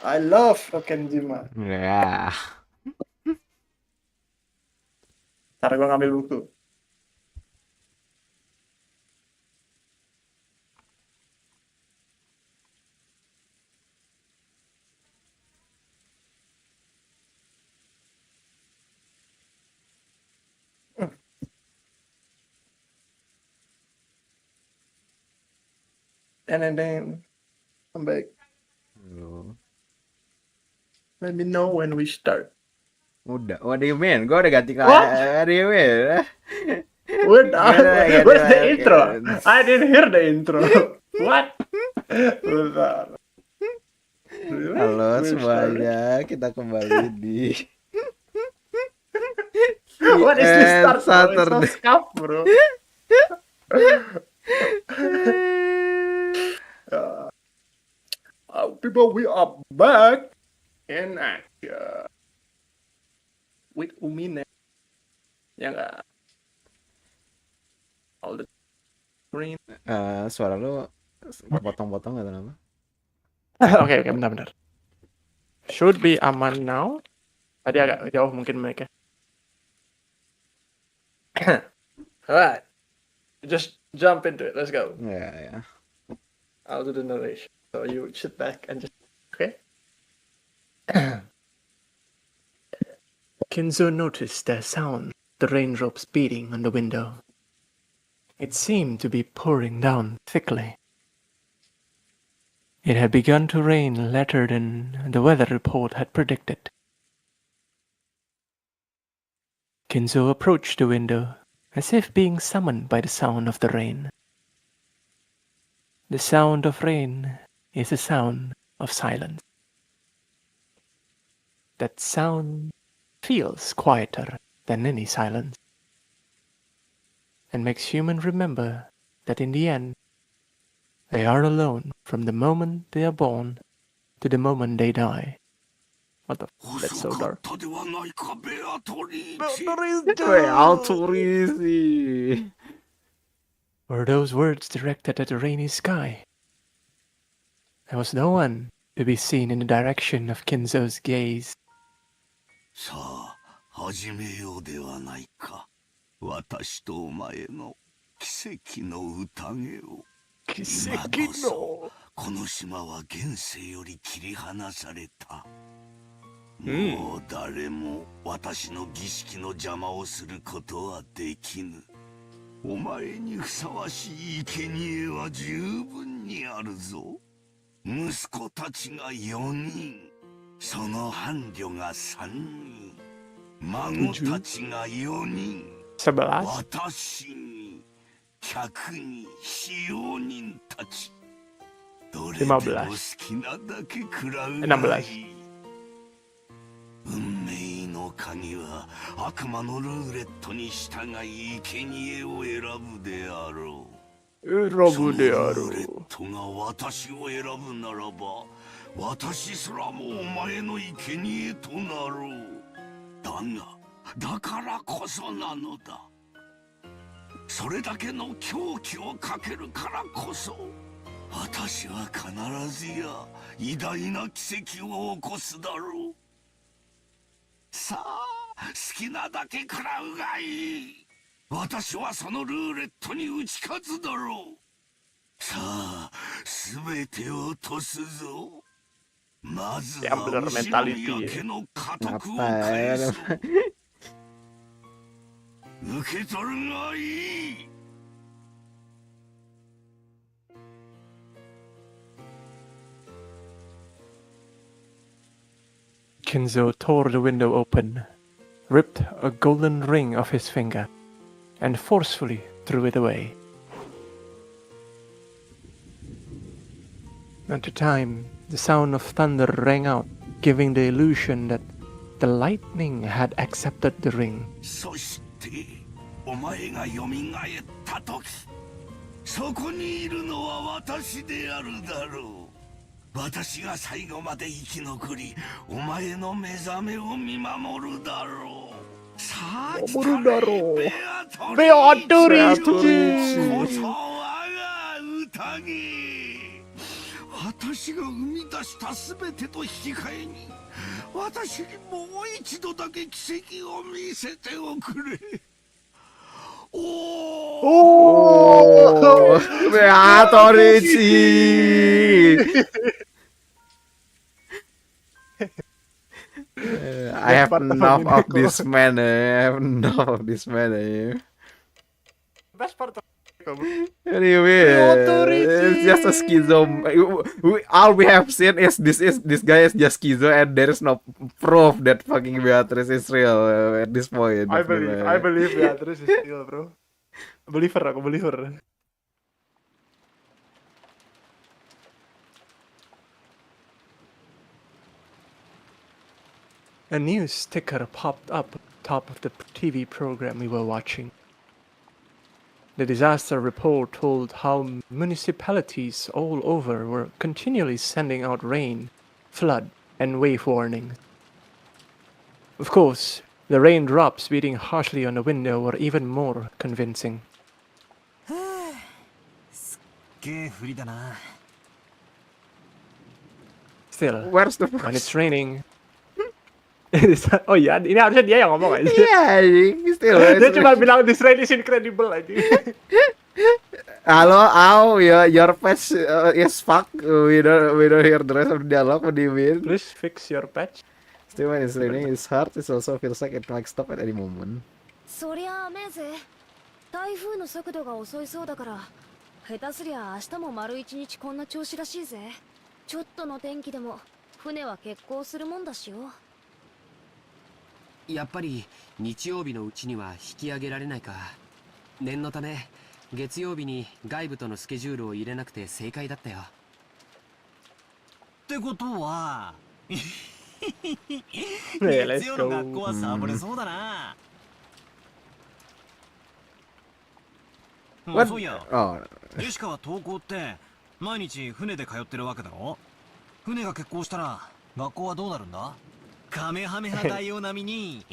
I love Rokenjima. Ya. Ntar gue ngambil buku. And then I'm back. Let me know when we start. Udah, what do you mean? Gue udah ganti What? What do you mean? Where's the intro? I didn't hear the intro. What? Bentar. Halo semuanya, kita kembali di What is this start, bro? It's so Saturday. scuff, bro. People, we are back in action with Umineko. Ya nggak? All the screen. Suara lu potong-potong atau apa? Oke, benar-benar. Should be aman now. Tadi agak jauh mungkin mereka. Alright, just jump into it. Let's go. Ya. I'll do the narration. So you sit back and just okay. Kinzo noticed the sound, the raindrops beating on the window. It seemed to be pouring down thickly. It had begun to rain later than the weather report had predicted. Kinzo approached the window, as if being summoned by the sound of the rain. The sound of rain is the sound of silence. That sound feels quieter than any silence, and makes humans remember that in the end, they are alone from the moment they are born to the moment they die. What the f***? That's so dark. Were those words directed at the rainy sky? There was no one to be seen in the direction of Kinzo's gaze. さあ、始めようではないか。私とお前の奇跡の宴を。今こそ、この島は現世より切り離された。もう誰も私の儀式の邪魔をすることはできぬ。お前にふさわしい生贄は十分にあるぞ。息子たちが4人。その伴侶が3人、孫たちが4人、私に客に使用人たち、どれでも好きなだけ食らうがいい。運命の鍵は悪魔のルーレットに従い生贄を選ぶであろう。そのルーレットが私を選ぶならば、私すらもお前の生贄となろう。だが、だからこそなのだ。それだけの狂気をかけるからこそ、私は必ずや偉大な奇跡を起こすだろう。さあ、好きなだけ食らうがいい。私はそのルーレットに打ち勝つだろう。さあ、すべてを落とすぞ。まずは後ろ宮家の家督を返す。受け取るがいい。Kinzo tore the window open, ripped a golden ring off his finger, and forcefully threw it away. At the time, the sound of thunder rang out, giving the illusion that the lightning had accepted the ring. そして、お前が蘇った時、そこにいるのは私であるだろう。私が最後まで生き残り、お前の目覚めを見守るだろう。さあ、来たれ、ベアトリッチ。こそ我が宴。私が生み出した全てと引き換えに私にもう一度だけ奇跡を見せておくれ。おお Oh, Beatrice. I have enough of this man. I have enough of this man. Best part of What do you mean? It's just a schizo. All we have seen is this guy is just schizo, and there is no proof that fucking Beatrice is real at this point. I believe Beatrice is real, bro. Believer aku, believer. A news sticker popped up top of the TV program we were watching. The disaster report told how municipalities all over were continually sending out rain, flood, and wave warnings. Of course, the raindrops beating harshly on the window were even more convincing. Still, Where's the when it's raining... Oh iya, ini harusnya dia yang ngomong aja. Yeah, still. Dia cuma bilang this rain is incredible aja. Hello, your patch is fuck. We don't hear the rest of the dialogue. What do you mean? Please fix your patch. Still, when it's raining, it's hard. It also feels like it might stop at any moment. そりゃ雨ぜ。台風の速度が遅いそうだから、下手すりゃ明日も丸一日こんな調子らしいぜ。ちょっとの天気でも船は欠航するもんだしよ。やっぱり日曜日のうちには引き上げられないか。念のため月曜日に外部とのスケジュールを入れなくて正解だったよ。ってことはねえ、月曜の学校はサボれそうだな。そういや、ジェシカは登校って毎日船で通ってるわけだろ。船が欠航したら学校はどうなるんだ。カメハメハ大王並みに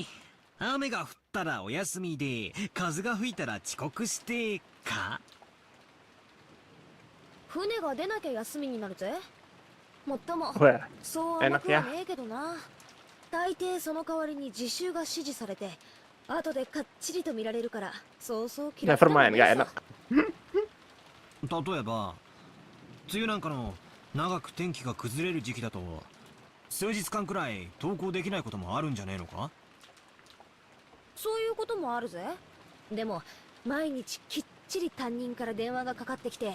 雨が降ったらお休みで風が吹いたら遅刻してか。船が出なきゃ休みになるぜ。もっとも Wah, そう甘くはねえけどな。大抵その代わりに自習が指示されて後でかっちりと見られるからそうそう嫌い never mind, gak enak. 例えば梅雨なんかの長く天気が崩れる時期だと数日間くらい登校できないこともあるんじゃねえのか。そういうこともあるぜ。でも毎日きっちり担任から電話がかかってきて、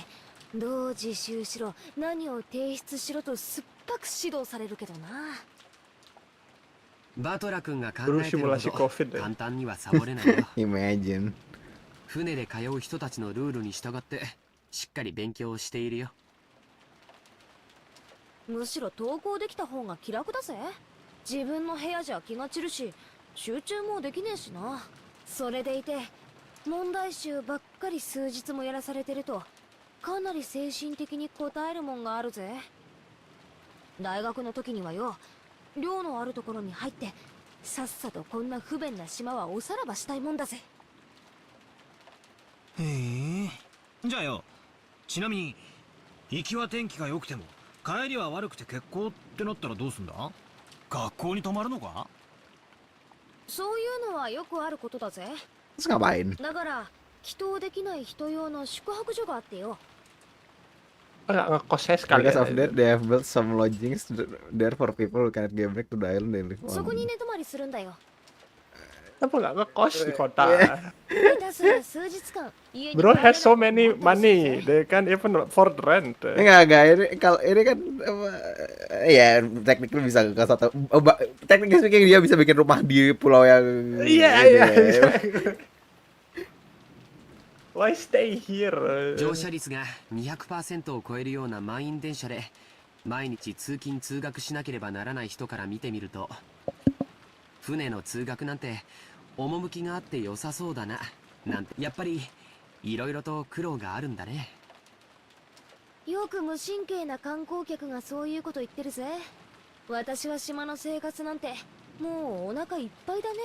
どう自習しろ、何を提出しろと酸っぱく指導されるけどな。バトラ君が考えてるほ Simulasi ど COVID だよ。簡単にはサボれないよ。Imagine. 船で通う人たちのルールに従ってしっかり勉強をしているよ。むしろ登校できた方が気楽だぜ。自分の部屋じゃ気が散るし、集中もできねえしな。それでいて問題集ばっかり数日もやらされてるとかなり精神的に応えるもんがあるぜ。大学の時にはよ、寮のあるところに入ってさっさとこんな不便な島はおさらばしたいもんだぜ。へえ。じゃあよ、ちなみに行きは天気が良くても帰りは悪くて欠航ってなったらどうすんだ。学校に泊まるのか。そういうのはよくあることだぜ。 Terus ngapain? だから帰島できない人用の宿泊所があってよ。 Nggak ngekos saya sekali. Because of that, they have built some lodgings there for people who cannot get back to the island they live そこに on. 寝泊まりするんだよ。 Kenapa nggak ngekos di kota? 下手すりゃ数日間家に Bro 帰れ has so ない many こともあったり money. して They can even afford rent. Enggak, ini kalau ini kan ya technically bisa ke satu technically speaking dia bisa bikin rumah di pulau yang Iya, ini iya. ya. Why stay here? 乗車率が 200% を超えるような満員電車で毎日通勤通学しなければならない人から見てみると、船の通学なんて趣があって良さそうだななんて、やっぱりいろいろと苦労があるんだね。よく無神経な観光客がそういうこと言ってるぜ。私は島の生活なんてもうお腹いっぱいだね。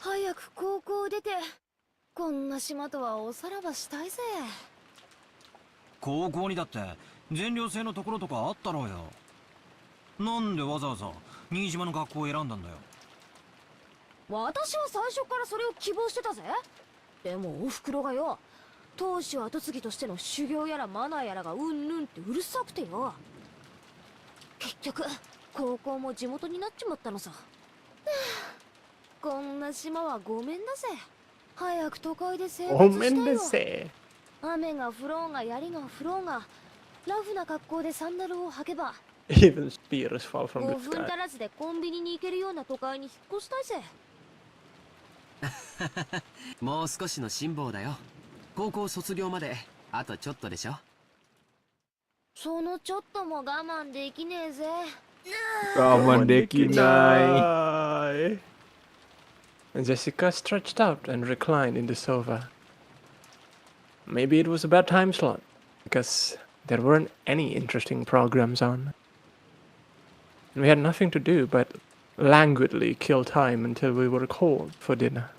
早く高校出てこんな島とはおさらばしたいぜ。高校にだって全寮制のところとかあったろうよ。なんでわざわざ新島の学校を選んだんだよ。私は最初からそれを希望してたぜ。でもおふくろがよ、当主後継ぎとしての修行やらマナーやらがうんぬんってうるさくてよ。結局高校も地元になっちまったのさ。はあ、こんな島はごめんだぜ。早く都会で生活したいよ。雨が降ろうが槍が降ろうが、ラフな格好でサンダルを履けば Even spears fall from 5 the 分 sky. 足らずでコンビニに行けるような都会に引っ越したいぜ。もう少しの辛抱だよ。高校卒業まであとちょっとでしょ。そのちょっとも我慢できねえぜ。Kaman dekinai. Jessica stretched out and reclined in the sofa. Maybe it was a bad time slot, because there weren't any interesting programs on. And we had nothing to do but languidly kill time until we were called for dinner.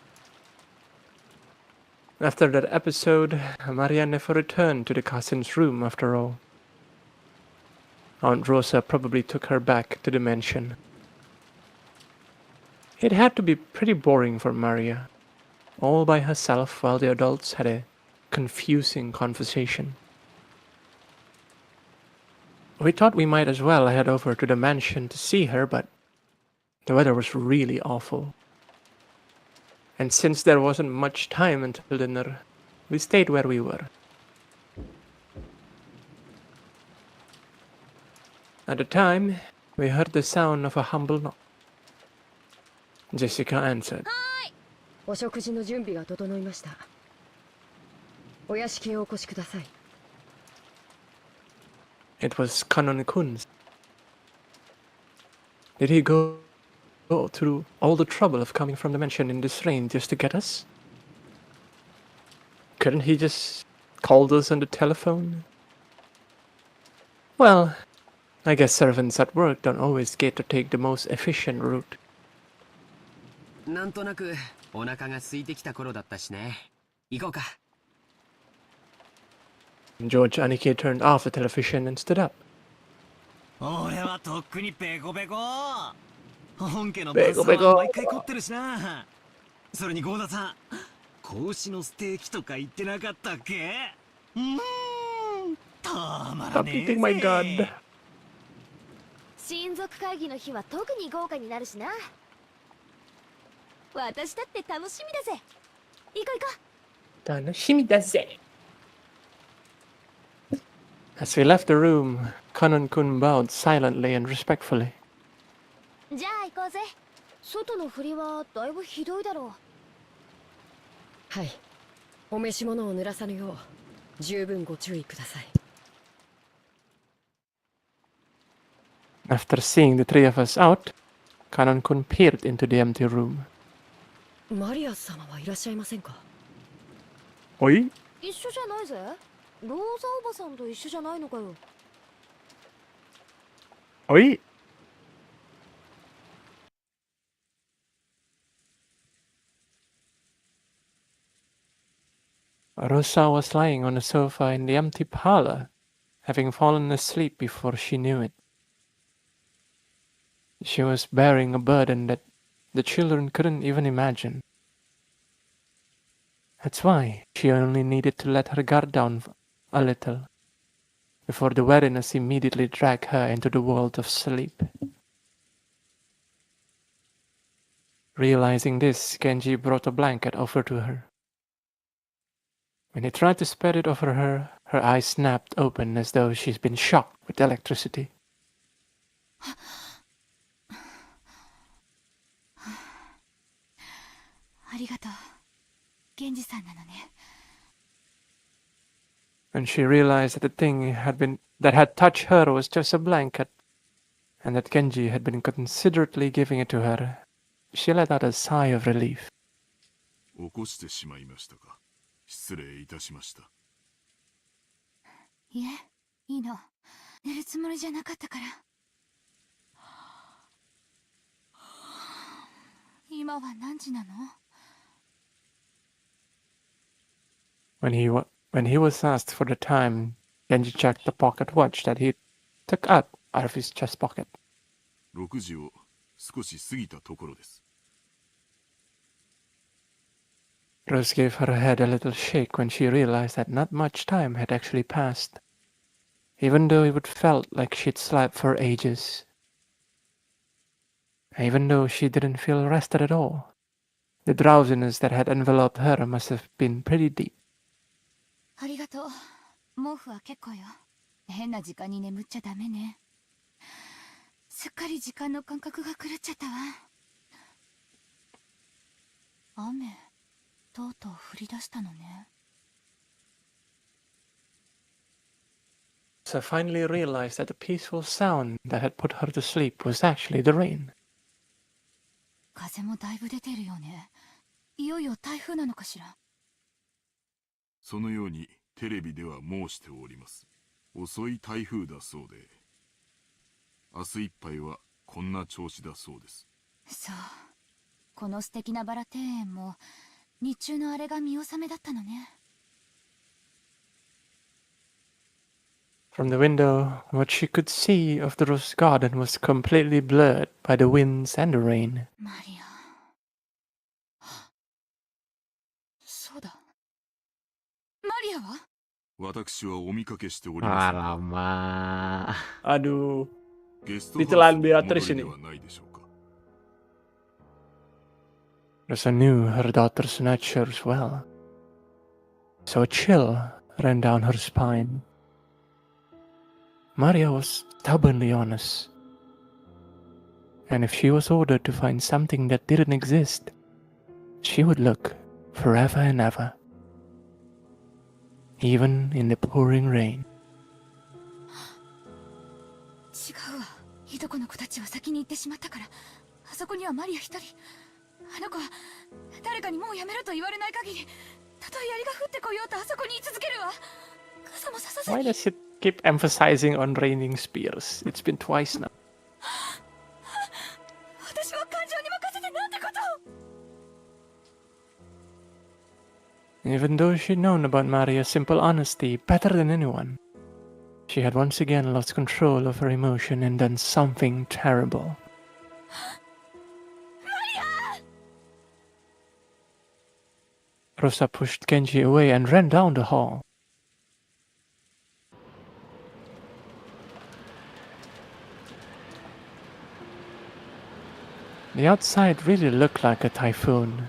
After that episode, Maria never returned to the cousin's room after all. Aunt Rosa probably took her back to the mansion. It had to be pretty boring for Maria, all by herself while the adults had a confusing conversation. We thought we might as well head over to the mansion to see her, but the weather was really awful. And since there wasn't much time until dinner, we stayed where we were. At the time, we heard the sound of a humble knock. Jessica answered. お食事の準備が整いました。お屋敷へお越しください。It was Kanon-kun's. Did he go through all the trouble of coming from the mansion in this rain just to get us? Couldn't he just called us on the telephone? Well, I guess servants at work don't always get to take the most efficient route. なんとなくお腹が空いてきた頃だったしね。行こうか。George Anike turned off the television and stood up. 俺はとっくにペコペコ。本家のバスは毎回凝ってるしな。それにゴーダさん、子牛のステーキとか言ってなかったっけ？たまら Stop ねえ eating my god. ぜ。親族会議の日は特に豪華になるしな。私だって楽しみだぜ。行こう行こう。Tanoshimidaze. As we left the room, Kanon-kun bowed silently and respectfully. じゃあ行こうぜ。外の振りはだいぶひどいだろはい。お召し物を濡らさぬよう十分ご注意ください。After seeing the three of us out, Kanon-kun peered into the empty room. マリア様はいらっしゃいませんか？ Oi? う。一緒じゃないぜ。ローザおばさんと一緒じゃないのかよ。Oi? Rosa was lying on a sofa in the empty parlor, having fallen asleep before she knew it. She was bearing a burden that the children couldn't even imagine. That's why she only needed to let her guard down a little, before the weariness immediately dragged her into the world of sleep. Realizing this, Genji brought a blanket over to her. When he tried to spread it over her, her eyes snapped open as though she's been shocked with electricity. ありがとう。源氏さんなのね。When she realized that the thing that had touched her was just a blanket, and that Genji had been considerately giving it to her, she let out a sigh of relief. 起こしてしまいましたか。失礼いたしました。いえ、いいの。寝るつもりじゃなかったから。今は何時なの？ When he was asked for the time, Genji checked the pocket watch that he took out of his chest pocket. 6時を少し過ぎたところです。 Rose gave her head a little shake when she realized that not much time had actually passed, even though it felt like she'd slept for ages. Even though she didn't feel rested at all, the drowsiness that had enveloped her must have been pretty deep. ありがとう。毛布は結構よ。変な時間に眠っちゃダメね。すっかり時間の感覚が狂っちゃったわ。雨、とうとう降り出したのね。So I finally realized that the peaceful sound that had put her to sleep was actually the rain. 風もだいぶ出てるよね。いよいよ台風なのかしら。そのようにテレビでは申しております。遅い台風だそうで、明日いっぱいはこんな調子だそうです。そう。この素敵なバラ庭園も日中のあれが見納めだったのね。From the window, what she could see of the rose garden was completely blurred by the winds and the rain. マリア。そうだ。マリアは？私はお見かけしております。 Alamak. Aduh, ゲスト Ditelan ハウス Beatrice に ini. お戻りではないでしょうか。 Rosa knew her daughter's natures well, so a chill ran down her spine. Maria was stubbornly honest, and if she was ordered to find something that didn't exist, she would look forever and ever, even in the pouring rain. 違うわ。いとこの子たちは先に行ってしまったから、あそこにはマリア一人。あの子は誰かにもうやめろと言われない限り、たとえ槍が降ってこようとあそこに居続けるわ。傘もささず Why に。 does it keep emphasizing on raining spears? It's been twice now. 私は感情に任せてなんてことを。 Even though she'd known about Maria's simple honesty better than anyone, she had once again lost control of her emotion and done something terrible. Rosa pushed Genji away and ran down the hall. The outside really looked like a typhoon,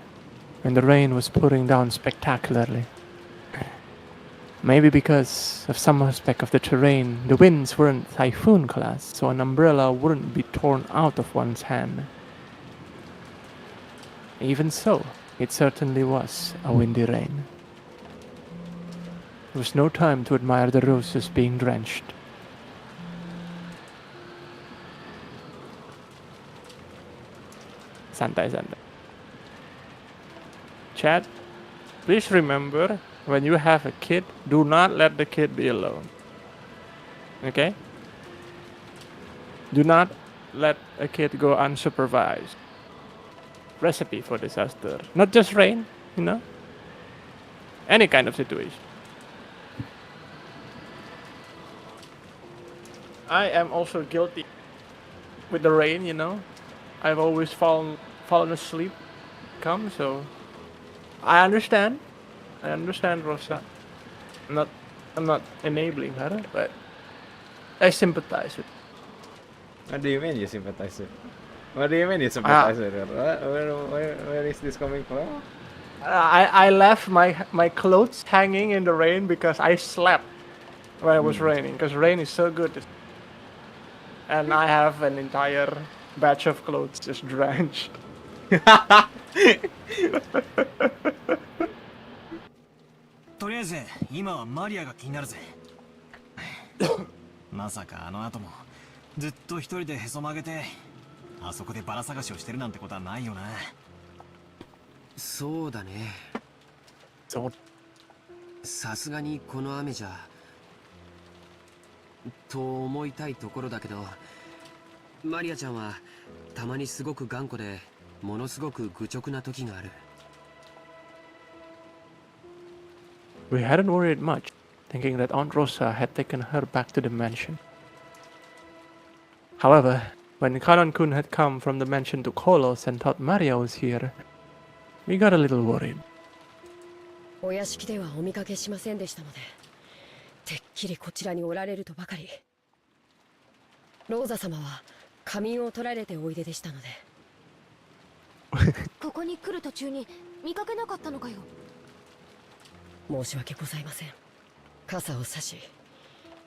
and the rain was pouring down spectacularly. Maybe because of some aspect of the terrain, the winds weren't typhoon class, so an umbrella wouldn't be torn out of one's hand. Even so, it certainly was a windy rain. There was no time to admire the roses being drenched. Santai. Chad, please remember, when you have a kid, do not let the kid be alone. Okay? Do not let a kid go unsupervised. Recipe for disaster. Not just rain, you know? Any kind of situation. I am also guilty with the rain, you know? I've always fallen asleep come, so I understand. I understand Rosa. I'm not enabling her, but I sympathize with her. What do you mean you sympathize with? What do you mean you sympathize with her? Where is this coming from? I left my clothes hanging in the rain because I slept when it was raining, because rain is so good. And I have an entire batch of clothes just drenched. とりあえず今はマリアが気になるぜ。まさかあの後もずっと一人でへそ曲げてあそこでバラ探しをしてるなんてことはないよな。そうだね。そう。さすがにこの雨じゃと思いたいところだけど、マリアちゃんはたまにすごく頑固でものすごく愚直な時がある。 We hadn't worried much thinking that Aunt Rosa had taken her back to the mansion. However, when Karan-kun had come from the mansion to Kolos and thought Maria was here, we got a little worried. お屋敷ではお見かけしませんでしたので、てっきりこちらにおられるとばかり。ローザ様は仮眠を取られておいででしたので。ここに来る途中に見かけなかったのかよ。申し訳ございません。傘を差し、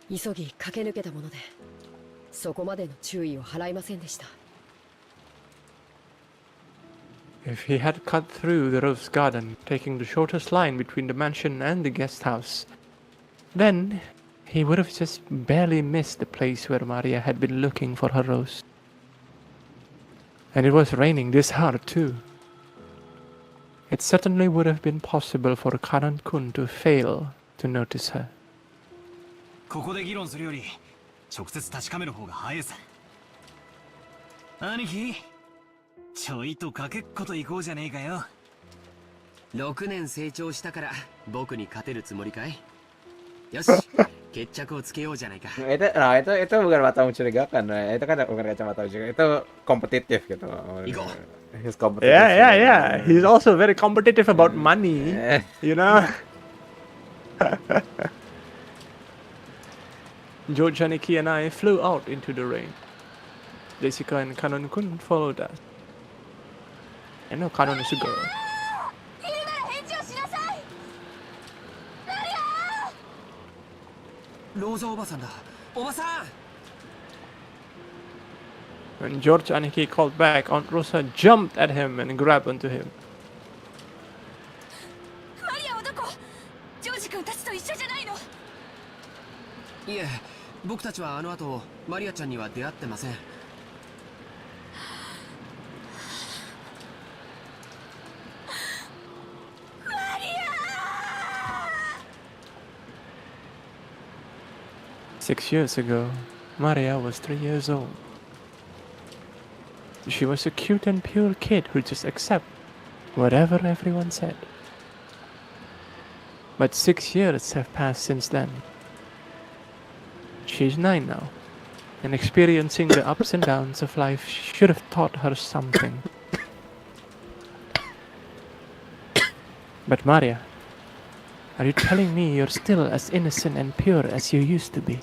急ぎ駆け抜けたもので、そこまでの注意を払いませんでした。If he had cut through the rose garden, taking the shortest line between the mansion and the guest house, then he would have just barely missed the place where Maria had been looking for her rose. And it was raining this hard too. It certainly would have been possible for Karan-kun to fail to notice her. ここで議論するより直接確かめる方が早いさ。兄貴、ちょいとかけっこと行こうじゃねえかよ。6年成長したから僕に勝てるつもりかい？よし、決着をつけようじゃないか。Itu bukan mata mencurigakan, itu kan bukan kacamata mencurigakan, itu kompetitif gitu. He's competitive. Yeah. He's also very competitive about money, you know. George, Aniki, and I flew out into the rain. Jessica and Kanon-kun followed us. I know Kanon is a girl. いるなら返事をしなさい。マリア。ローザおばさんだ。おばさん。 When George Aniki called back, Aunt Rosa jumped at him and grabbed onto him. マリアはどこ？ジョージ君たちと一緒じゃないの？いえ、僕たちはあの後マリアちゃんには出会ってません。6 years ago, Maria was 3 years old. She was a cute and pure kid who just accepted whatever everyone said. But 6 years have passed since then. She's 9 now, and experiencing the ups and downs of life should have taught her something. But Maria, are you telling me you're still as innocent and pure as you used to be?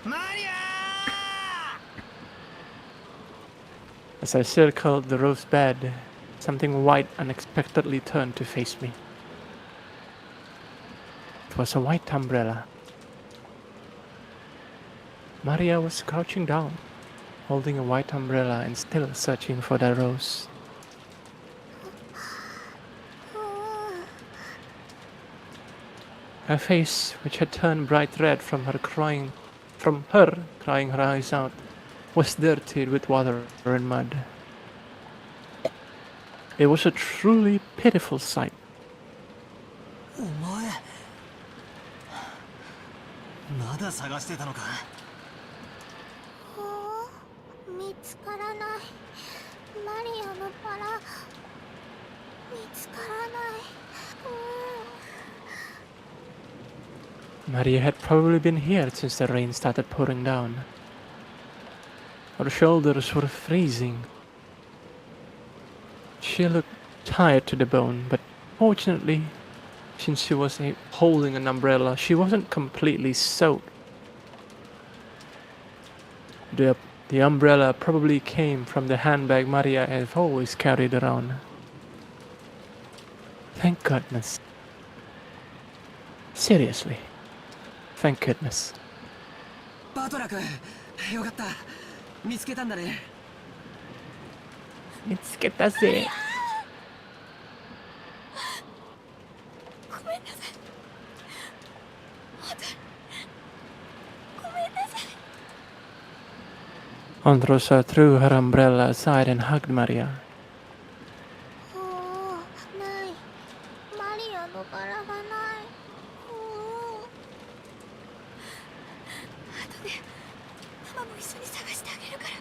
マリア As I circled the rose bed, something white unexpectedly turned to face me. It was a white umbrella. Maria was crouching down, holding a white umbrella and still searching for the rose. Her face, which had turned bright red from her crying her eyes out, was dirtied with water and mud. It was a truly pitiful sight. お前まだ探してたのか。見つからない。マリアのバラ見つからない。Maria had probably been here since the rain started pouring down. Her shoulders were freezing. She looked tired to the bone, but fortunately, since she was holding an umbrella, she wasn't completely soaked. The umbrella probably came from the handbag Maria had always carried around. Thank goodness. Seriously. Thank goodness. バトラ君、よかった。見つけたんだね。見つけたぜ。ごめんなさい。本当にごめんなさい。Aunt Rosa threw her umbrella aside and hugged Maria. ない。マリアのバラがない。後でママも一緒に探してあげるからね。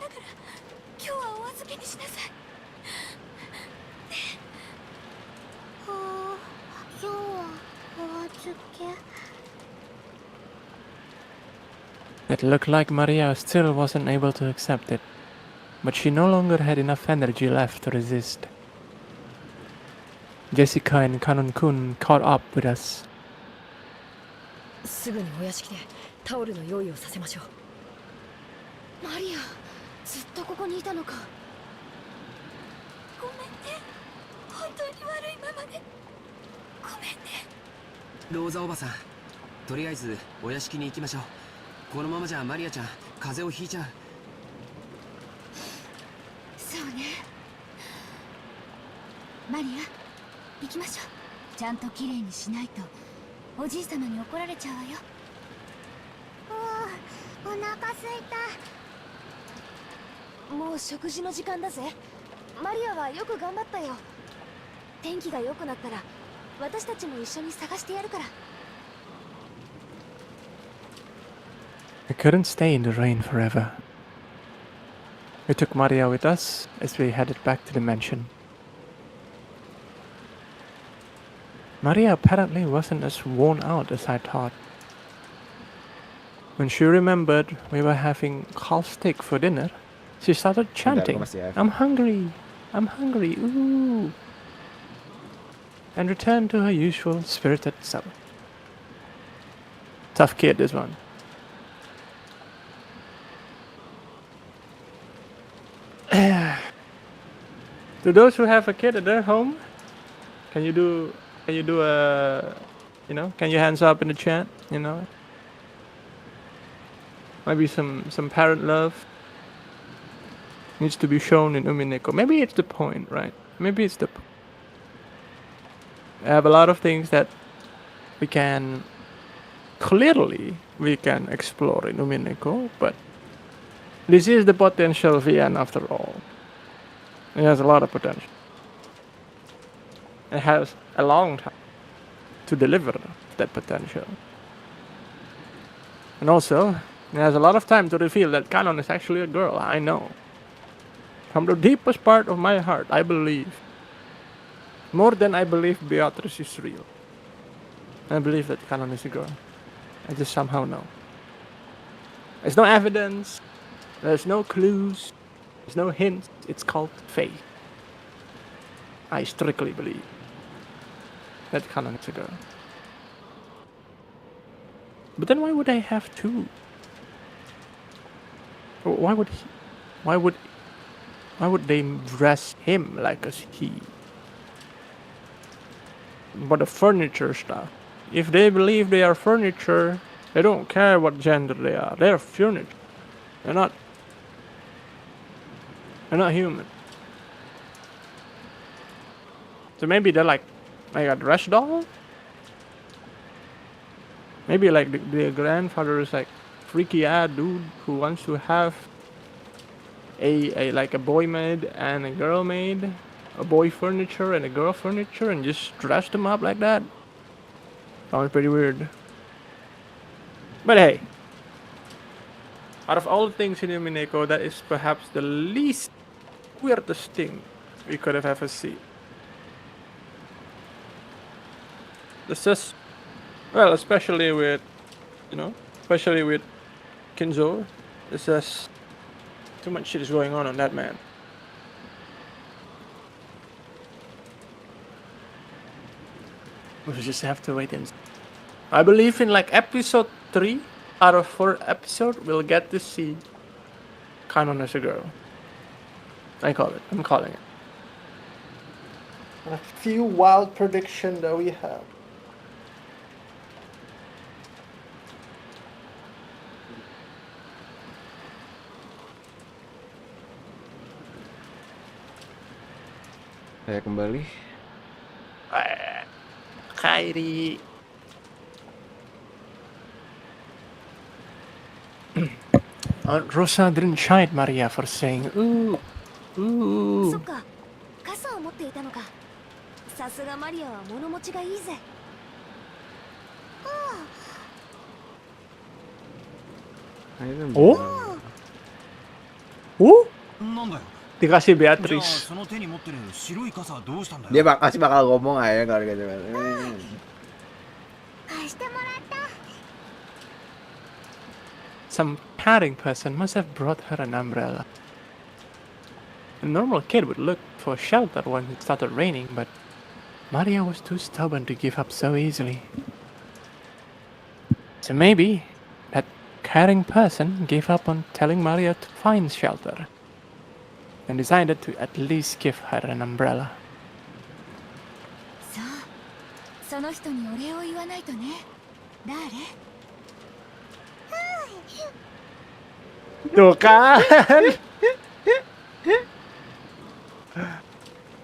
だから今日はお預けにしなさい。It looked like Maria still wasn't able to accept it, but she no longer had enough energy left to resist. Jessica and Kanon-kun caught up with us. すぐにお屋敷でタオルの用意をさせましょう。マリア、ずっとここにいたのか。ごめんね、本当に悪いままでごめんね。ローザおばさん、とりあえずお屋敷に行きましょう。このままじゃマリアちゃん風邪をひいちゃう。そうね。マリア、行きましょう。ちゃんときれいにしないとおじい様に怒られちゃうわよ。お腹すいた。もう食事の時間だぜ。マリアはよく頑張ったよ。天気が良くなったら私たちも一緒に探してやるから。We couldn't stay in the rain forever. We took Maria with us as we headed back to the mansion. Maria apparently wasn't as worn out as I thought. When she remembered we were having calf steak for dinner, she started chanting, "I'm hungry, I'm hungry, ooh," and returned to her usual spirited self. Tough kid, this one. To those who have a kid at their home, can you do a, can you hands up in the chat, maybe some parent love needs to be shown in Umineko. Maybe it's the point, right? Maybe it's the I have a lot of things that we can explore in Umineko, but this is the potential VN after all. It has a lot of potential. It has a long time to deliver that potential. And also, it has a lot of time to reveal that Kanon is actually a girl, I know. From the deepest part of my heart, I believe. More than I believe Beatrice is real. I believe that Kanon is a girl. I just somehow know. There's no evidence. There's no clues. There's no hints. It's called faith. I strictly believe that Kanon is a girl. But then why would I have two? Why would they dress him like a he? But the furniture stuff. If they believe they are furniture, they don't care what gender they are. They're furniture. They're not human. So maybe they're like a dress doll? Maybe like the grandfather is like freaky ass dude who wants to have a boy maid and a girl maid, a boy furniture and a girl furniture, and just dress them up like that. Sounds pretty weird. But hey, out of all the things in Umineko, that is perhaps the least weirdest thing we could have ever seen. This is, well, especially with Kinzo, it's just too much shit is going on that man. We just have to wait and see. I believe in like episode 3 out of 4 episodes, we'll get to see Kanon as a girl. I'm calling it. A few wild predictions that we have. Saya kembali. Kairi. Aunt Rosa didn't chide Maria for saying ooh, ooh. そっか、傘を持っていたのか。さすがマリアは物持ちがいいぜ。Oh? Oh? なんだよ。 Dikasih じゃあ Beatrice. その手に持ってる白い傘はどうしたんだよ。 Dia pasti bakal ngomong aja kalau gitu. 貸してもらった。some caring person must have brought her an umbrella. A normal kid would look for shelter when it started raining, but Maria was too stubborn to give up so easily. So maybe that caring person gave up on telling Maria to find shelter and decided to at least give her an umbrella. そうその人にお礼を言わないとね。誰？ Tuh kan?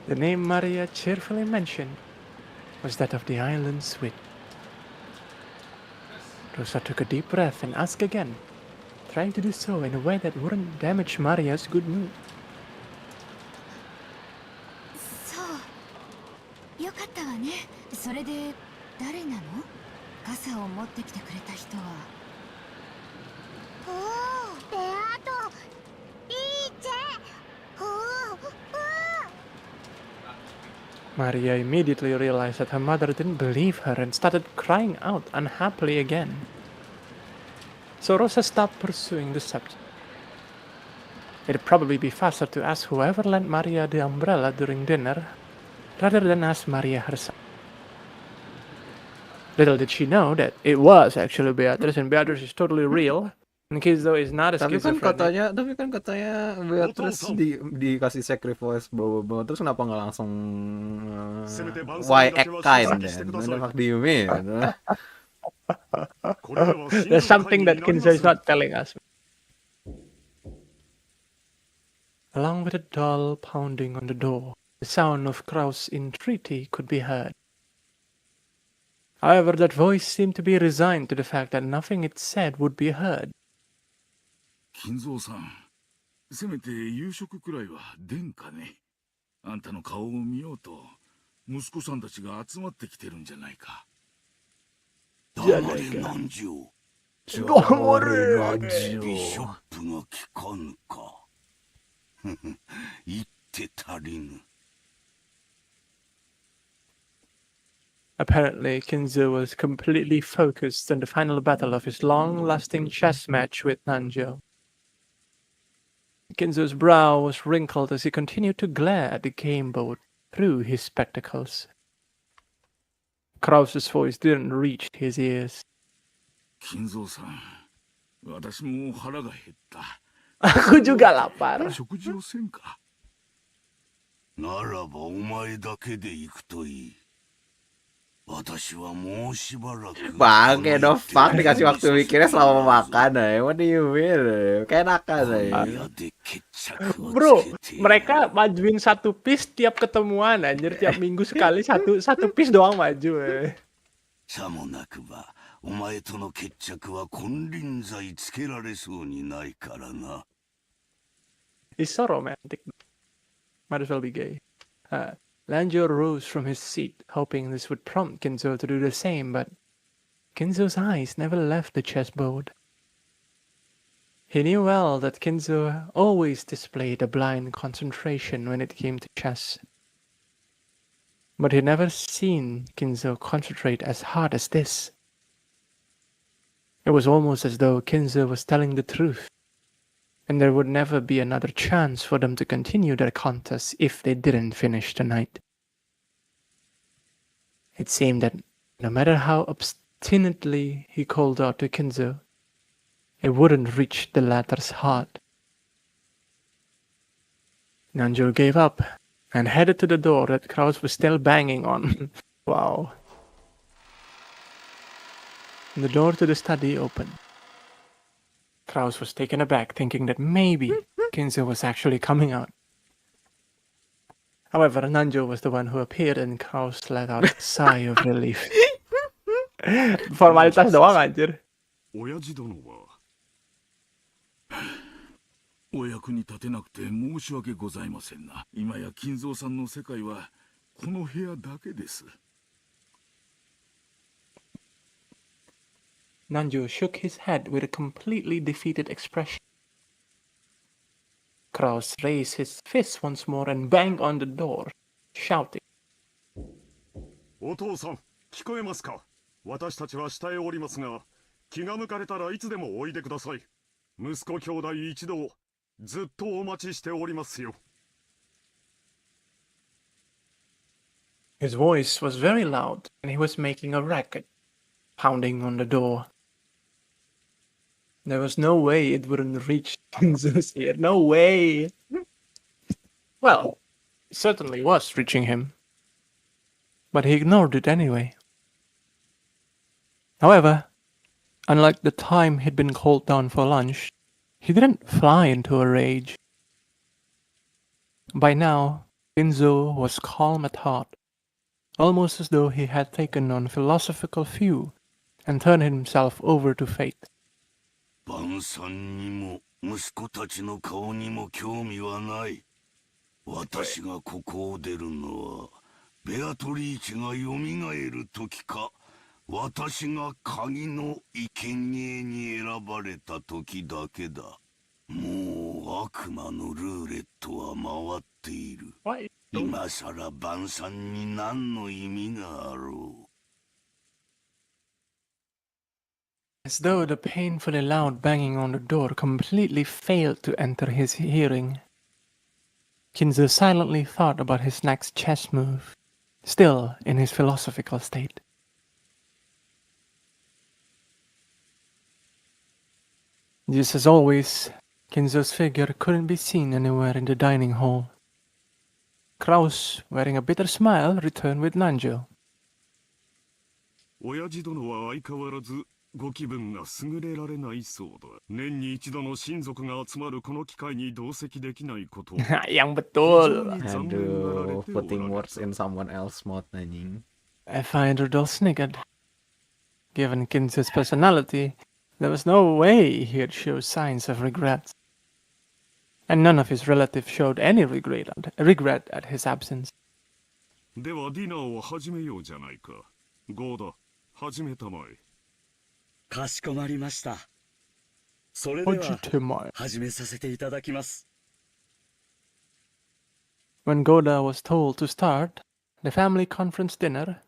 The name Maria cheerfully mentioned was that of the island's wit. Rosa took a deep breath and asked again, trying to do so in a way that wouldn't damage Maria's good mood. そうよかったわね。それで誰なの？傘を持ってきてくれた人は。おお、ベアート、いいチェ、おお、Maria immediately realized that her mother didn't believe her and started crying out unhappily again. So Rosa stopped pursuing the subject. It'd probably be faster to ask whoever lent Maria the umbrella during dinner rather than ask Maria herself. Little did she know that it was actually Beatrice, and Beatrice is totally real. And Kizo is not a Tapi kan schizophrenic. katanya Beatrice dikasih sacrifice bla. Terus kenapa nggak langsung why act kind then? What the fuck do you mean? There's something that Kinzo is not telling us. Along with a dull pounding on the door, the sound of Kraus' entreaty could be heard. However, that voice seemed to be resigned to the fact that nothing it said would be heard. 金蔵さん、せめて夕食くらいは出んかね。あんたの顔を見ようと息子さんたちが集まってきてるんじゃないか。黙れ南條。黙れビショップが聞かぬか。言って足りぬ。Apparently, Kinzo was completely focused on the final battle of his long-lasting chess match with Nanjo. Kinzo's brow was wrinkled as he continued to glare at the game board through his spectacles. Kraus's voice didn't reach his ears. 金蔵さん、私も腹が減った。Aku juga lapar. 食事をせんか。ならばお前だけで行くといい。私はもうしばらく。Bang, the fuck dikasih waktu mikirnya selama makan ya. What do you mean? Kayak enakan ya. Bro, mereka majuin satu piece tiap ketemuan anjir, tiap minggu sekali satu piece doang maju. さもなくば、お前との決着は金輪際つけられそうにないからな。He's so romantic. Might as well be gay. Lanjo rose from his seat, hoping this would prompt Kinzo to do the same, but Kinzo's eyes never left the chessboard. He knew well that Kinzo always displayed a blind concentration when it came to chess. But he'd never seen Kinzo concentrate as hard as this. It was almost as though Kinzo was telling the truth, and there would never be another chance for them to continue their contest if they didn't finish the night. It seemed that no matter how obstinately he called out to Kinzo, it wouldn't reach the latter's heart. Nanjo gave up and headed to the door that Kraus was still banging on. Wow. The door to the study opened. Kraus was taken aback, thinking that maybe Kinzo was actually coming out. However, Nanjo was the one who appeared, and Kraus let out a sigh of relief. Formalitas doang anjir. 親父殿はお役に立てなくて申し訳ございませんな。今や金蔵さんの世界はこの部屋だけです。 Nanjo shook his head with a completely defeated expression. Kraus raised his fist once more and banged on the door, shouting. お父さん、聞こえますか？私たちは下へおりますが、気が向かれたらいつでもおいでください。息子兄弟一同ずっとお待ちしておりますよ。 His voice was very loud, and he was making a racket, pounding on the door. There was no way it wouldn't reach Kinzo's ear. No way! Well, it certainly was reaching him. But he ignored it anyway. However, unlike the time he'd been called down for lunch, he didn't fly into a rage. By now, Kinzo was calm at heart, almost as though he had taken on philosophical view and turned himself over to fate. 晩餐にも息子たちの顔にも興味はない。私がここを出るのはベアトリーチがよみがえる時か、私が鍵の生贄に選ばれた時だけだ。もう悪魔のルーレットは回っている。今さら晩餐に何の意味があろう。 As though the painfully loud banging on the door completely failed to enter his hearing, Kinzo silently thought about his next chess move, still in his philosophical state. Just as always, Kinzo's figure couldn't be seen anywhere in the dining hall. Kraus, wearing a bitter smile, returned with Nanjo. 親父殿は相変わらずご気分が優れられないそうだ。年に一度の親族が集まるこの機会に同席できないことを Yang betul. 非常に残念がられ Aduh, ておら putting れ words in someone else's mouth anjing. Fyodor sniggered. Given Kinzo's personality, there was no way he'd show signs of regret. And none of his relatives showed any regret at his absence. ではディナーを始めようじゃないか。ゴーダ、始めたまえ。かしこまりました。それでは Ojitemai. 始めさせていただきます。 When Goda was told to start the family conference dinner,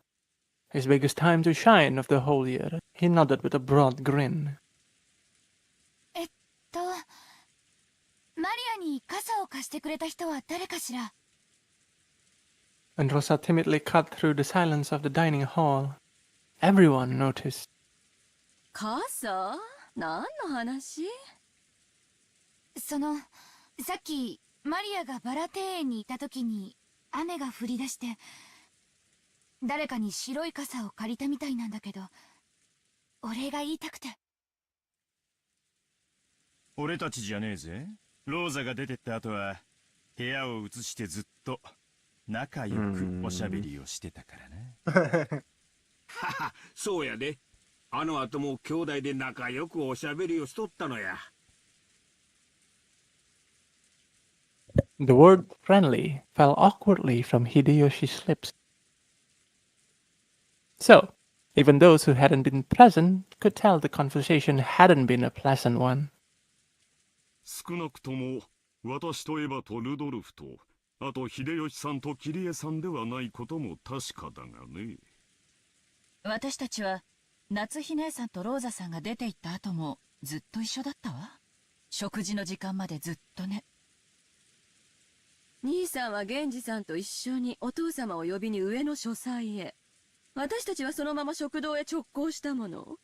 his biggest time to shine of the whole year, he nodded with a broad grin. マリアに傘を貸してくれた人は誰かしら？ And Rosa timidly cut through the silence of the dining hall. Everyone noticed. 傘？何の話？さっきマリアがバラ庭園にいた時に雨が降り出して誰かに白い傘を借りたみたいなんだけど、お礼が言いたくて。俺たちじゃねえぜ。ローザが出てった後は部屋を移してずっと仲良くおしゃべりをしてたからな。はは、そうやで。あの後も兄弟で仲良くおしゃべりをしとったのや。The word friendly fell awkwardly from Hideyoshi's lips. So, even those who hadn't been present could tell the conversation hadn't been a pleasant one. 少なくとも私とエヴァとルドルフと、あと秀吉さんとキリエさんではないことも確かだがね。私たちは夏日姉さんとローザさんが出て行った後もずっと一緒だったわ。食事の時間までずっとね。兄さんは源氏さんと一緒にお父様を呼びに上の書斎へ。私たちはそのまま食堂へ直行したもの。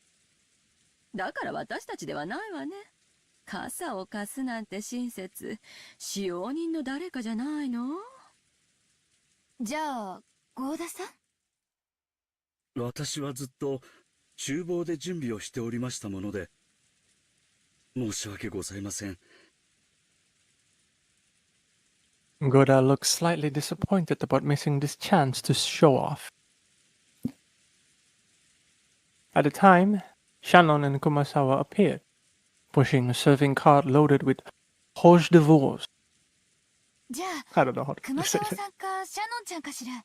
だから私たちではないわね。傘を貸すなんて親切、使用人の誰かじゃないの？じゃあ、郷田さん？私はずっと厨房で準備をしておりましたもので、申し訳ございません。Goda looked slightly disappointed about missing this chance to show off. At the time, Shannon and Kumasawa appeared, pushing a serving cart loaded with roche de vos. じゃ I あ、 don't know how to 熊 say 沢 it. さんかシャノンちゃんかしら。はい。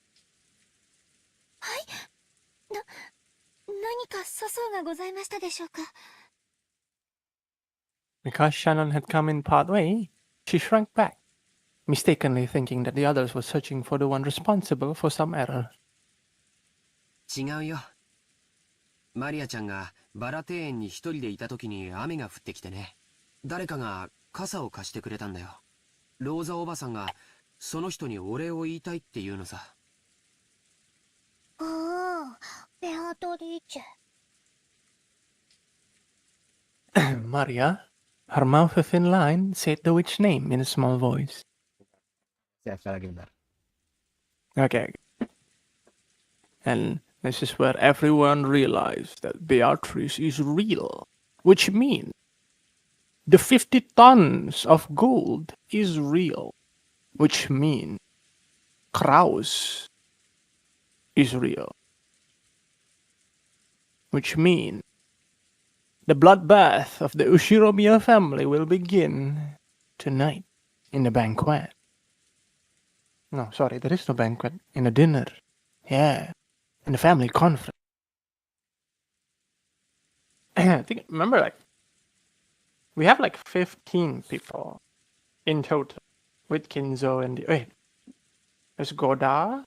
何か粗相がございましたでしょうか。 Because Shannon had come in part way, she shrank back, mistakenly thinking that the others were searching for the one responsible for some error. 違うよ。マリアちゃんがバラ庭園に一人でいた時に雨が降ってきてね。誰かが傘を貸してくれたんだよ。ローザおばさんがその人にお礼を言いたいって言うのさ。おお、ベアトリーチェ。Maria, her mouth a thin line, said the witch name in a small voice. Siapa lagi bentar? Okay. And this is where everyone realized that Beatrice is real, which means the 50 tons of gold is real, which means Kraus is real, which means the bloodbath of the Ushiromiya family will begin tonight in the banquet. No, sorry, there is no banquet. In a dinner. Yeah, in the family conference. I think, remember, like, we have like 15 people in total with Kinzo and wait, there's Goda,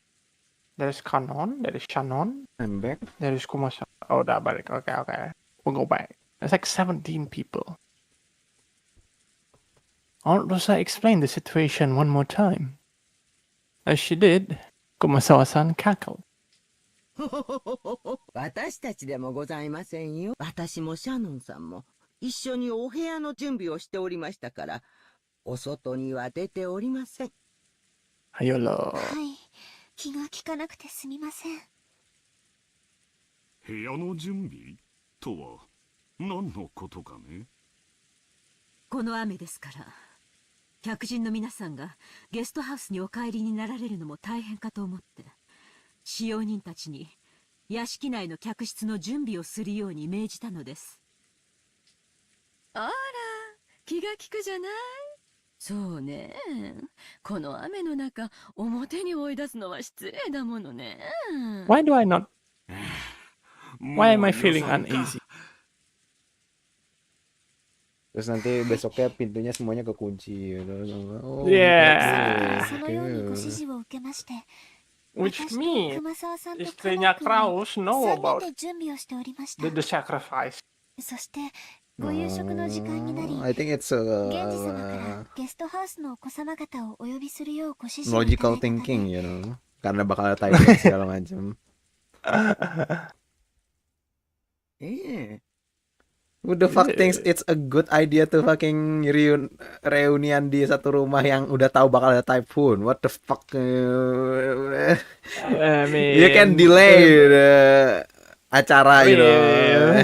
there's Kanon, there is Shannon, I'm back. there is Kumasa. Oh, that balik. Okay. We'll go back. There's like 17 people. Aunt Rosa explained the situation one more time. As she did, Kumasawa-san cackled. 私たちでもございませんよ。私もシャノンさんも一緒にお部屋の準備をしておりましたから、お外には出ておりません。Hayolo. はい、気が利かなくてすみません。部屋の準備とは何のことかね。この雨ですから、客人の皆さんがゲストハウスにお帰りになられるのも大変かと思って、使用人たちに屋敷内の客室の準備をするように命じたのです。あら、気が利くじゃない。そうね、この雨の中表に追い出すのは失礼だものね。 Why do I not? Why am I feeling uneasy? Terus nanti besoknya pintunya semuanya kekunci gitu. Oh, Yeah. そのようにご指示を受けまして、 Which 私と means 熊沢さんとカ istrinya ノン Kraus 君 know は3 about 人で準備をしておりました。 the sacrifice. そしてご夕食の時間になり、 I think it's 源氏様からゲストハウスのお子様方をお呼びするようご指示をいただ logical いたため、 thinking, you know. Karena bakal ada typhoon segala macam. ええ。 Who the fuck thinks it's a good idea to fucking reunian di satu rumah yang udah tahu bakal ada typhoon? What the fuck? I mean, You can delay the acara, you know.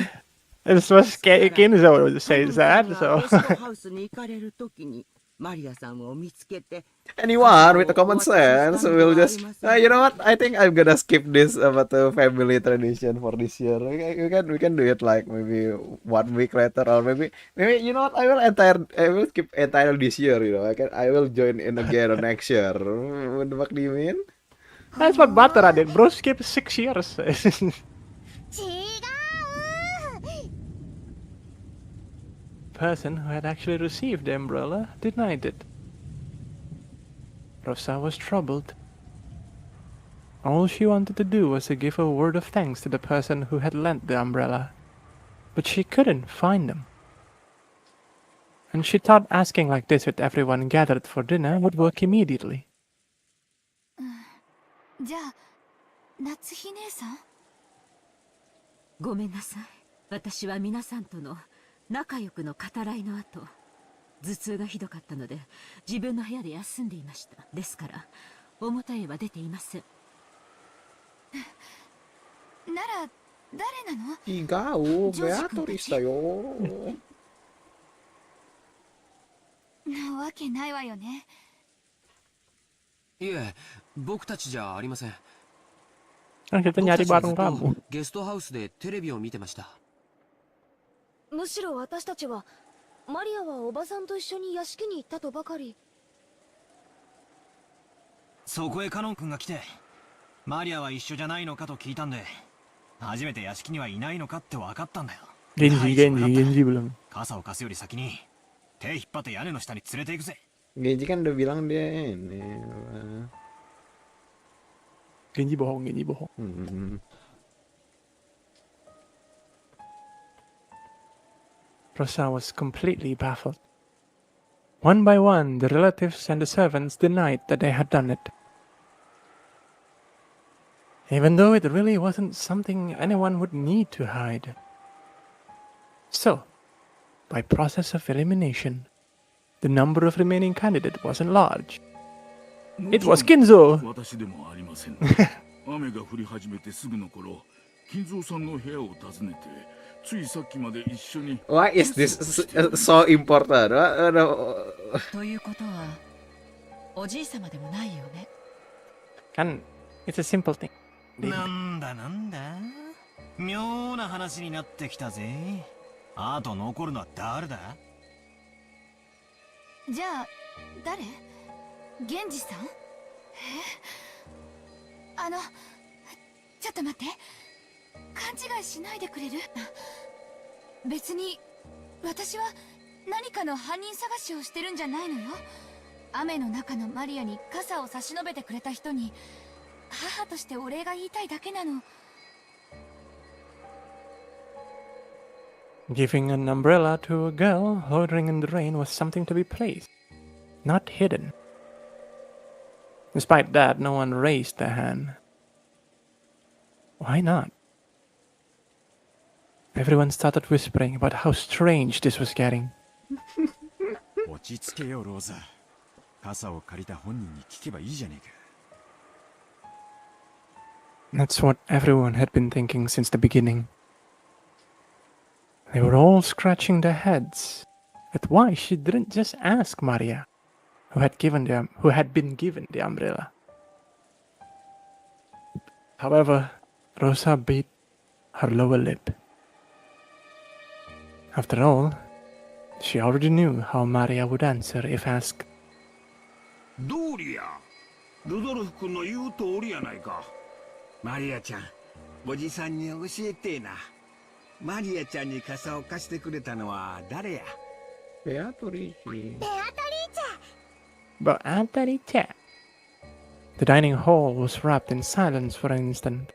It's just Kinzo says that, ゲ so. ストハウスに行かれるときにマリアさんを見つけて、 Anyone with a common sense will just, you know what? I think I'm gonna skip this about the family tradition for this year. We can do it like maybe 1 week later, or maybe you know what? I will skip entire this year. You know, I will join in again next year. What the fuck do you mean? That's what Batara did, bro. Skip 6 years. 違う Person who had actually received the umbrella denied it. Rosa was troubled. All she wanted to do was to give a word of thanks to the person who had lent the umbrella, but she couldn't find them. And she thought asking like this with everyone gathered for dinner would work immediately. じゃあ夏日姉さん、ごめんなさい。私は皆さんとの仲良くの語らいの後、頭痛がひどかったので自分の部屋で休んでいました。ですから表へは出ていません。なら誰なの？ Igao, Beatrice だよ。なわけないわよね。いえ、僕たちじゃありません。 Kan kita 僕 nyari たちは bareng ずっと kamu. ゲストハウスでテレビを見てました。むしろ私たちはマリアはおばさんと一緒に屋敷に行ったとばかり。そこへカノン君が来て、マリアは一緒じゃないのかと聞いたんで、初めて屋敷にはいないのかって分かったんだよ。 Genji belum. 傘を貸すより先に手引っ張って屋根の下に連れて行くぜ。 Genji kan udah bilang dia ini. Genji bohong. Rosa was completely baffled. One by one, the relatives and the servants denied that they had done it. Even though it really wasn't something anyone would need to hide. So, by process of elimination, the number of remaining candidates wasn't large. It was Kinzo! 私でもありません。雨が降り始めてすぐの頃、金蔵さんの部屋を訪ねて、ついさっきまで一緒に。Why is this so important? ということは、おじいさまでもないよね。And it's a simple thing. なんだなんだ、妙な話になってきたぜ。あと残るのは誰だ？じゃあ誰？源氏さん？ちょっと待って、勘違いしないでくれる？別に私は何かの犯人探しをしてるんじゃないのよ。雨の中のマリアに傘を差し伸べてくれた人に母としてお礼が言いたいだけなの。 Giving an umbrella to a girl loitering in the rain was something to be praised, not hidden. Despite that, no one raised their hand. Why not? Everyone started whispering about how strange this was getting. 落ち着けよローザ。傘を借りた本人に聞けばいいじゃねえか。 That's what everyone had been thinking since the beginning. They were all scratching their heads at why she didn't just ask Maria, who had been given the umbrella. However, Rosa bit her lower lip. After all, she already knew how Maria would answer if asked. どうりや、ルドルフ君の言う通りやないか。マリアちゃん、おじさんに教えてな。マリアちゃんに傘を貸してくれたのは誰や？ Beatrice. Beatrice. The dining hall was wrapped in silence for an instant,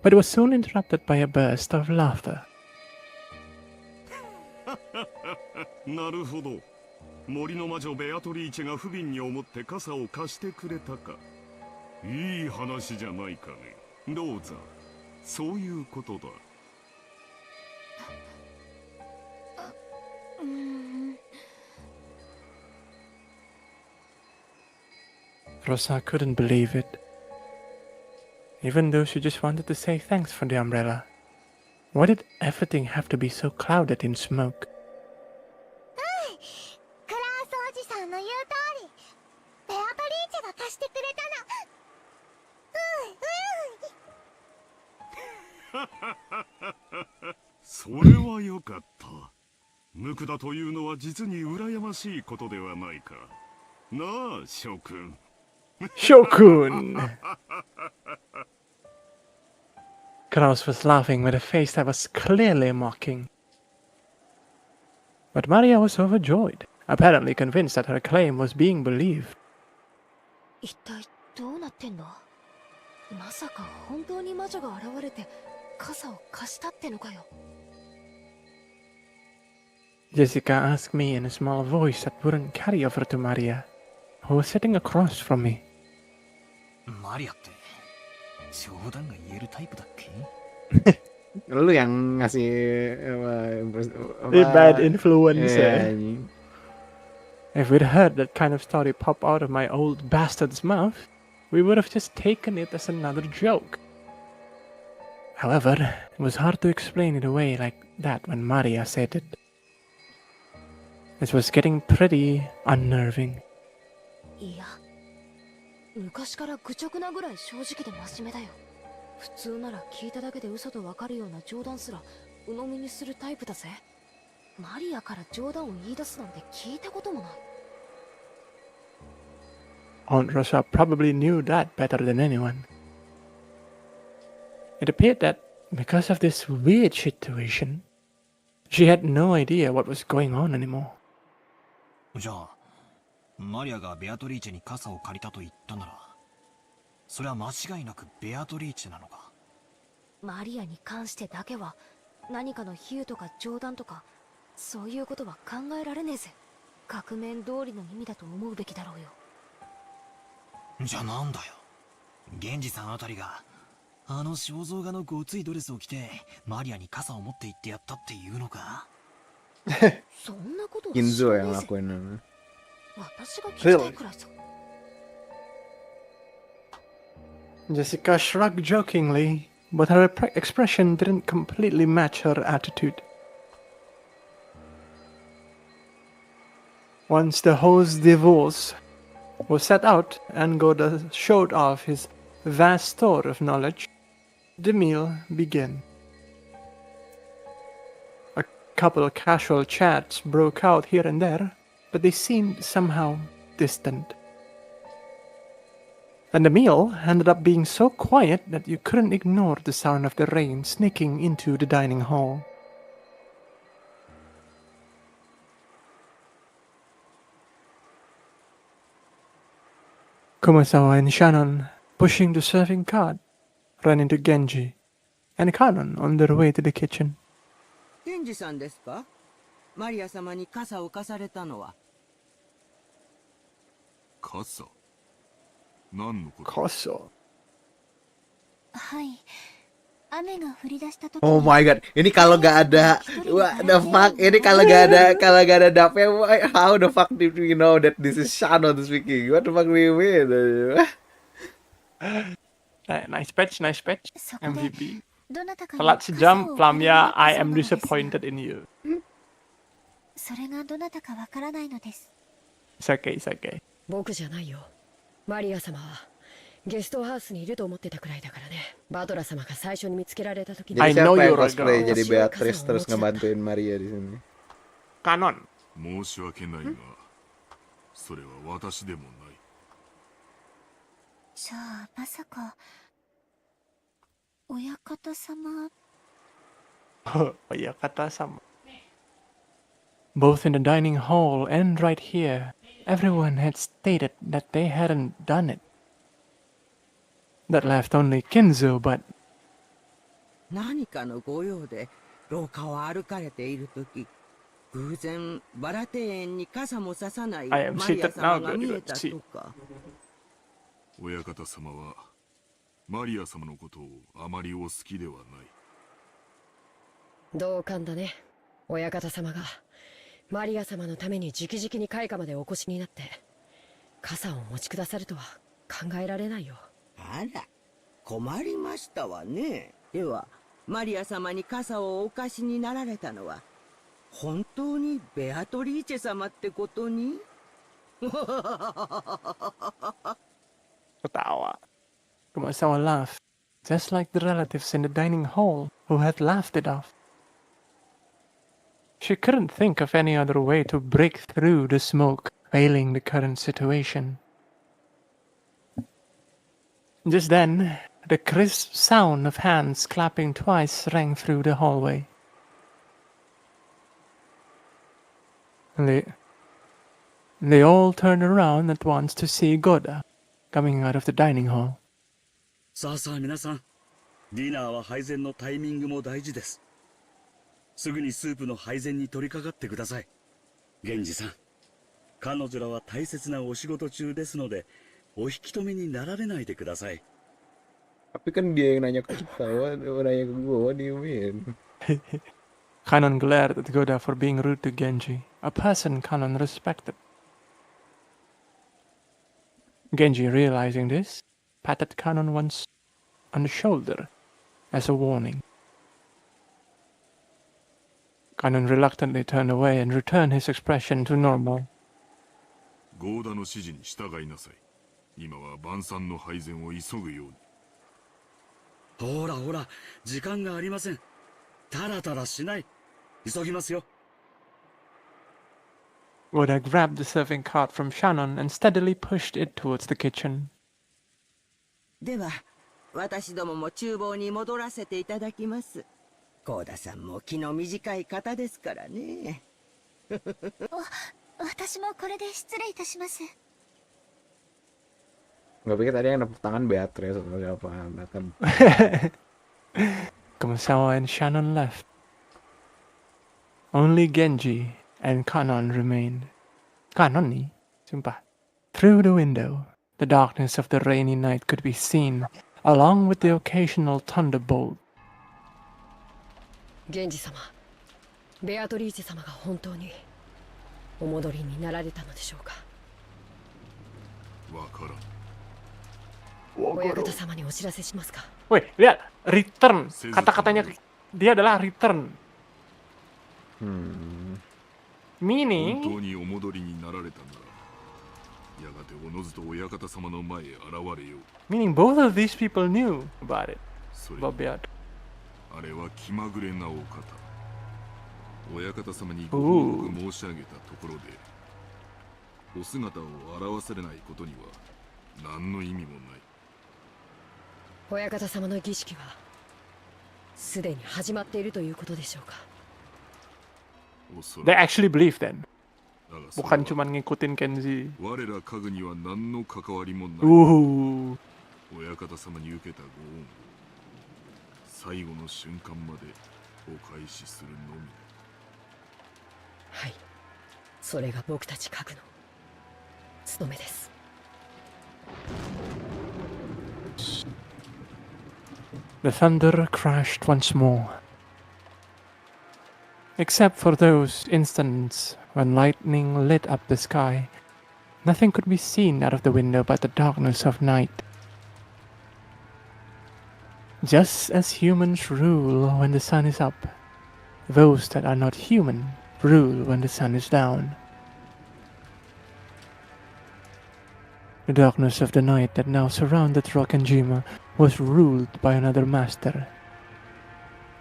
but it was soon interrupted by a burst of laughter. なるほど。森の魔女ベアトリーチェが不憫に思って傘を貸してくれたか。いい話じゃないかね。ローザ、そういうことだ。Rosa couldn't believe it. Even though she just wanted to say thanks for the umbrella. Why did everything have to be so clouded in smoke? クラウスおじさんの言う通り、ベアトリーチェが貸してくれたの。それはよかった。無垢だというのは実に羨ましいことではないか。なあ、諸君。Shokun! Kraus was laughing with a face that was clearly mocking. But Maria was overjoyed, apparently convinced that her claim was being believed. 一体どうなってんの？まさか本当に魔女が現れて傘を貸したってのかよ。 Jessica asked me in a small voice that wouldn't carry over to Maria, who was sitting across from me. マリアって冗談が言えるタイプだっけ？ Lu yang ngasih bad influence. Anjing. If we'd heard that kind of story pop out of my old bastard's mouth, we would have just taken it as another joke. However, it was hard to explain it away like that when Maria said it. This was getting pretty unnerving. いや、昔から愚直なぐらい正直で真面目だよ。普通なら聞いただけで嘘とわかるような冗談すら鵜呑みにするタイプだぜ。マリアから冗談を言い出すなんて聞いたこともない。Aunt Rosa probably knew that better than anyone. It appeared that because of this weird situation, she had no idea what was going on anymore. じゃあ、マリアがベアトリーチェに傘を借りたと言ったなら、それは間違いなくベアトリーチェなのか。マリアに関してだけは何かの比喩とか冗談とかそういうことは考えられねえぜ。額面通りの意味だと思うべきだろうよ。じゃあなんだよ。源氏さんあたりがあの肖像画のごついドレスを着てマリアに傘を持って行ってやったっていうのか。そんなことは Kinzo 知ら yang ねえぜ。 ngelakuin ini. 私が聞きたいくらいさ。 Jessica shrugged jokingly, but her expression didn't completely match her attitude. Once the host's divorce was set out and Goda showed off his vast store of knowledge, the meal began. A couple of casual chats broke out here and there, but they seemed somehow distant. And the meal ended up being so quiet that you couldn't ignore the sound of the rain sneaking into the dining hall. Kumasawa and Shannon, pushing the serving cart, ran into Genji and Kanon on their way to the kitchen. ケンジさんですか？マリア様に傘を貸されたのは。傘？何のこと？ Koso. はい。雨が降り出した時 Oh my god, ini kalau gak ada, what the fuck, ini kalau gak ada Dape, how the fuck did we know that this is Shannon speaking? What the fuck do you mean? Nice patch, nice patch. そこで MVP. どなたかに Telat 傘 sejam, を Plamya, 借り I られ am たそうなのですが disappointed in you. それがどなたかわからないのです。 It's okay, it's okay. 僕じゃないよ。マリア様はゲストハウスにいると思ってたくらいだからね。バトラ様が最初に見つけられた時に I Jadi know siapa yang you're a cosplay girl. jadi Beatrice terus ngebantuin Maria di sini? Kanon. 申し訳ないが、それは私でもない。じゃあまさか親方様。 Oyakata-sama. Both in the dining hall and right here, everyone had stated that they hadn't done it. That left only Kinzo, but 何かのご用で廊下を歩かれている時、偶然バラ庭園に傘もささない I am マリア seated 様 now, が good, 見え good. た See. とか。親方様はマリア様のことをあまりお好きではない。同感だね。親方様がマリア様のために直々に開花までお越しになって傘をお持ちくださるとは考えられないよ。あら、困りましたわね。では、マリア様に傘をお貸しになられたのは、本当にベアトリーチェ様ってことにketawa. Kumasawa laughed, just like the relatives in the dining hall who had laughed it off. She couldn't think of any other way to break through the smoke veiling the current situation. Just then, the crisp sound of hands clapping twice rang through the hallway. They all turned around at once to see Goda coming out of the dining hall. さあさあ皆さん、ディナーは配膳のタイミングも大事です。すぐにスープの配膳に取り掛かってください。源氏さん、彼女らは大切なお仕事中ですので、お引き止めになられないでください。 Tapi kan dia yang nanya ke kita, nanya ke gue, what do you mean? Kanon glared at Goda for being rude to Genji, a person Kanon respected. Genji, realizing this, patted Kanon once on the shoulder as a warning. Kanon reluctantly turned away and returned his expression to normal. ゴーダの指示に従いなさい。今は晩餐の配膳を急ぐように。ほらほら、時間がありません。タラタラしない。急ぎますよ。Goda grabbed the serving cart from Shannon and steadily pushed it towards the kitchen. では、私どもも厨房に戻らせていただきます。高田さんも気の短い方ですからね。私もこれで失礼いたします。 Gak pikir tadi yang nepuk tangan Beatrice atau siapa datang. Kumasawa and Shannon left. Only Genji and Kanon remained. Kanon nih, sumpah. Through the window, the darkness of the rainy night could be seen, along with the occasional thunderbolt. 源氏様、ベアトリーチェ様が本当にお戻りになられたのでしょうか。わからん。親方様にお知らせしますか。 Woi, lihat, return. Kata-katanya dia adalah return. 本 Meaning, 当にお戻りになられたなら、やがておのずと親方様の前へ現れよう。 meaning both of these people knew about it. それ About Beat. あれは気まぐれなお方。親方様にご報告申し上げたところで、お姿を現されないことには何の意味もない。親方様の儀式はすでに始まっているということでしょうか。They actually believe then. だがそれ Bukan は cuma ngikutin Kenji. 我ら家具には何の関わりもない。 親方様に受けたご恩を最後の瞬間までお返しするのみだ。はい、それが僕たち家具の務めです。 The thunder crashed once more. Except for those instants when lightning lit up the sky, nothing could be seen out of the window but the darkness of night. Just as humans rule when the sun is up, those that are not human rule when the sun is down. The darkness of the night that now surrounded Rokkenjima was ruled by another master,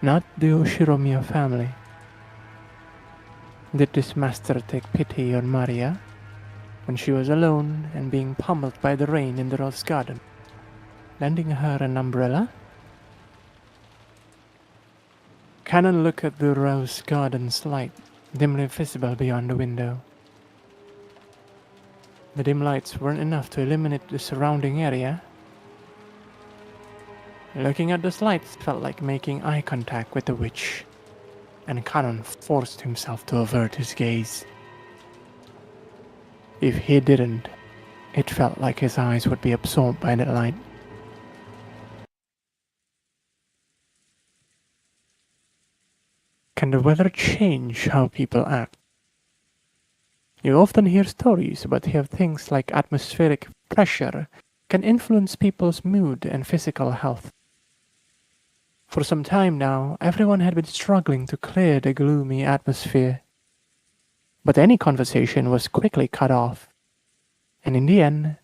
not the Oshiromiya family. Did this master take pity on Maria when she was alone and being pummeled by the rain in the rose garden, lending her an umbrella? Canon looked at the rose garden's light, dimly visible beyond the window. The dim lights weren't enough to illuminate the surrounding area. Looking at those lights felt like making eye contact with the witch, and Canon forced himself to avert his gaze. If he didn't, it felt like his eyes would be absorbed by that light. Can the weather change how people act? You often hear stories about how things like atmospheric pressure can influence people's mood and physical health. For some time now, everyone had been struggling to clear the gloomy atmosphere. But any conversation was quickly cut off, and in the end,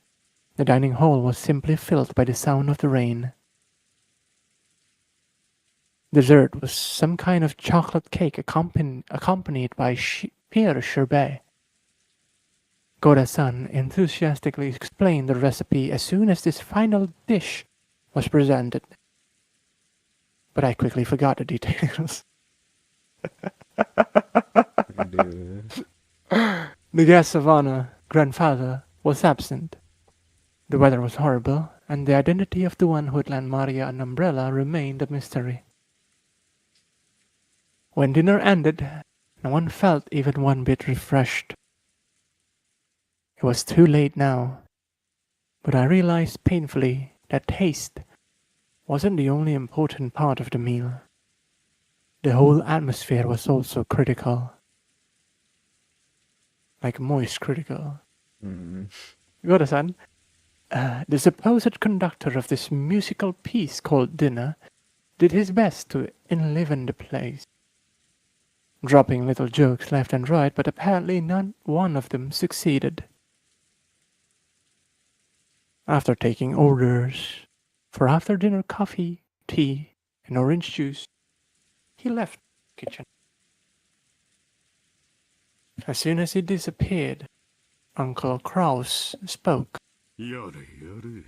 the dining hall was simply filled by the sound of the rain. Dessert was some kind of chocolate cake accompanied by pear sherbet. Goda-san enthusiastically explained the recipe as soon as this final dish was presented. But I quickly forgot the details. The guest of honor, grandfather, was absent. The weather was horrible, and the identity of the one who had lent Maria an umbrella remained a mystery. When dinner ended, no one felt even one bit refreshed. It was too late now, but I realized painfully that taste wasn't the only important part of the meal. The whole atmosphere was also critical. Like moist critical. Goda-san, the supposed conductor of this musical piece called Dinner did his best to enliven the place, dropping little jokes left and right, but apparently not one of them succeeded. After taking orders for after-dinner coffee, tea, and orange juice, he left the kitchen. As soon as he disappeared, Uncle Kraus spoke. Yare, yare.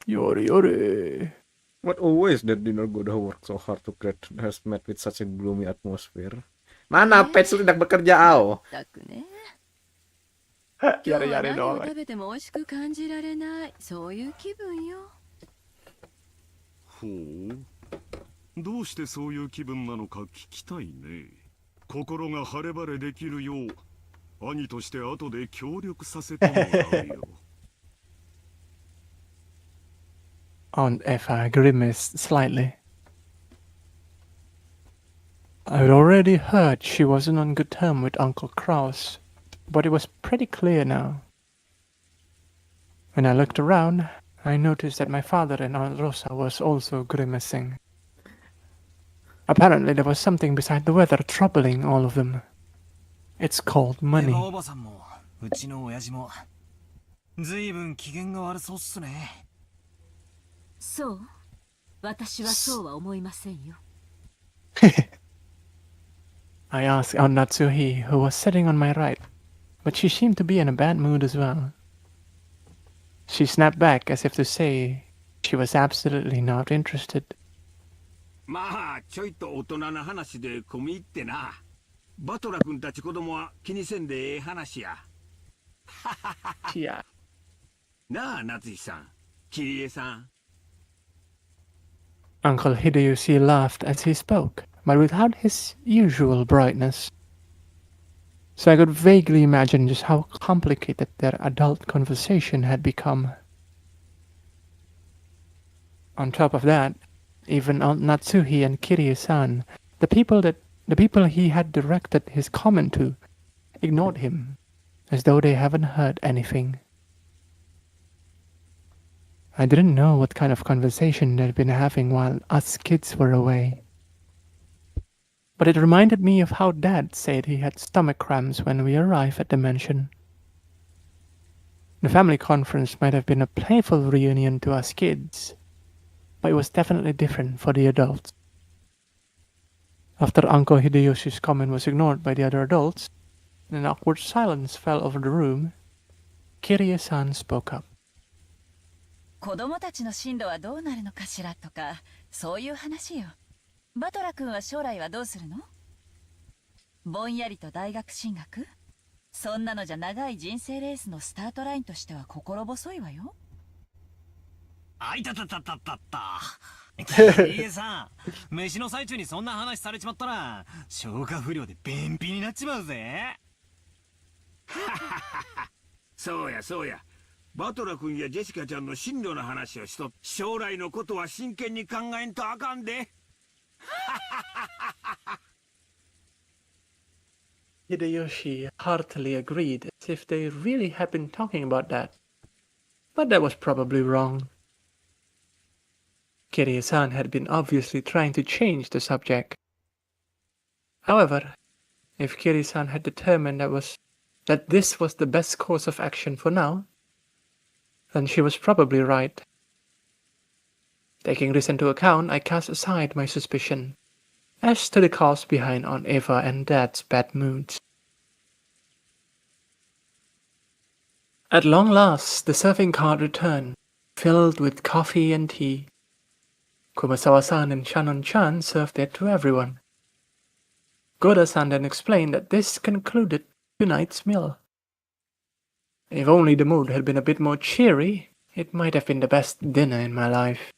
Yore, yore. What always that dinner Goda work so hard to create has met with such a gloomy atmosphere. Mana pets lu hendak bekerja ao? Yare-yare doang. 食べても美味しく感じられない、そういう気分よ。ほう。どうしてそういう気分なのか聞きたいね。心が晴れ晴れできるよう兄として後で協力させてもらうよ。Aunt Eva grimaced slightly. I'd already heard she wasn't on good terms with Uncle Kraus, but it was pretty clear now. When I looked around, I noticed that my father and Aunt Rosa was also grimacing. Apparently there was something beside the weather troubling all of them. It's called money. おばさんもうちの親父もずいぶん機嫌が悪そうっすね。そう、私はそうは思いませんよ。I asked Aunt Natsuhi, who was sitting on my right, but she seemed to be in a bad mood as well. She snapped back as if to say she was absolutely not interested. まあちょいと大人な話で込み入ってな。バトラ君たち子供は気にせんでええ話や。Yeah. なあ夏日さん、キリエさん。Uncle Hideyoshi laughed as he spoke, but without his usual brightness. So I could vaguely imagine just how complicated their adult conversation had become. On top of that, even Aunt Natsuhi and Kirie-san, the people he had directed his comment to, ignored him, as though they haven't heard anything. I didn't know what kind of conversation they'd been having while us kids were away. But it reminded me of how Dad said he had stomach cramps when we arrived at the mansion. The family conference might have been a playful reunion to us kids, but it was definitely different for the adults. After Uncle Hideyoshi's comment was ignored by the other adults, and an awkward silence fell over the room, Kirie-san spoke up. 子供たちの進路はどうなるのかしらとか、そういう話よ。バトラ君は将来はどうするの？ぼんやりと大学進学？そんなのじゃ長い人生レースのスタートラインとしては心細いわよ。あいたたたたたた。キリエさん、飯の最中にそんな話されちまったら消化不良で便秘になっちまうぜ。そうやそうや。バトラ君やジェシカちゃんの進路の話をしと、将来のことは真剣に考えんとあかんで。Hideyoshi heartily agreed, as if they really had been talking about that. But that was probably wrong. Kirie-san had been obviously trying to change the subject. However, if Kirie-san had determined that this was the best course of action for now, then she was probably right. Taking this into account, I cast aside my suspicion as to the cause behind Aunt Eva and Dad's bad moods. At long last, the serving cart returned, filled with coffee and tea. Kumasawa-san and Shannon-chan served it to everyone. Goda-san then explained that this concluded tonight's meal. If only the mood had been a bit more cheery, it might have been the best dinner in my life.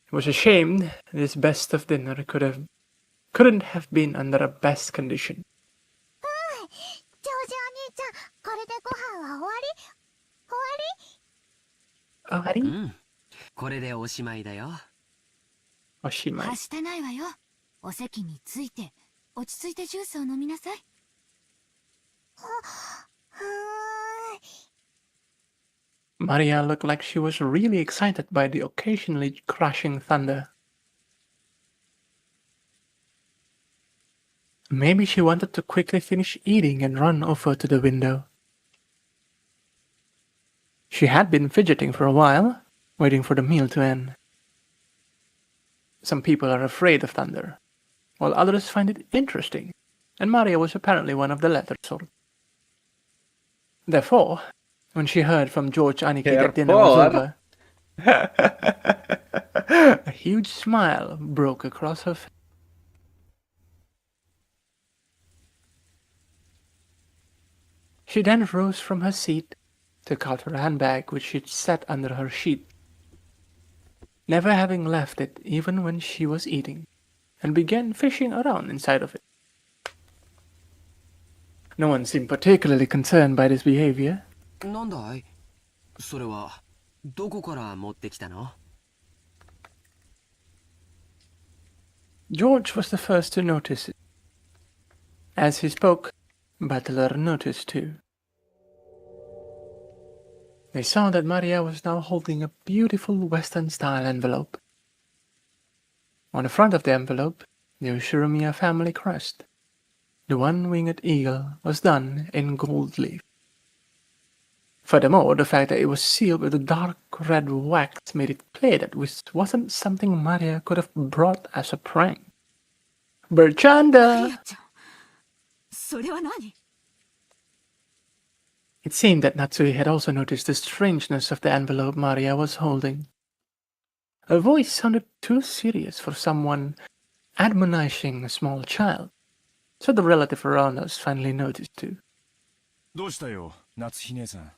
It was a shame this best of dinner couldn't have been under a best condition. ジョージお兄ちゃん、これでご飯は終わり？終わり？うん。これでおしまいだよ。おしまい。はしてないわよ。お席について、落ち着いてジュースを飲みなさい。Maria looked like she was really excited by the occasionally crashing thunder. Maybe she wanted to quickly finish eating and run over to the window. She had been fidgeting for a while, waiting for the meal to end. Some people are afraid of thunder, while others find it interesting, and Maria was apparently one of the latter sort. Therefore, when she heard from George Aniki that dinner was over, a huge smile broke across her face. She then rose from her seat, took out her handbag which she'd set under her sheet, never having left it even when she was eating, and began fishing around inside of it. No one seemed particularly concerned by this behavior. なんだいそれはどこから持ってきたの George was the first to notice it. As he spoke, Butler noticed too. They saw that Maria was now holding a beautiful Western-style envelope. On the front of the envelope, the Ushiromiya family crest. The one-winged eagle was done in gold leaf. Furthermore, the fact that it was sealed with a dark red wax made it clear that this wasn't something Maria could have brought as a prank. Berchanda! それは何 It seemed that Natsui had also noticed the strangeness of the envelope Maria was holding. Her voice sounded too serious for someone admonishing a small child, so the relative around us finally noticed too. どうしたよ、夏日姉さん。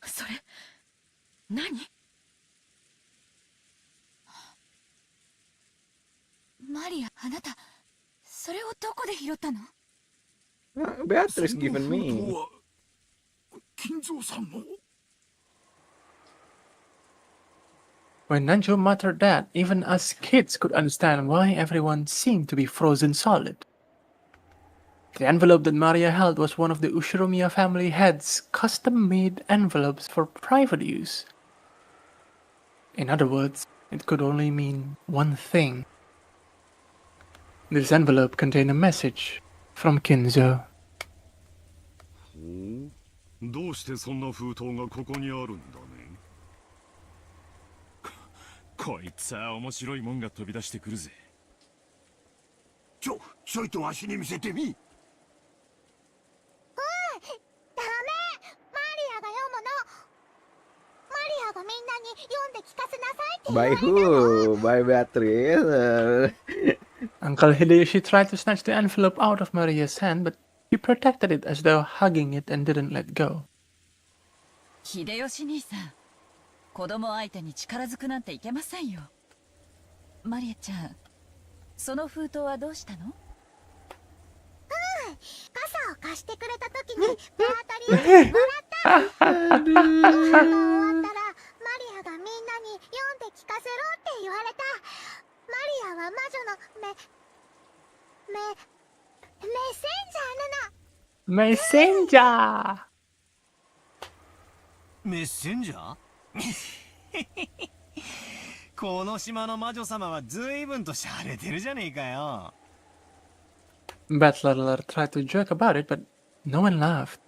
それ何マリア、あなた、それをどこで拾ったの Beatrice given me. 金蔵さんの When Nanjo muttered that, even us kids could understand why everyone seemed to be frozen solid. The envelope that Maria held was one of the Ushiromiya family head's custom-made envelopes for private use. In other words, it could only mean one thing. This envelope contained a message from Kinzo. どうしてそんな封筒がここにあるんだね。こいつは面白いもんが飛び出してくるぜ。ちょいとわしに見せてみ。ダメ、マリアが読むの。マリアがみんなに読んで聞かせなさいって言わ By れたの。 who? By Beatrice. Uncle Hideyoshi tried to snatch the envelope out of Maria's hand, but he protected it as though hugging it and didn't let go. 秀吉兄さん、子供相手に力ずくなんていけませんよ。マリアちゃん、その封筒はどうしたの？傘を貸してくれた時にベアトリーチもらったの。終わったらマリアがみんなに読んで聞かせろって言われた。マリアは魔女のメッセンジャーなの。 Messenger! メッセンジャーこの島の魔女様は随分と洒落てるじゃねえかよ。Butler tried to joke about it, but no one laughed.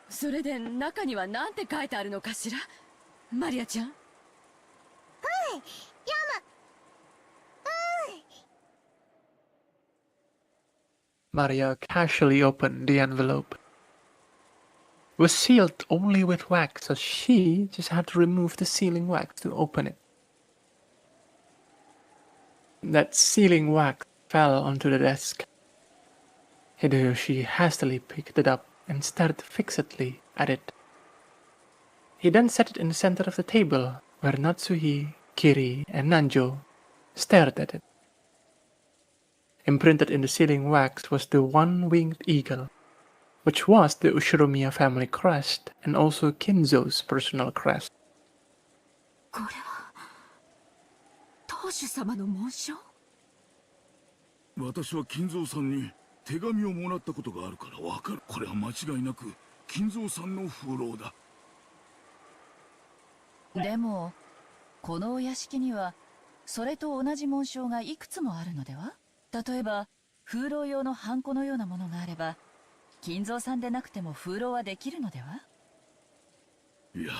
それで中には何て書いてあるのかしらマリアちゃん。読む。Maria casually opened the envelope. It was sealed only with wax, so she just had to remove the sealing wax to open it. That sealing wax fell onto the desk. Hideyoshi hastily picked it up and stared fixedly at it. He then set it in the center of the table, where Natsuhi, Kiri, and Nanjo stared at it. Imprinted in the sealing wax was the one-winged eagle, which was the Ushiromiya family crest and also Kinzo's personal crest. これは当主様の紋章？私は金蔵さんに手紙をもらったことがあるからわかる。これは間違いなく金蔵さんの風浪だ。でもこのお屋敷にはそれと同じ紋章がいくつもあるのでは？例えば風浪用のハンコのようなものがあれば金蔵さんでなくても風浪はできるのでは？いや、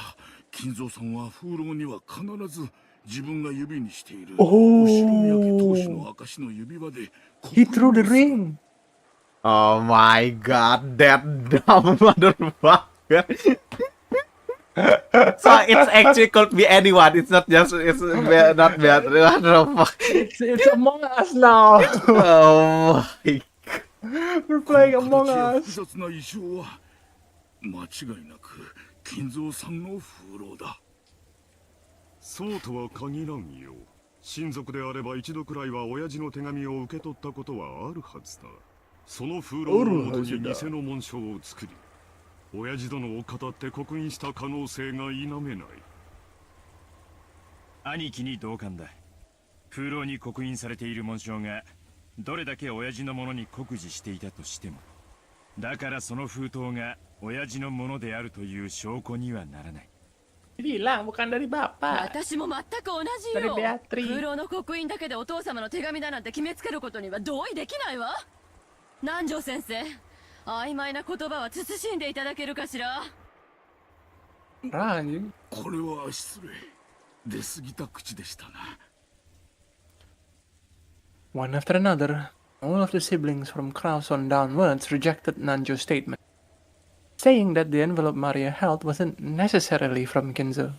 金蔵さんは風浪には必ず自分が指にしている Oh. 後ろ宮家当主の証の指輪で He threw the ring! Oh my god, that dumb motherfucker. So it's actually could be anyone. It's not not Beatrice. What the fuck? It's Among Us now! Oh my. We're playing Among 形や Us! 複雑な衣装は間違いなく金蔵さんの風浪だ。そうとは限らんよ。親族であれば一度くらいは親父の手紙を受け取ったことはあるはずだ。その風浪をもとに偽の紋章を作り、親父殿を語って刻印した可能性が否めない。兄貴に同感だ。風浪に刻印されている紋章がどれだけ親父のものに酷似していたとしても、だからその封筒が親父のものであるという証拠にはならない。Bilang bukan dari bapak. 私も全く同じよ。風浪の刻印だけでお父様の手紙だなんて決めつけることには同意できないわ。南條先生、曖昧な言葉は慎んでいただけるかしら。これは失礼。出過ぎた口でしたな。One after another, all of the siblings from Kraus on downwards rejected Nanjo's statement, saying that the envelope Maria held wasn't necessarily from Kinzo.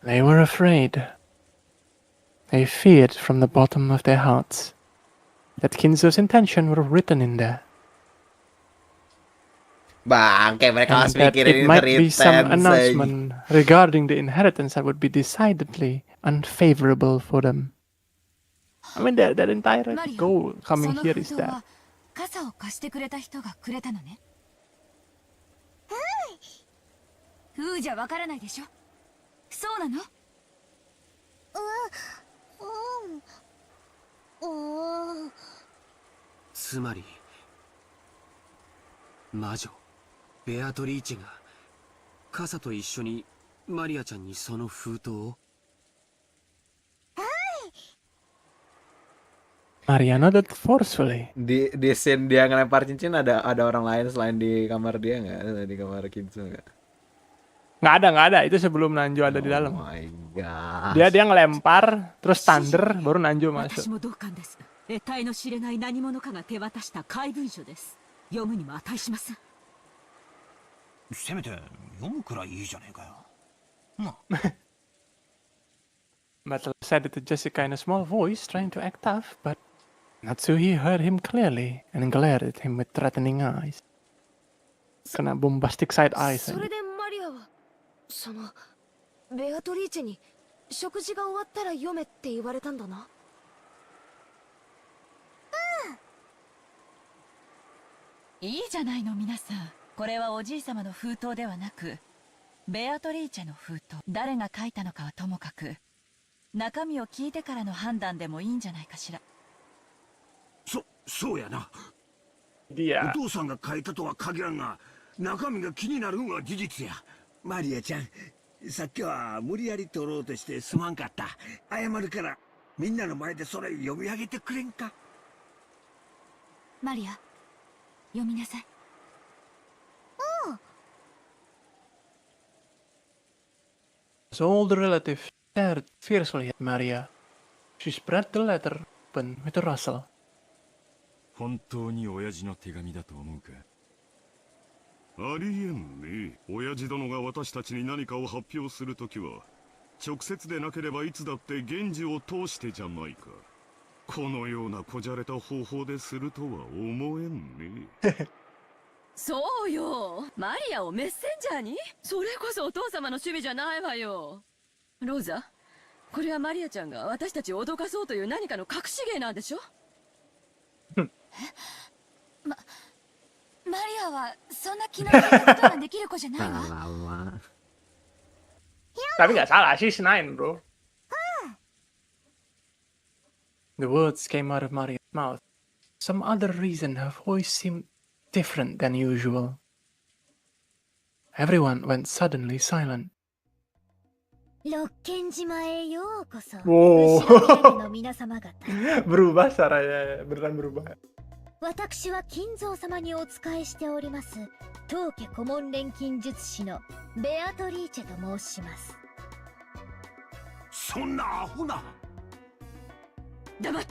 They were afraid. They feared from the bottom of their hearts that Kinzo's intention were written in there. Bangke, mereka And harus that mikirin it might be some inheritance. announcement regarding the inheritance that would be decidedly unfavorable for them. I mean, that entire goal coming here is that. 傘を貸してくれた人がくれたのね。ふうじゃわからないでしょ。そうなの？つまり魔女ベアトリーチェが傘と一緒にマリアちゃんにその封筒を。Maria nodded forcefully. Di scene dia ngelempar cincin ada orang lain selain di kamar dia nggak? Di kamar Kinzo nggak? Nggak ada. Itu sebelum Nanjo ada di dalam. Oh my god. Dia ngelempar, terus thunder, baru Nanjo masuk. 私も同感です。得体の知れない何者かが手渡した怪文書です。読むにも値します。せめて読むくらいいいじゃねえかよ。な。Battle said it to Jessica in a small voice, trying to act tough, but Natsuhi heard him clearly and glared at him with threatening eyes. Kena bombastic side eyes. それでマリアはそのベアトリーチェに食事が終わったら読めって言われたんだな。いいじゃないの皆さん。これはおじい様の封筒ではなくベアトリーチェの封筒。誰が書いたのかはともかく中身を聞いてからの判断でもいいんじゃないかしら。そうやな。お父さんが書いたとは限らんが、中身が気になるのは事実や。マリアちゃん、さっきは無理やり取ろうとしてすまんかった。謝るからみんなの前でそれ読み上げてくれんか。マリア、読みなさい。His older relative stared fiercely at Maria. She spread the letter open with a rustle. 本当に親父の手紙だと思うか？ありえんね。親父殿が私たちに何かを発表するときは、直接でなければいつだって源氏を通してじゃないか。このようなこじゃれた方法でするとは思えんね。そうよ。マリアをメッセンジャーに？それこそお父様の趣味じゃないわよ。ローザ、これはマリアちゃんが私たちを脅かそうという何かの隠し芸なんでしょ？マリアはそんな気の利いたことができる子じゃないわ。Tapi nggak salah, she's 9, bro. The words came out of Maria's mouth. Some other reason her voice seemed different than usual. Everyone went suddenly silent. 六軒島へようこそ。 Wow. 後ろの皆様方。 Berubah caranya, beneran berubah. 私は金蔵様にお仕えしております当家顧問錬金術師のベアトリーチェと申します。そんなアホな。黙って。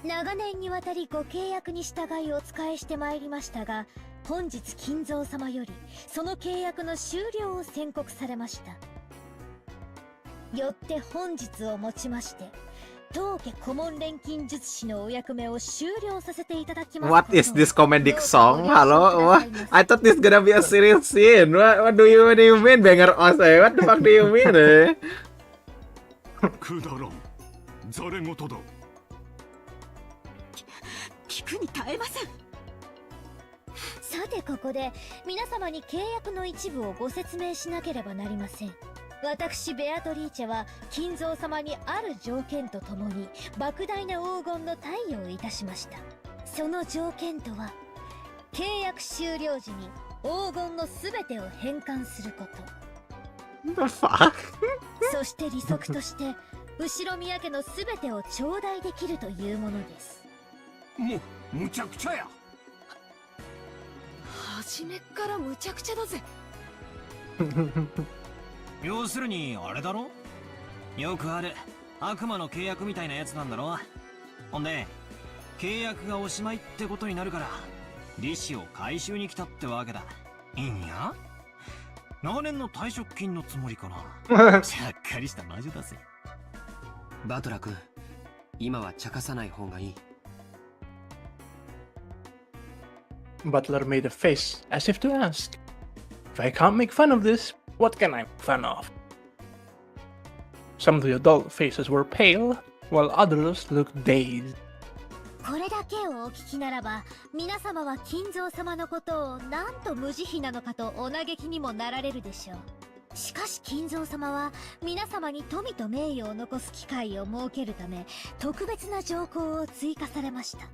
長年にわたりご契約に従いお仕えしてまいりましたが、本日金蔵様よりその契約の終了を宣告されました。よって本日をもちまして当家顧問錬金術師のお役目を終了させていただきます。 What is this comedic song? Halo? I thought this gonna be a serious scene. What do you mean, banger os? What the fuck do you mean? くだらん。ざれ言だ。苦に耐えません。さてここで皆様に契約の一部をご説明しなければなりません。私ベアトリーチェは金蔵様にある条件とともに莫大な黄金の貸与をいたしました。その条件とは、契約終了時に黄金の全てを返還すること。そして利息として後ろ宮家の全てを頂戴できるというものです。むちゃくちゃや。初めっからむちゃくちゃだぜ。要するにあれだろ、よくある悪魔の契約みたいなやつなんだろ。ほんで契約がおしまいってことになるから利子を回収に来たってわけだ。いいんや、長年の退職金のつもりかな。ちゃっかりした魔女だぜ。バトラ君、今は茶化さない方がいい。Butler made a face as if to ask, "If I can't make fun of this, what can I make fun of?" Some of the adult faces were pale, while others looked dazed. これだけをお聞きならば、皆様は金蔵様のことをなんと無慈悲なのかとお嘆きにもなられるでしょう。しかし金蔵様は皆様に富と名誉を残す機会を設けるため、特別な条項を追加されました。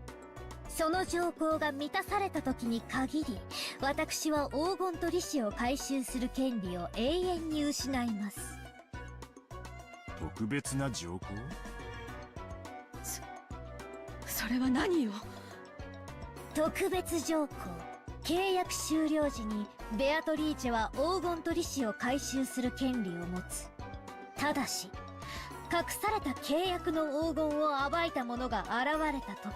その条項が満たされた時に限り、私は黄金と利子を回収する権利を永遠に失います。特別な条項？それは何よ。特別条項。契約終了時にベアトリーチェは黄金と利子を回収する権利を持つ。ただし隠された契約の黄金を暴いた者が現れた時、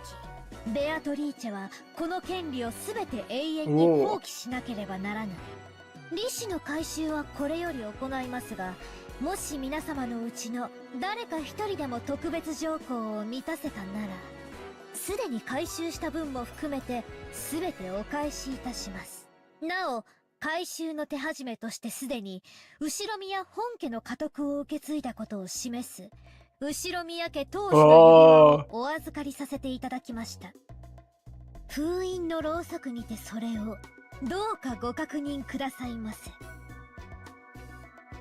ベアトリーチェはこの権利を全て永遠に放棄しなければならない。利子の回収はこれより行いますが、もし皆様のうちの誰か一人でも特別条項を満たせたなら、すでに回収した分も含めて全てお返しいたします。なお回収の手始めとしてすでに後ろ宮本家の家督を受け継いだことを示す後ろ宮家当主の指輪をお預かりさせていただきました。封印のろうそくにてそれをどうかご確認くださいませ。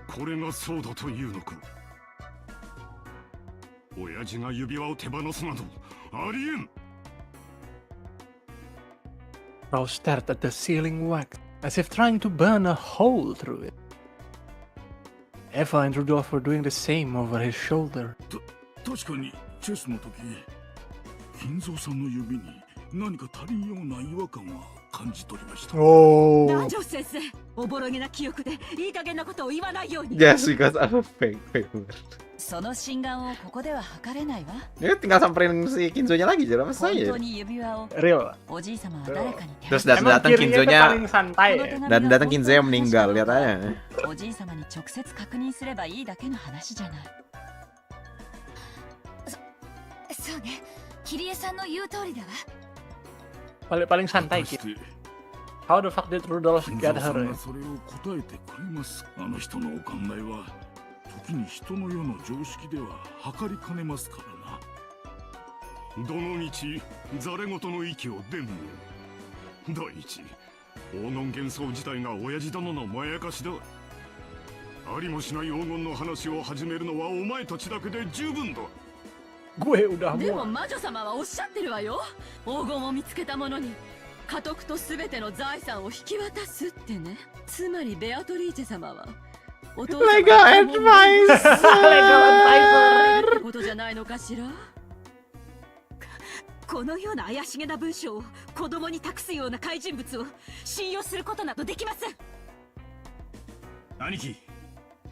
これがそうだというのか。親父が指輪を手放すなどありえん。Rose stared at the ceiling wax, as if trying to burn a hole through it. Eva and Rudolph were doing the same over his shoulder. 確かにチェスの時、金蔵さんの指に何か足りんような違和感は感じ取りました。南條先生、おぼろげな記憶でいい加減なことを言わないように。Yes, because I'm a fake favorite. その心眼をここでは測れないわ。Dia tinggal samperin si Kinzo-nya lagi, jadi apa 本 saya? 当に指輪を Real. おじい様は誰かに手 Terus 渡し datang Kinzo-nya santai ya. dan datang Kinzo-nya meninggal, lihat aja. おじい様に直接確認すればいいだけの話じゃない。そうね、キリエさんの言う通りだわ。 Paling santai gitu. How the fuck did Rudolph 金 get 蔵さ her? んがそれを答えてくれます。あの人のお考えは時に人の世の常識では測りかねますからな。どの道ざれ言の域を出んの。第一、黄金幻想自体が親父殿のまやかしだ。ありもしない黄金の話を始めるのはお前たちだけで十分だ。でも魔女様はおっしゃってるわよ。黄金を見つけた者に家督と全ての財産を引き渡すってね。つまりベアトリーチェ様はお父様 Legal advice ってことじゃないのかしら。このような怪しげな文章を子供に託すような怪人物を信用することなどできません。兄貴、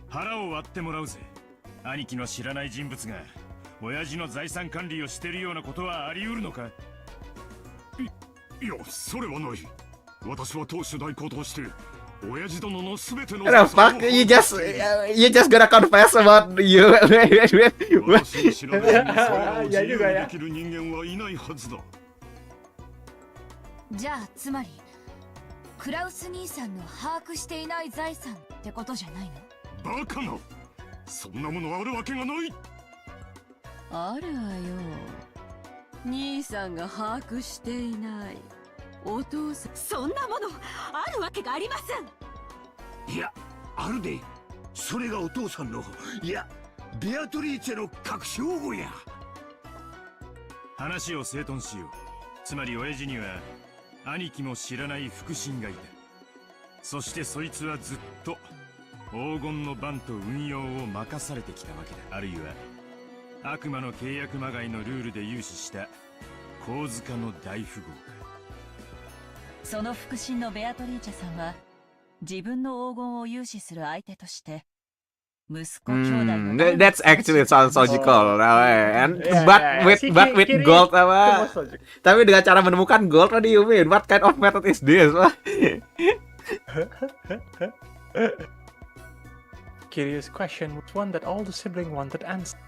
腹を割ってもらうぜ。兄貴の知らない人物が親父の財産管理をしてるようなことはあり得るのか。いや、それはない。私は当主代行として親父殿のすべての What the fuck? You just gonna confess about you. 私に知らないにそれを自由にできる人間はいないはずだ。じゃあつまりクラウス兄さんの把握していない財産ってことじゃないの？バカな、そんなものあるわけがない。あるわよ。兄さんが把握していないお父さん。そんなものあるわけがありません。いや、あるで。それがお父さんの、いやベアトリーチェの隠し黄金や。話を整頓しよう。つまり親父には兄貴も知らない腹心がいた。そしてそいつはずっと黄金の番と運用を任されてきたわけだ。あるいは悪魔の契約まがいのルールで融資した神塚の大富豪か。その腹心のベアトリーチェさんは自分の黄金を融資する相手として息子兄弟の That's actually sounds logical, and but with gold apa? Tapi dengan cara menemukan gold, what do you mean? What kind of method is this? Curious question was one that all the siblings wanted answered.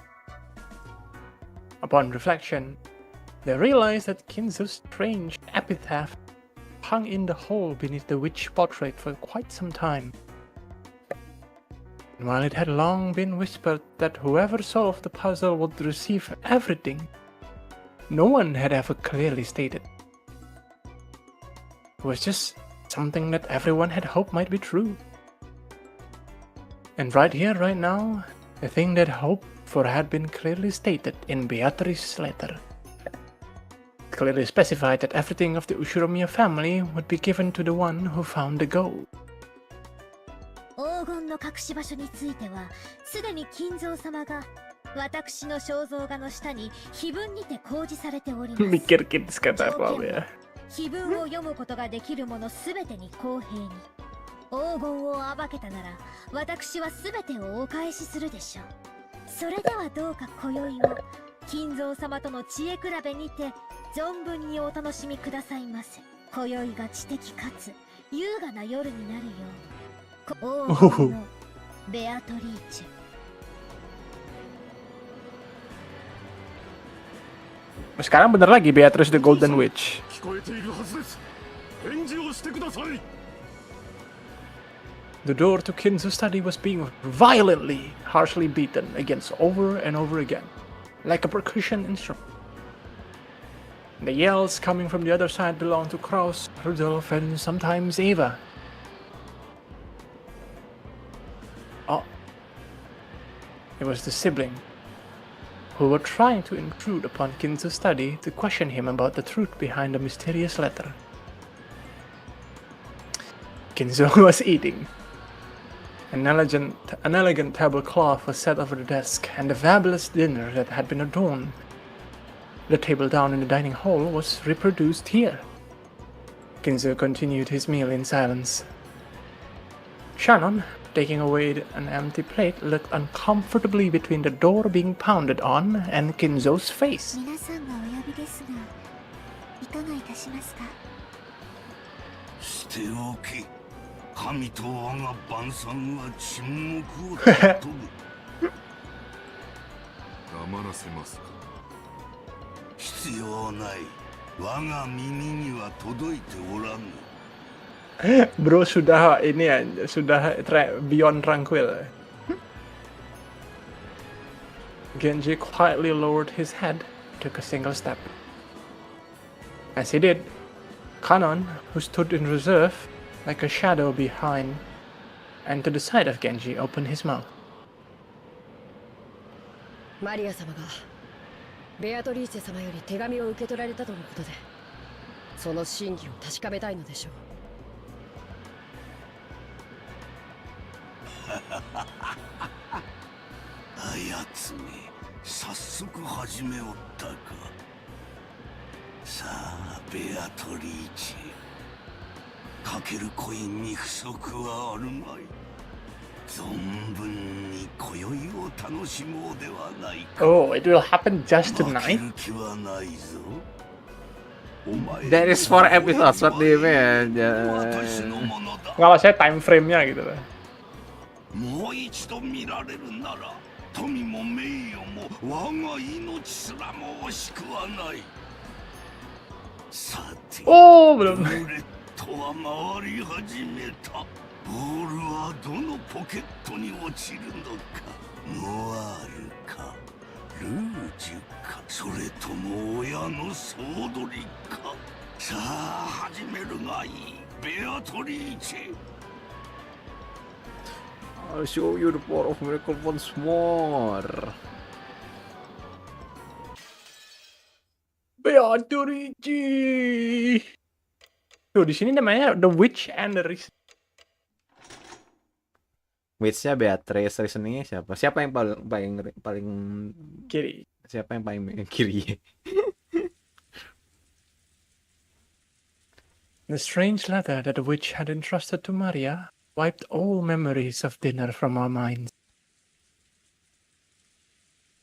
Upon reflection, they realized that Kinzo's strange epitaph hung in the hole beneath the witch portrait for quite some time. And while it had long been whispered that whoever solved the puzzle would receive everything, no one had ever clearly stated. It was just something that everyone had hoped might be true. And right here, right now, the thing that hoped for had been clearly stated in Beatrice's letter. It clearly specified that everything of the Ushiromiya family would be given to the one who found the gold. 黄金の隠し場所については、すでに金蔵様が私の肖像画の下に碑文にて公示されております。Mikir-mikir sekata apa ya? 碑文を読むことができるものすべてに公平に。黄金を暴けたなら、私はすべてをお返しするでしょう。それではどうか今宵を金蔵様との知恵比べにて存分にお楽しみくださいませ。今宵が知的かつ優雅な夜になるよう。黄金のベアトリーチェ。Sekarang bener lagi Beatrice the Golden Witch. 聞こえているはずです。返事をしてください。The door to Kinzo's study was being violently, harshly beaten against over and over again, like a percussion instrument. The yells coming from the other side belonged to Kraus, Rudolf, and sometimes Eva. Oh. It was the sibling who were trying to intrude upon Kinzo's study to question him about the truth behind the mysterious letter. Kinzo was eating. An elegant tablecloth was set over the desk, and the fabulous dinner that had been adorned the table down in the dining hall was reproduced here. Kinzo continued his meal in silence. Shannon, taking away an empty plate, looked uncomfortably between the door being pounded on and Kinzo's face. 皆さんがお呼びですが、いかがいたしますか？捨ておけ。神と我が晩餐は沈黙を尊ぶ。黙らせますか。必要ない。我が耳には届いておらぬ。Bro sudah ini aja, sudah beyond tranquil. Genji quietly lowered his head, took a single step. As he did, Kanon, who stood in reserve, like a shadow behind, and to the side of Genji, opened his mouth. マリア様がベアトリーチェ様より手紙を受け取られたとのことで、その真偽を確かめたいのでしょう。あやつめ、早速始めおったか。さあ、ベアトリーチェ。かけるコインに不足はあるまい。存分に今宵を楽しもうではないか。Oh, it will happen just tonight? 負ける気はないぞ。That is 4 episodes, what do you mean? Nggak maksudnya time frame-nya gitu loh. もう一度見られるなら、富も名誉も我が命すらも惜しくはない。さて、Oh, belum. ルーレットは回り始めた。ボールはどのポケットに落ちるのか。ノワールか、ルージュか、それとも親の総取りか。さあ始めるがいい、ベアトリーチェ。 I'll show you the power of miracle once more. Beatrice. Tuh di sini namanya The Witch and the Reason. Witch-nya Beatrice, reasoningnya siapa? Siapa yang paling Kiri? Siapa yang paling kiri? The strange letter that the witch had entrusted to Maria wiped all memories of dinner from our minds.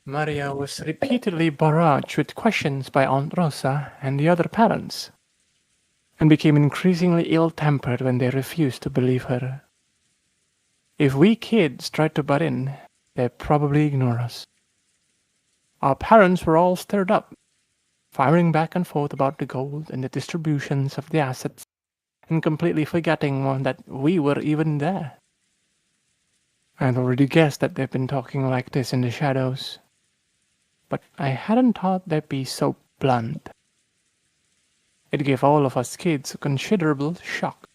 Maria was repeatedly barraged with questions by Aunt Rosa and the other parents, and became increasingly ill-tempered when they refused to believe her. If we kids tried to butt in, they'd probably ignore us. Our parents were all stirred up, firing back and forth about the gold and the distributions of the assets, and completely forgetting that we were even there. I'd already guessed that they'd been talking like this in the shadows, but I hadn't thought they'd be so blunt. It gave all of us kids a considerable shock.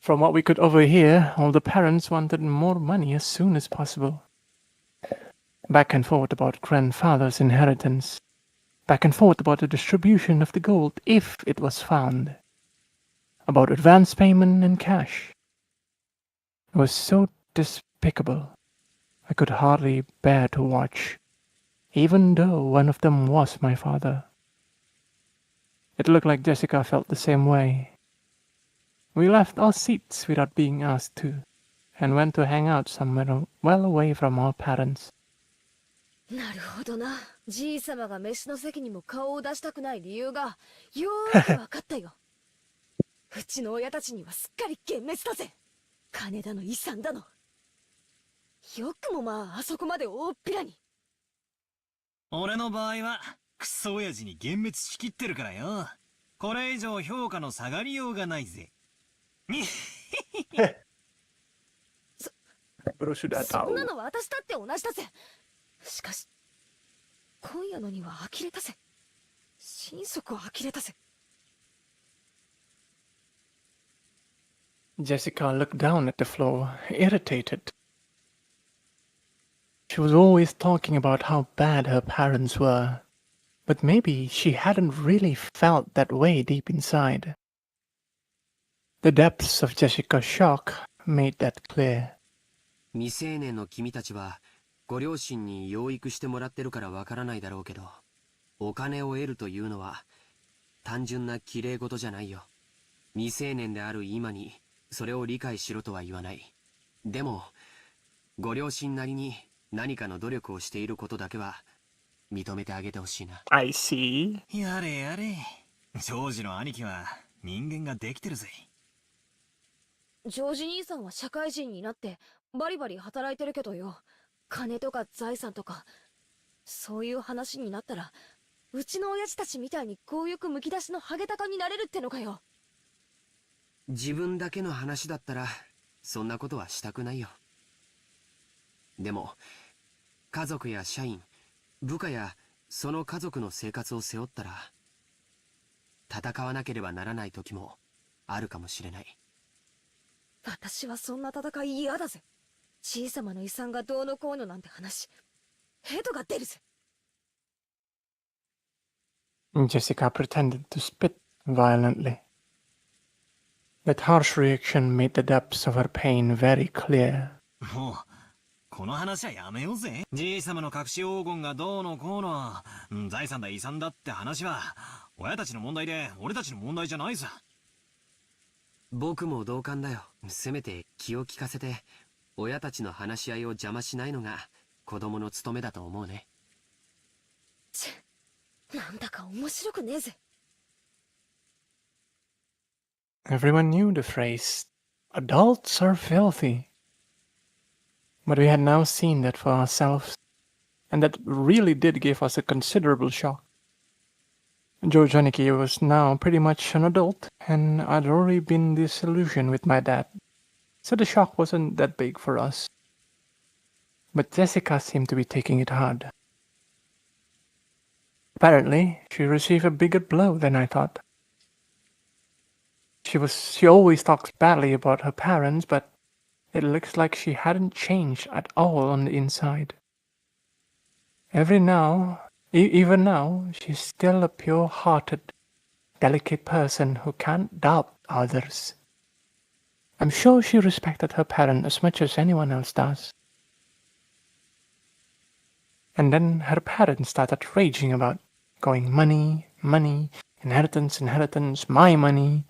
From what we could overhear, all the parents wanted more money as soon as possible. Back and forth about grandfather's inheritance. Back and forth about the distribution of the gold if it was found. About advance payment and cash. It was so despicable. I could hardly bear to watch, even though one of them was my father. It looked like Jessica felt the same way. We left our seats without being asked to, and went to hang out somewhere well away from our parents. なるほどな。じいさまが飯の席にも顔を出したくない理由がよーくわかったよ。うちの親たちにはすっかり幻滅だぜ。金だの遺産だの。よくもまああそこまで大っぴらに。俺の場合はクソ親父に幻滅しきってるからよ。これ以上評価の下がりようがないぜ。そんなの私だって同じだぜ。しかし今夜のには呆れたぜ。心底呆れたぜ。Jessica looked down at the floor, irritated. She was always talking about how bad her parents were, but maybe she hadn't really felt that way deep inside. The depths of Jessica's shock made that clear. 未成年の君たちはご両親に養育してもらってるからわからないだろうけど、お金を得るというのは単純な綺麗事じゃないよ。未成年である今にそれを理解しろとは言わない。でもご両親なりに何かの努力をしていることだけは認めてあげてほしいな。I see. やれやれ。ジョージの兄貴は人間ができてるぜ。ジョージ兄さんは社会人になってバリバリ働いてるけどよ。金とか財産とかそういう話になったらうちの親父たちみたいに強欲むき出しのハゲタカになれるってのかよ。自分だけの話だったらそんなことはしたくないよ。でも家族や社員、部下やその家族の生活を背負ったら戦わなければならない時もあるかもしれない。私はそんな戦い嫌だぜ。小さまの遺産がどうのこうのなんて話、ヘドが出るぜ。Jessica pretended to spit violently. That harsh reaction made the depths of her pain very clear. もうこの話はやめようぜ。じいさまの隠し黄金がどうのこうの、財産だ遺産だって話は親たちの問題で俺たちの問題じゃないさ。僕も同感だよ。せめて気を利かせて親たちの話し合いを邪魔しないのが子供の務めだと思うね。なんだか面白くねえぜ。Everyone knew the phrase, adults are filthy. But we had now seen that for ourselves, and that really did give us a considerable shock. Joe Janicki was now pretty much an adult, and I'd already been disillusioned with my dad, so the shock wasn't that big for us. But Jessica seemed to be taking it hard. Apparently, she received a bigger blow than I thought. She always talks badly about her parents, but it looks like she hadn't changed at all on the inside. Even now, she's still a pure-hearted, delicate person who can't doubt others. I'm sure she respected her parent as much as anyone else does. And then her parents started raging about going money, inheritance, my money.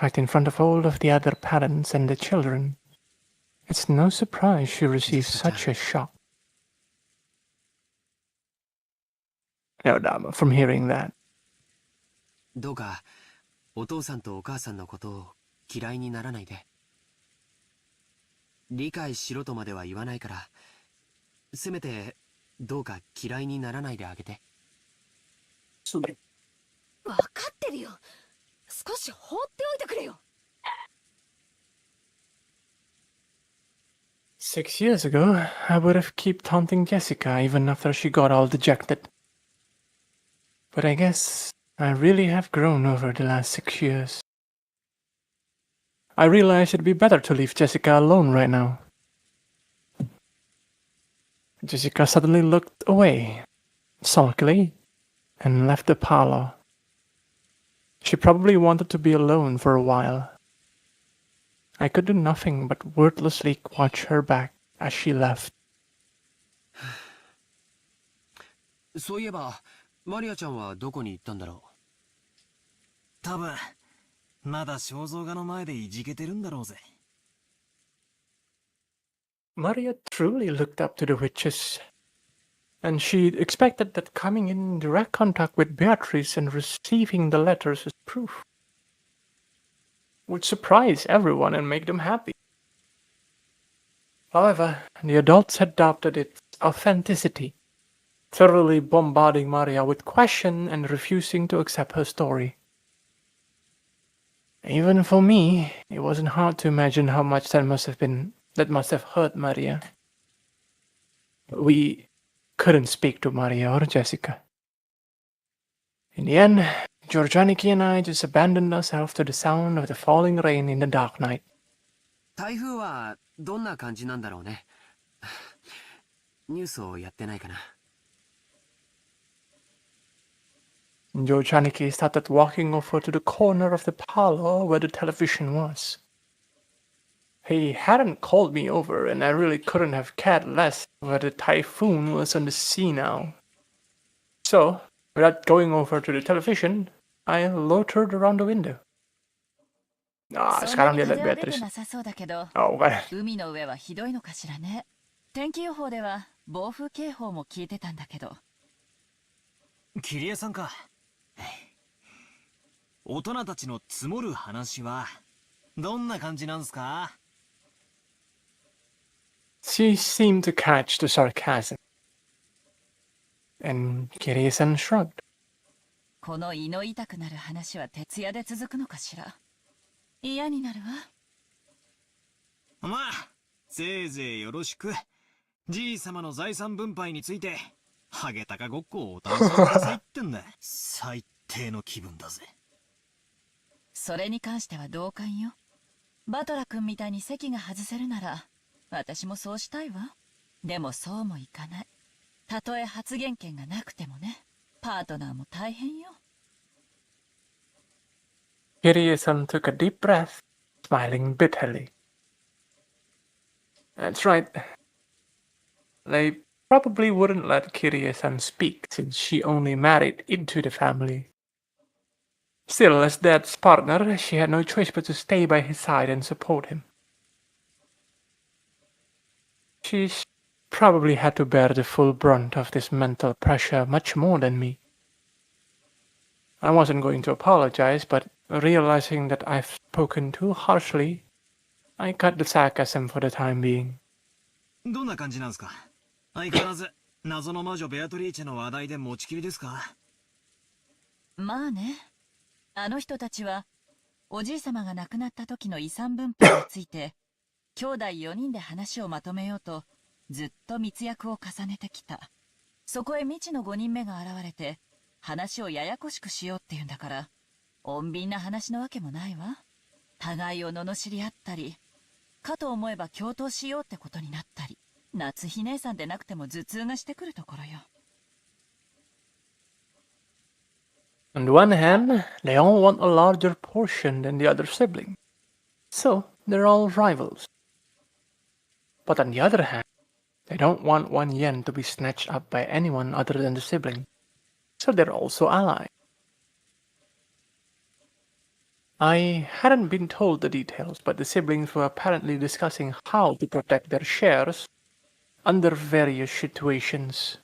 Right in front of all of the other parents and the children. It's no surprise she received such a shock. No doubt from hearing that. どうかお父さんとお母さんのことを嫌いにならないで。理解しろとまでは言わないから、せめてどうか嫌いにならないであげて。わかってるよ。少し放っておいてくれよ。6 years ago, I would have kept taunting Jessica even after she got all dejected. But I guess I really have grown over the last 6 years. I realize it'd be better to leave Jessica alone right now. Jessica suddenly looked away, sulkily, and left the parlor. She probably wanted to be alone for a while. I could do nothing but wordlessly watch her back as she left. そういえば、マリアちゃんはどこに行ったんだろう。多分まだ肖像画の前でいじけてるんだろうぜ。Maria truly looked up to the witches, and she expected that coming in direct contact with Beatrice and receiving the letters as proof would surprise everyone and make them happy. However, the adults had doubted its authenticity, thoroughly bombarding Maria with questions and refusing to accept her story. Even for me, it wasn't hard to imagine how much that must have hurt Maria. We couldn't speak to Maria or Jessica. In the end, Georgianiki and I just abandoned ourselves to the sound of the falling rain in the dark night. 台風はどんな感じなんだろうね。ニュースをやってないかな。Georgianiki started walking over to the corner of the parlor where the television was. He hadn't called me over, and I really couldn't have cared less whether the typhoon was on the sea now. So, without going over to the television, I loitered around the window. Sekarang dia lihat Beatrice. Oh, bukan. 海の上はひどいのかしらね。天気予報では暴風警報も聞いてたんだけど。キリエさんか。大人たちの積もる話はどんな感じなんすか？ She seemed to catch the sarcasm, and Kirie-san shrugged. この胃の痛くなる話は徹夜で続くのかしら。嫌になるわ。まあ、せいぜいよろしく。じい様の財産分配について、ハゲタカごっこをお楽しみくださいってんだ。最低の気分だぜ。それに関しては同感よ。バトラ君みたいに席が外せるなら、私もそうしたいわ。でもそうもいかない。たとえ発言権がなくてもね。パートナーも大変よ。Kirie-san took a deep breath, smiling bitterly. That's right. They probably wouldn't let Kirie-san speak since she only married into the family. Still, as Dad's partner, she had no choice but to stay by his side and support him. She probably had to bear the full brunt of this mental pressure much more than me. I wasn't going to apologize, but realizing that I've spoken too harshly, I cut the sarcasm for the time being. どんな感じなんすか？相変わらず謎の魔女ベアトリーチェの話題で持ちきりですか？まあね。あの人たちはおじい様が亡くなった時の遺産分配について兄弟4人で話をまとめようとずっと密約を重ねてきた。そこへ未知の5人目が現れて話をややこしくしようっていうんだから、穏便な話のわけもないわ。互いを罵り合ったり、かと思えば共闘しようってことになったり、夏日姉さんでなくても頭痛がしてくるところよ。On the one hand, they all want a larger portion than the other sibling, so they're all rivals. But on the other hand, they don't want one yen to be snatched up by anyone other than the sibling, so they're also allies. I hadn't been told the details, but the siblings were apparently discussing how to protect their shares under various situations,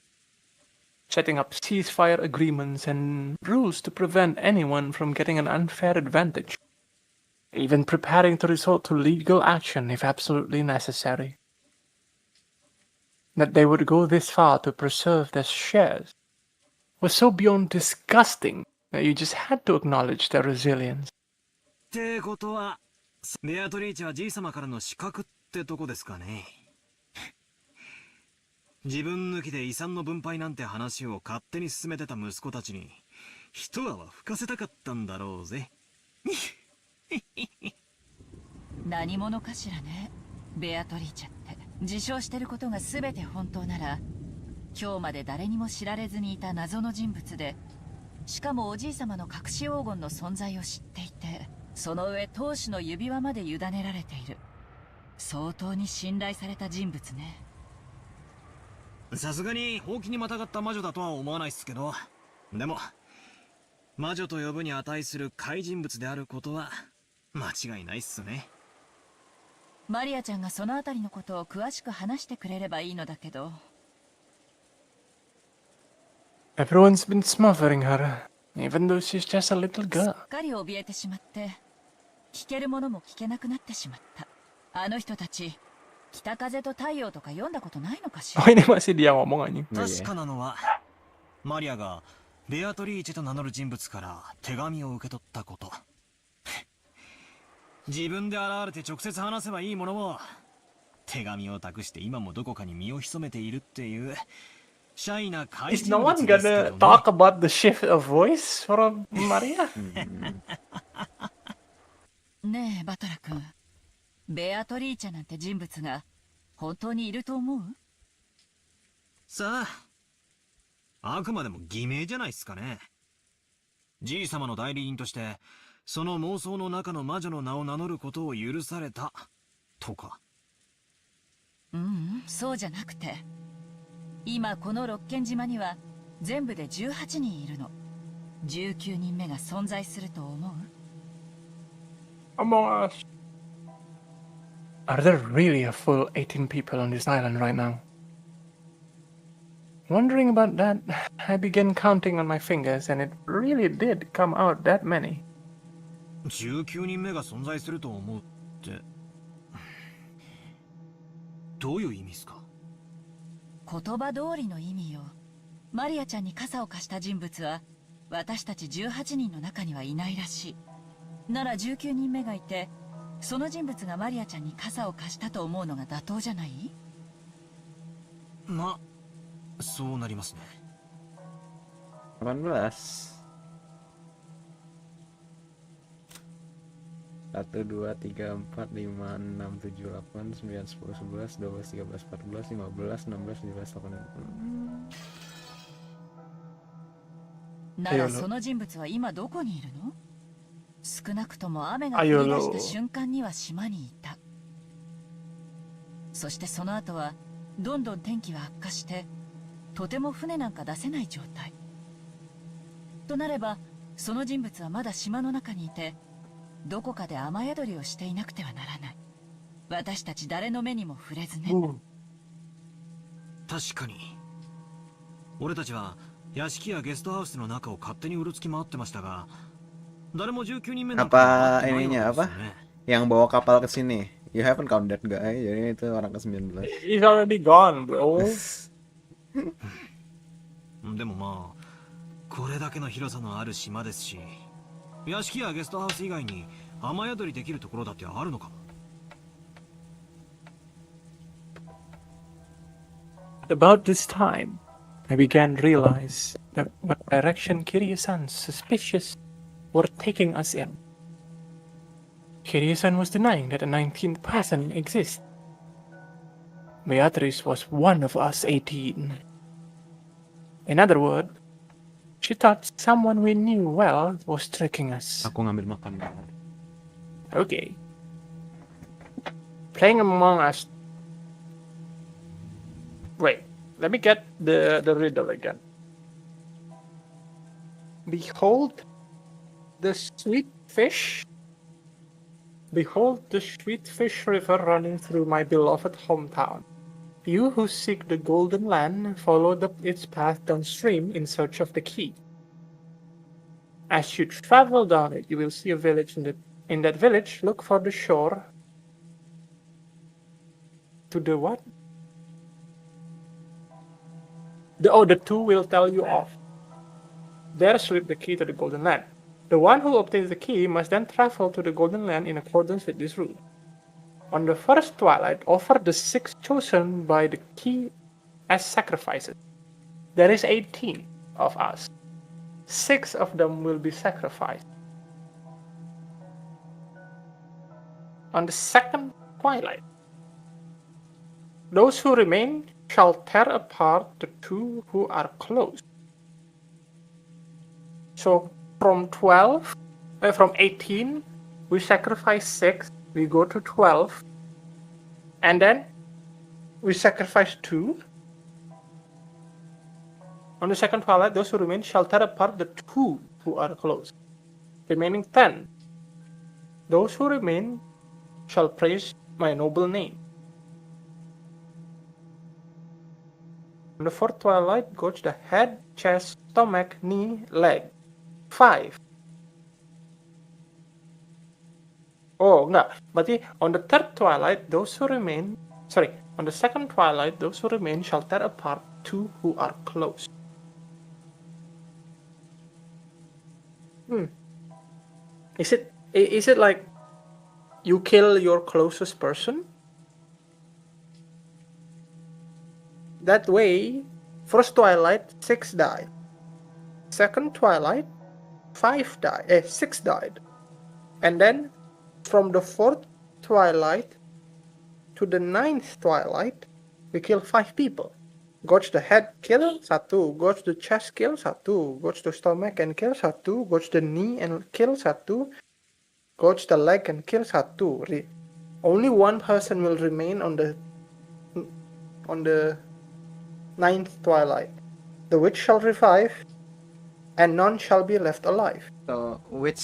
setting up ceasefire agreements and rules to prevent anyone from getting an unfair advantage, even preparing to resort to legal action if absolutely necessary. That they would go this far to preserve their shares was so beyond disgusting that you just had to acknowledge their resilience. ってことは、ベアトリーチェはじい様からの資格ってとこですかね。自分抜きで遺産の分配なんて話を勝手に進めてた息子たちに一泡吹かせたかったんだろうぜ。何者かしらね、ベアトリーチェって。自称してることが全て本当なら、今日まで誰にも知られずにいた謎の人物で、しかもおじい様の隠し黄金の存在を知っていて、その上当主の指輪まで委ねられている。相当に信頼された人物ね。さすがにほうきにまたがった魔女だとは思わないっすけど、でも魔女と呼ぶに値する怪人物であることは間違いないっすね。マリアちゃんがそのあたりのことを詳しく話してくれればいいのだけど。Everyone's been smothering her, even though she's just a little girl. すっかり怯えてしまって、聞けるものも聞けなくなってしまった。あの人たち、北風と太陽とか読んだことないのかしら。Oh, ini masih dia ngomong anjing. 確かなのは、マリアがベアトリーチェと名乗る人物から手紙を受け取ったこと。自分で現れて直接話せばいいものを、手紙を託して今もどこかに身を潜めているっていうシャイな怪 Is 人 no 物 one ですけど gonna ね。 talk about the shift of voice from Maria? ねえバトラ君、ベアトリーチェなんて人物が本当にいると思う？さあ、あくまでも偽名じゃないっすかね。じい様の代理人としてその妄想の中の魔女の名を名乗ることを許されたとか。そうじゃなくて、今この六軒島には全部で18人いるの。19人目が存在すると思う？ Among us. Are there really a full 18 people on this island right now? Wondering about that, I began counting on my fingers and it really did come out that many. 19人目が存在すると思うって、どういう意味ですか？言葉通りの意味よ。マリアちゃんに傘を貸した人物は私たち18人の中にはいないらしい。なら19人目がいて、その人物がマリアちゃんに傘を貸したと思うのが妥当じゃない？ま、そうなりますね。18. 1, 2, 3, 4, 5, 6, 7, 8, 9, 10, 11, 12, 13, 14, 15, 16, 17, 18. ならその人物は今どこにいるの？少なくとも雨が降り出した瞬間には島にいた。そしてその後はどんどん天気は悪化して、とても船なんか出せない状態。となればその人物はまだ島の中にいて、どこかで雨宿りをしていなくてはならない。私たち誰の目にも触れずね。確かに俺たちは屋敷やゲストハウスの中を勝手にうろつき回ってましたが、誰も19人目なんか Apa ininya apa? Yang bawa kapal ke sini. You haven't count that guy. Jadi itu orang ke-19. He's already gone, bro. でもまあこれだけの広さのある島ですし、屋敷やゲストハウス以外に雨宿りできるところだってあるのかも。about this time, I began to realize that what direction Kiryu-san's suspicious were taking us in. Kiryu-san was denying that a 19th person exists. Beatrice was one of us 18. In other words, she thought someone we knew well was tricking us. Aku ngambil makan. Okay. Playing Among Us. Wait, let me get the riddle again. Behold the sweet fish. Behold the sweet fish river running through my beloved hometown. You who seek the golden land, follow its path downstream in search of the key. As you travel down it, you will see a village. In that village, look for the shore. To the what? The two will tell you off. There slip the key to the golden land. The one who obtains the key must then travel to the golden land in accordance with this rule. On the first twilight, offer the 6 chosen by the key as sacrifices. There is 18 of us. 6 of them will be sacrificed. On the second twilight, those who remain shall tear apart the 2 who are close. So from 18, we sacrifice 6, we go to 12, and then we sacrifice 2. On the second twilight, those who remain shall tear apart the 2 who are close. Remaining 10. Those who remain shall praise my noble name. On the fourth twilight, goes the head, chest, stomach, knee, leg. 5. Oh, enggak. Berarti on the third twilight, those who remain... Sorry, on the second twilight, those who remain shall tear apart 2 who are close. Is it like you kill your closest person? That way, first twilight, 6 died. Second twilight, 6 died. And then, from the fourth twilight to the 9th twilight, we kill 5 people. Goes the head, kill 1. Goes the chest, kill 1. Goes the stomach and kill 1. Goes the knee and kill 1. Goes the leg and kill 1. Only one person will remain on the 9th twilight. The witch shall revive, and none shall be left alive. So, which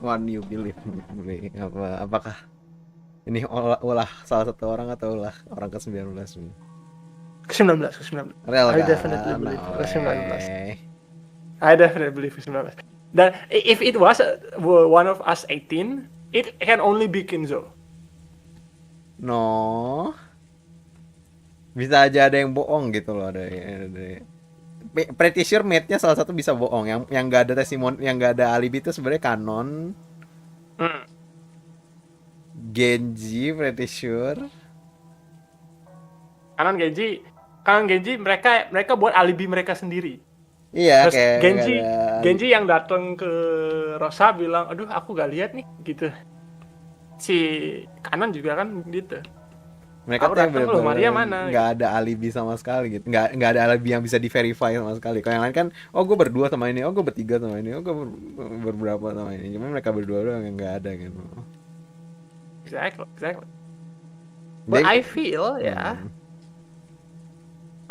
one you believe? Apakah ini ulah salah satu orang atau ulah orang ke-19? Ke-19. I definitely believe ke-19. I definitely believe ke-19. Dan if it was one of us 18, it can only be Kinzo. No. Bisa aja ada yang bohong gitu loh, ada pretty sure mate-nya salah satu bisa bohong. Yang nggak ada testimoni, yang nggak ada alibi itu sebenarnya Kanon. Genji pretty sure. Kanon Genji mereka buat alibi mereka sendiri. Iya, terus kayak Genji yang datang ke Rosa bilang, aduh aku gak lihat nih gitu. Si Kanon juga kan gitu. Mereka tuh bener-bener Maria mana? Nggak ada alibi sama sekali gitu. Nggak ada alibi yang bisa di-verify sama sekali. Kalau yang lain kan, oh gue berdua sama ini, oh gue bertiga sama ini, oh gue berberapa sama ini. Cuma mereka berdua doang yang nggak ada gitu. Exactly. But I feel,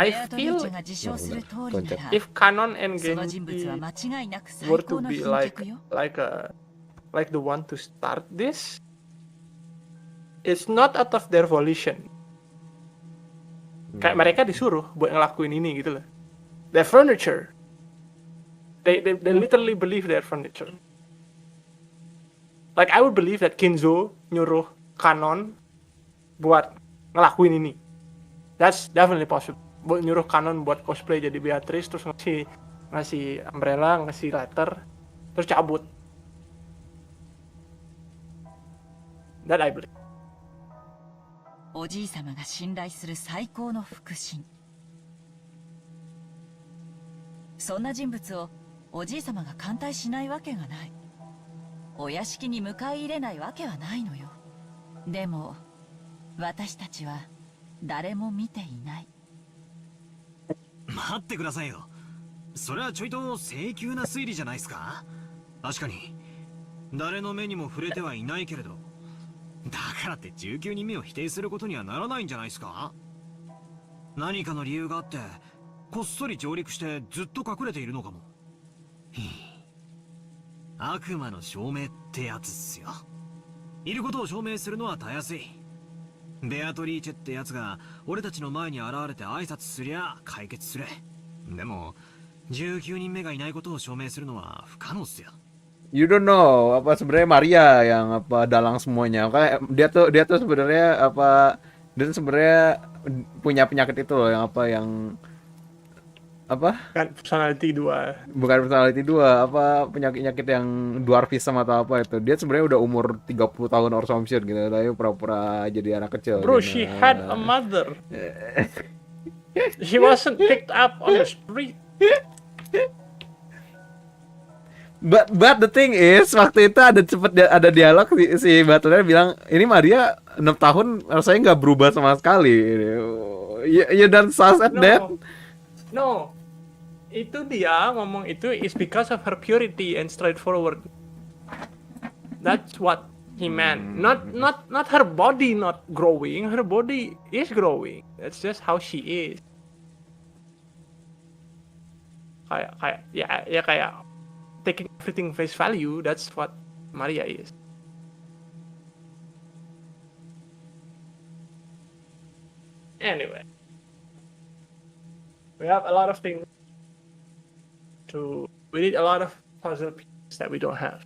I feel if Kanon and Genji were to be like the one to start this, it's not out of their volition. Kayak mereka disuruh buat ngelakuin ini gitu loh. Their furniture. They literally believe their furniture. Like I would believe that Kinzo nyuruh Kanon buat ngelakuin ini. That's definitely possible. Buat nyuruh Kanon buat cosplay jadi Beatrice, terus ngasih umbrella, ngasih letter, terus cabut. That I believe. おじい様が信頼する最高の腹心そんな人物をおじい様が歓待しないわけがない。お屋敷に迎え入れないわけはないのよ。でも私たちは誰も見ていない。待ってくださいよ。それはちょいと請求な推理じゃないですか。確かに誰の目にも触れてはいないけれど、だからって19人目を否定することにはならないんじゃないですか。何かの理由があってこっそり上陸してずっと隠れているのかも。悪魔の証明ってやつっすよ。いることを証明するのはたやすい。ベアトリーチェってやつが俺たちの前に現れて挨拶すりゃ解決する。でも19人目がいないことを証明するのは不可能っすよ。You don't know apa sebenarnya Maria yang apa dalang semuanya. Kayak dia tuh sebenarnya apa dia tuh sebenarnya punya penyakit itu loh yang apa? Kan personality 2. Bukan personality 2, apa penyakit yang dwarfism atau apa itu. Dia sebenarnya udah umur 30 tahun or some shit gitu, tapi pura-pura jadi anak kecil. Bro, gitu. she had a mother. She wasn't picked up on the street. But the thing is, waktu itu ada dialog si Butler bilang, ini Maria 6 tahun rasanya nggak berubah sama sekali. You don't sus at that? No, itu dia ngomong itu is because of her purity and straightforward. That's what he meant. Not her body not growing. Her body is growing. That's just how she is. Kayak taking everything face value. That's what Maria is. Anyway. We have a lot of things we need a lot of puzzle pieces that we don't have.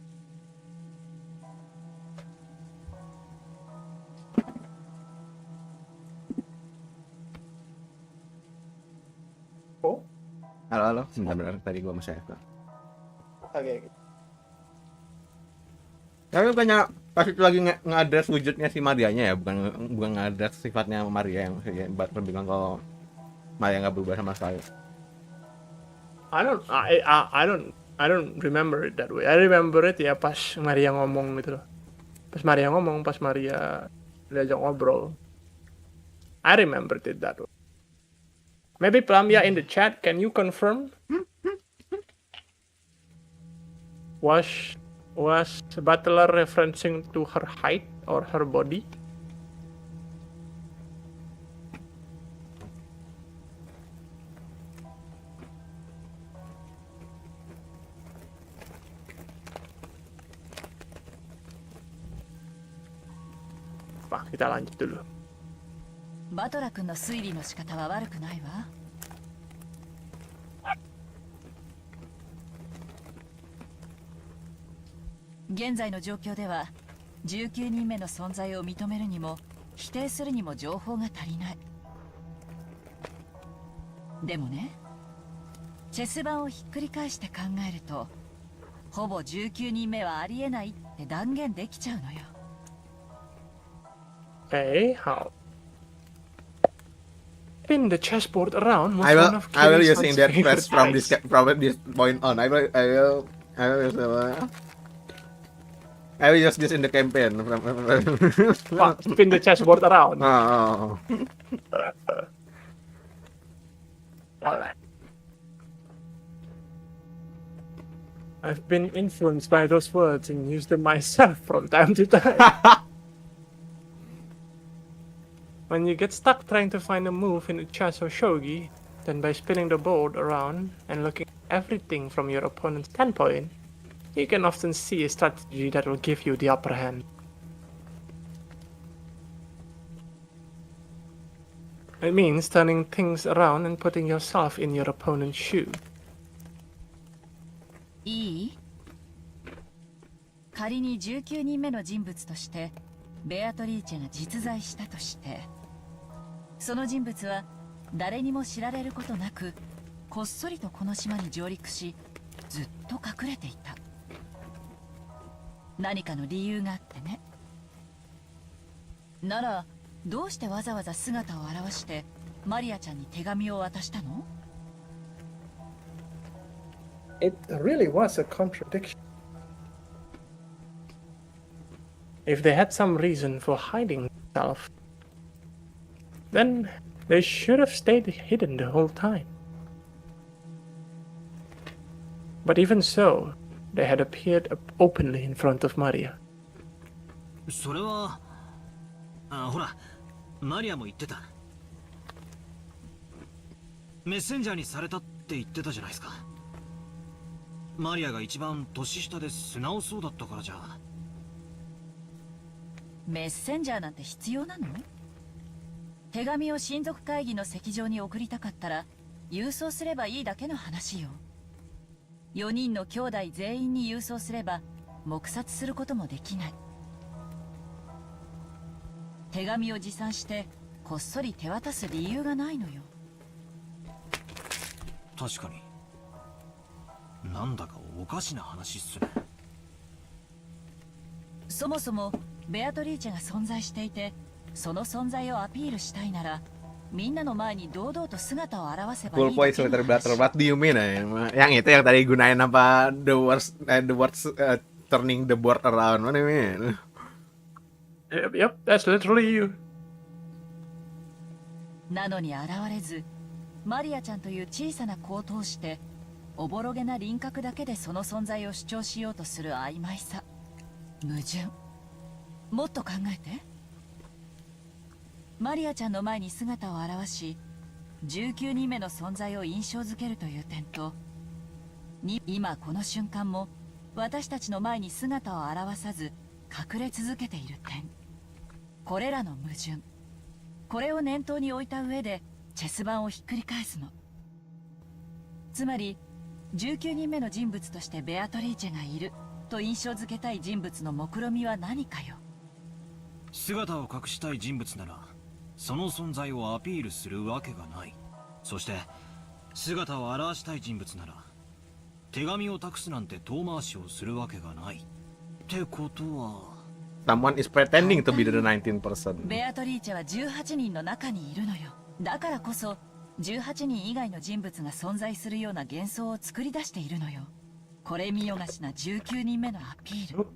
Oh? Halo. Bentar, tadi gua masih AFK. Oke. Tapi bukannya pas itu lagi nge-address wujudnya si Marianya ya, bukan nge-address sifatnya Maria yang Butler bilang kalau Maria nggak berubah sama sekali. I don't remember it that way. I remember it ya pas Maria ngomong gitu loh. Pas Maria diajak ngobrol. I remembered it that way. Maybe Plamia in the chat, can you confirm? Was Butler referencing to her height or her body? Kita lanjut dulu. バトラ君の推理の仕方は悪くないわ。現在の状況では19人目の存在を認めるにも否定するにも情報が足りない。でもね、チェス盤をひっくり返して考えるとほぼ19人目はありえないって断言できちゃうのよ。Hey, how? Spin the chessboard around. I will using that press from this point on. I will use this in the campaign. Spin the chessboard around. Oh. Alright. I've been influenced by those words and used them myself from time to time. When you get stuck trying to find a move in a chess or shogi, then by spinning the board around and looking at everything from your opponent's standpoint, you can often see a strategy that will give you the upper hand. It means turning things around and putting yourself in your opponent's shoe. いい？仮に19人目の人物としてベアトリーチェが実在したとして、その人物は誰にも知られることなくこっそりとこの島に上陸しずっと隠れていた。何かの理由があってね。ならどうしてわざわざ姿を現してマリアちゃんに手紙を渡したの？ It really was a contradiction. If they had some reason for hiding themselves, then they should have stayed hidden the whole time. But even so, they had appeared openly in front of Maria. それはほらマリアも言ってた。メッセンジャーにされたって言ってたじゃないですか。マリアが一番年下で素直そうだったからじゃ。メッセンジャーなんて必要なの？手紙を親族会議の席上に送りたかったら郵送すればいいだけの話よ。4人の兄弟全員に郵送すれば黙殺することもできない。手紙を持参してこっそり手渡す理由がないのよ。確かになんだかおかしな話っすね。そもそもベアトリーチェが存在していて、その存在をアピールしたいならみんなの前に堂々と姿を現せばいい Full だ point けの Sweater 話。 Brother. What do you mean? Yang itu yang tadi gunain apa the words turning the board around. What do you mean? Yep, that's literally you. なのに現れず、マリアちゃんという小さな子を通しておぼろげな輪郭だけでその存在を主張しようとする曖昧さ、矛盾。もっと考えて。マリアちゃんの前に姿を現し、19人目の存在を印象づけるという点と、今この瞬間も私たちの前に姿を現さず隠れ続けている点、これらの矛盾、これを念頭に置いた上でチェス盤をひっくり返すの。つまり19人目の人物としてベアトリーチェがいると印象づけたい人物の目論見は何かよ。姿を隠したい人物ならその存在をアピールするわけがない。そして姿を現したい人物なら手紙を託すなんて遠回しをするわけがないってことは、 Someone is pretending to be the 19 person. ベアトリーチェは18人の中にいるのよ。だからこそ18人以外の人物が存在するような幻想を作り出しているのよ。これ見よがしな19人目のアピール。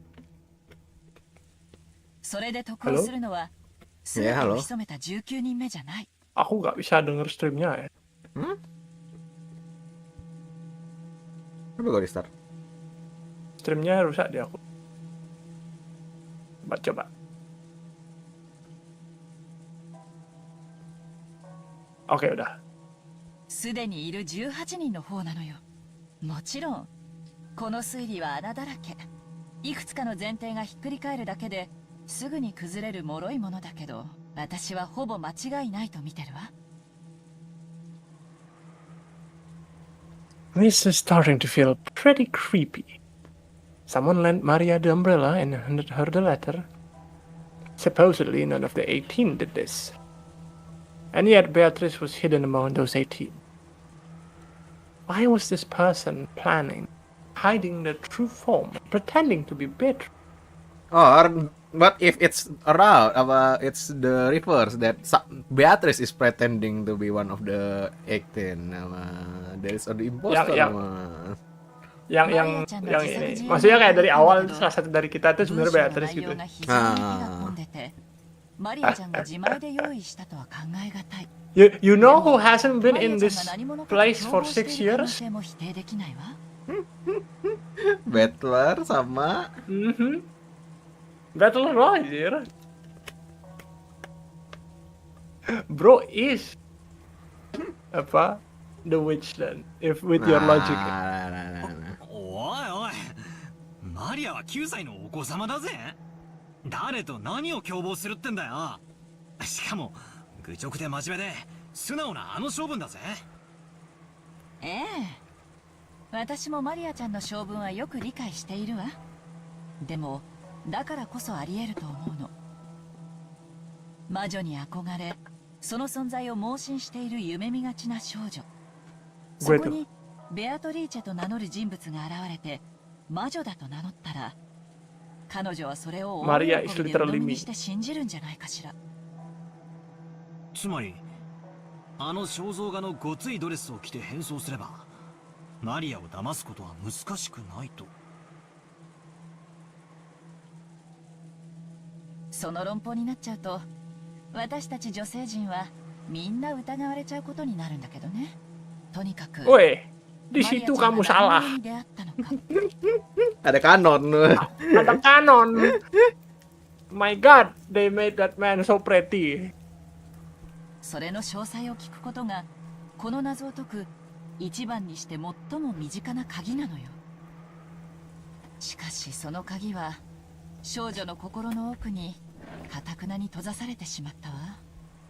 それで得をするのは全てを潜めた19人目じゃない。 Aku nggak bisa denger streamnya ya. Coba gue restart. Streamnya rusak di aku. Coba. Oke, udah. すでにいる18人の方なのよ。もちろんこの推理は穴だらけ。いくつかの前提がひっくり返るだけですぐに崩れる脆いものだけど、私はほぼ間違いないと見てるわ。 This is starting to feel pretty creepy. Someone lent Maria the umbrella and handed her the letter. Supposedly none of the 18 did this. And yet Beatrice was hidden among those 18. Why was this person planning, hiding the true form, pretending to be Beatrice? Or what if it's around? It's the reverse that Beatrice is pretending to be one of the 18. There is an imposter. Yang ini, maksudnya kayak dari awal salah satu dari kita itu sebenarnya Beatrice gitu. You know who hasn't been in this place for 6 years? Battler sama. Battler aja. Bro is apa? The witch then, if with your logic. おいおい、マリアは9歳のお子様だぜ。誰と何を共謀するってんだよ。しかも愚直で真面目で素直なあの性分だぜ。ええ、私もマリアちゃんの性分はよく理解しているわ。でもだからこそあり得ると思うの。魔女に憧れ、その存在を盲信している夢見がちな少女。そこにベアトリーチェと名乗る人物が現れて魔女だと名乗ったら、彼女はそれを大喜びで鵜呑みにして信じるんじゃないかしら。つまりあの肖像画のごついドレスを着て変装すればマリアを騙すことは難しくないと。その論法になっちゃうと、私たち女性陣はみんな疑われちゃうことになるんだけどね。とにかく Woi, di situ kamu salah. Ada kanon. Ada kanon. My God, they made that man so pretty. それの詳細を聞くことがこの謎を解く一番にして最も身近な鍵なのよ。しかしその鍵は少女の心の奥に堅くなに閉ざされてしまったわ。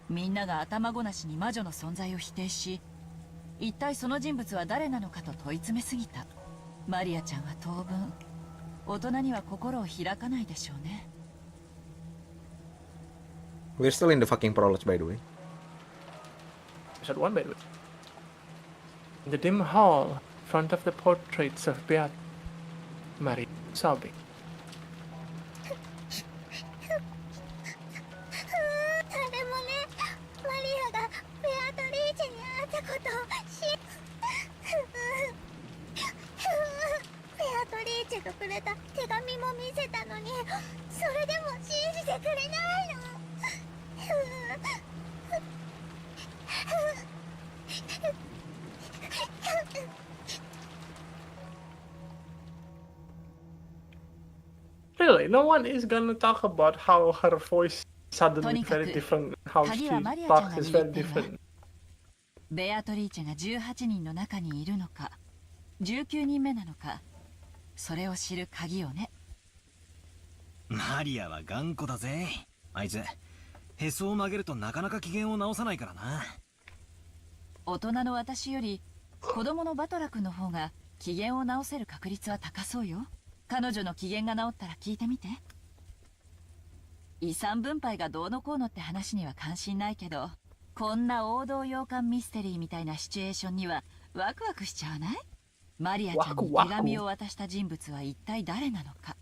みんなが頭ごなしに魔女の存在を否定し、一体その人物は誰なのかと問い詰めすぎた。マリアちゃんは当分大人には心を開かないでしょうね。We're still in the fucking prologue, by the way. Episode 1, by the way. In the dim hall, in front of the portraits of Beat, Marie, sobbing. 誰もね、マリアがベアトリーチェに会ったことをベアトリーチェがくれた手紙も見せたのに、それでも信じてくれないの。Really, no one is gonna talk about how her voice suddenly very different, how she talks is very different. ベアトリーチェが18人の中にいるのか、19人目なのか、それを知る鍵をね。マリアは頑固だぜ。あいつへそを曲げるとなかなか機嫌を直さないからな。大人の私より子供のバトラ君の方が機嫌を直せる確率は高そうよ。彼女の機嫌が直ったら聞いてみて。遺産分配がどうのこうのって話には関心ないけど、こんな王道洋館ミステリーみたいなシチュエーションにはワクワクしちゃわない？マリアちゃんに手紙を渡した人物は一体誰なのか。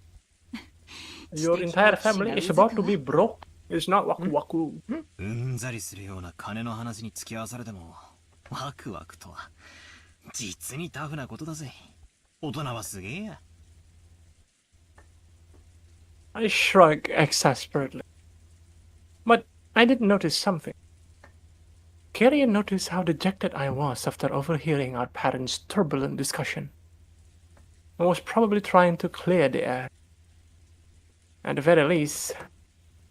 Your entire family is about to be broke. It's not waku waku. うんざりするような金の話に付き合わされてもワクワクとは実にタフなことだぜ。大人はすげえや。I shrugged exasperately. But I did notice something. Carrie noticed how dejected I was after overhearing our parents' turbulent discussion. I was probably trying to clear the air. At the very least,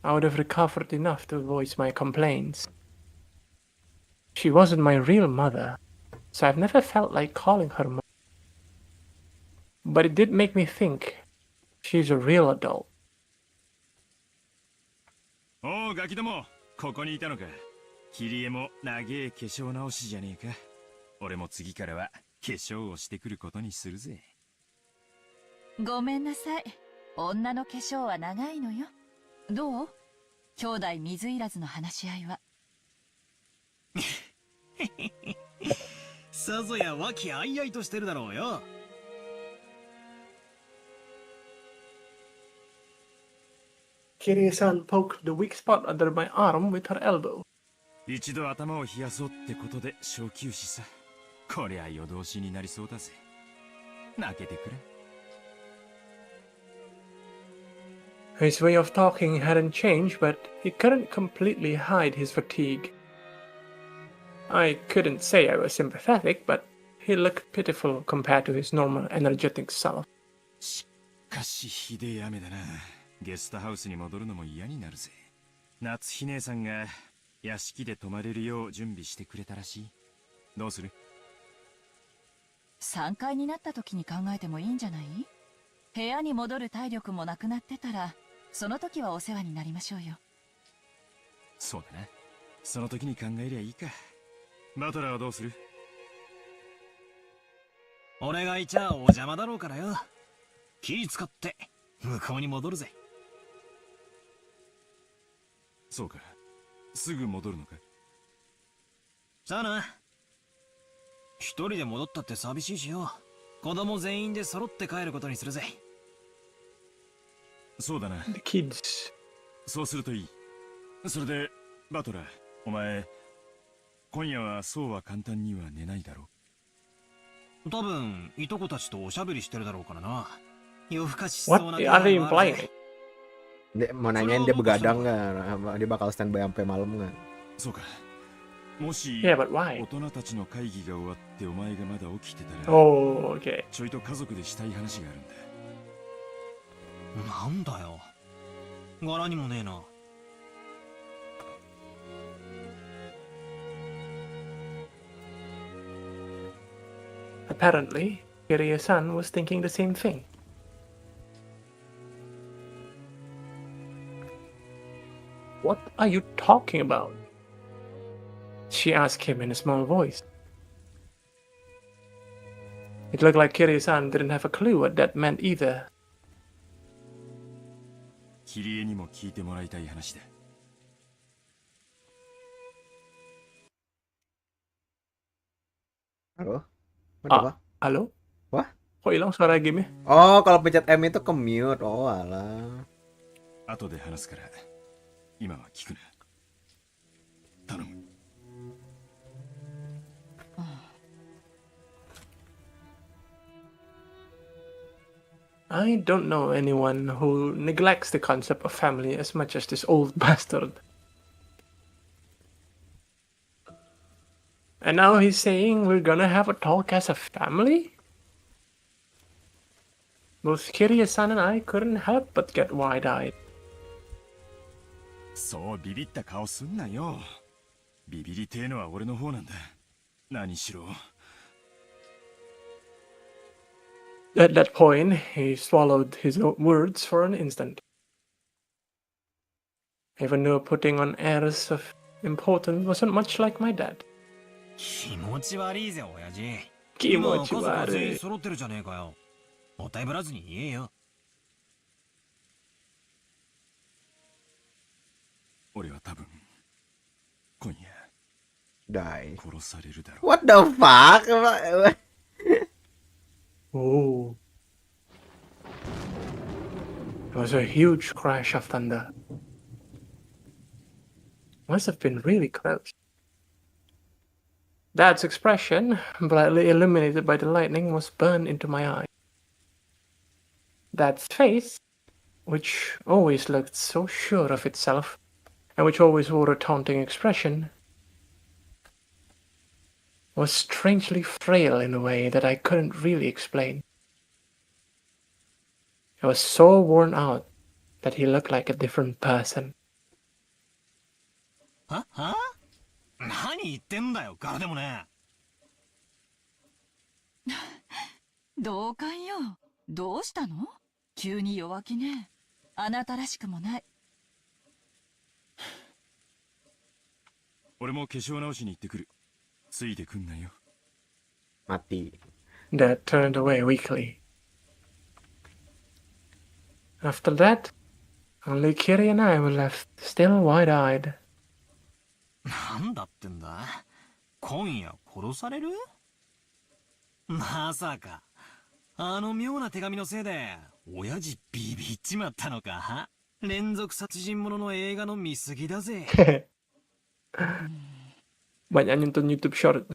I would have recovered enough to voice my complaints. She wasn't my real mother, so I've never felt like calling her mother. But it did make me think she's a real adult. おうガキども、ここにいたのか。キリエも長え化粧直しじゃねえか。俺も次からは化粧をしてくることにするぜ。ごめんなさい。女の化粧は長いのよ。どう？兄弟水入らずの話し合いは。さぞや和気あいあいとしてるだろうよ。Kirie-san poked the weak spot under my arm with her elbow. 一度頭を冷やそうってことで小休止さ。こりゃ夜通しになりそうだぜ。泣けてくれ。His way of talking hadn't changed, but he couldn't completely hide his fatigue. I couldn't say I was sympathetic, but he looked pitiful compared to his normal energetic self. しかしひでえ雨だな。ゲストハウスに戻るのも嫌になるぜ。夏日姉さんが屋敷で泊まれるよう準備してくれたらしい。どうする？3階になった時に考えてもいいんじゃない？部屋に戻る体力もなくなってたら、その時はお世話になりましょうよ。そうだな。その時に考えりゃいいか。バトラーはどうする？俺がいちゃお邪魔だろうからよ。気使って向こうに戻るぜ。そうか。すぐ戻るのか？さあな。一人で戻ったって寂しいしよ。子供全員で揃って帰ることにするぜ。そうだな。The kids. そうするといい。それで、バトラー、お前、今夜はそうは簡単には寝ないだろ多分いとこたちとおしゃべりしてるだろうからな。夜更かしし What そうな are they implying? Dia mau nanyain dia begadang nggak? Dia bakal standby sampai malam nggak? そうか。もし Yeah, but why? 大人たちの会議が終わってお前がまだ起きてたら、 Oh, okay. ちょいと家族でしたい話があるんだ。なんだよ。柄にもねえな。Apparently, Kiryu-san was thinking the same thing. What are you talking about? She asked him in a small voice. It looked like Kiryu-san didn't have a clue what that meant either. キリエにも聞いてもらいたい話だ。Halo? Ada apa? Halo? Wah? Kok hilang suara game-nya? Oh, kalau pencet M itu ke mute. Oh, alah. 後で話すから、今は聞くな。頼む。I don't know anyone who neglects the concept of family as much as this old bastard. And now he's saying we're gonna have a talk as a family? Both Kiryu-san and I couldn't help but get wide-eyed. そうビビった顔すんなよ。ビビりてえのは俺の方なんだ。何しろ。At that point, he swallowed his words for an instant. Even though putting on airs of importance wasn't much like my dad. 気持ち悪いぜ、親父。気持ち悪い。今家族全員揃ってるじゃねえかよ。もったいぶらずに言えよ。俺は多分今夜 Die. 殺されるだろう。 What the fuck? Oh. It was a huge crash of thunder. Must have been really close. Dad's expression, brightly illuminated by the lightning, was burned into my eye. Dad's face, which always looked so sure of itself, and which always wore a taunting expression, was strangely frail in a way that I couldn't really explain. It was so worn out that he looked like a different person. は何言ってんだよ、柄でもね。同感よ。どうしたの？急に弱気ね。あなたらしくもない。俺も化粧直しに行ってくる。ついてくんなよ。Mati. Dad turned away weakly. After that, only Kiri and I were left, still wide-eyed. なんだってんだ？今夜殺される？まさか、あの妙な手紙のせいで、親父ビビっちまったのか？連続殺人者の映画の見過ぎだぜ。Banyak nonton YouTube short.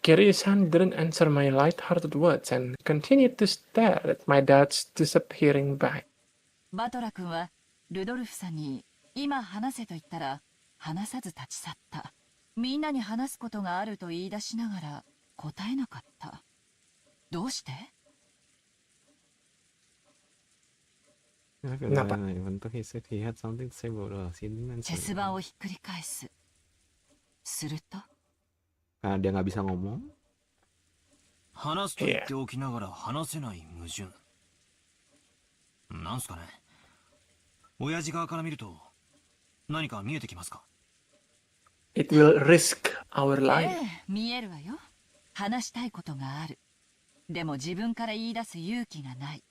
Kiri-san didn't answer my light-hearted words and continued to stare at my dad's disappearing back. バトラ君はルドルフさんに今話せと言ったら話さず立ち去った。みんなに話すことがあると言い出しながら答えなかった。どうして？ Kenapa? Untuk he said he had something to say about Sin. チェス盤をひっくり返す。すると Karena dia nggak bisa ngomong. 話すと言っておきながら話せない矛盾。なんすかね。親父側から見ると何か見えてきますか？ It will risk our life. ええ、見えるわよ。話したいことがある。でも自分から言い出す勇気がない。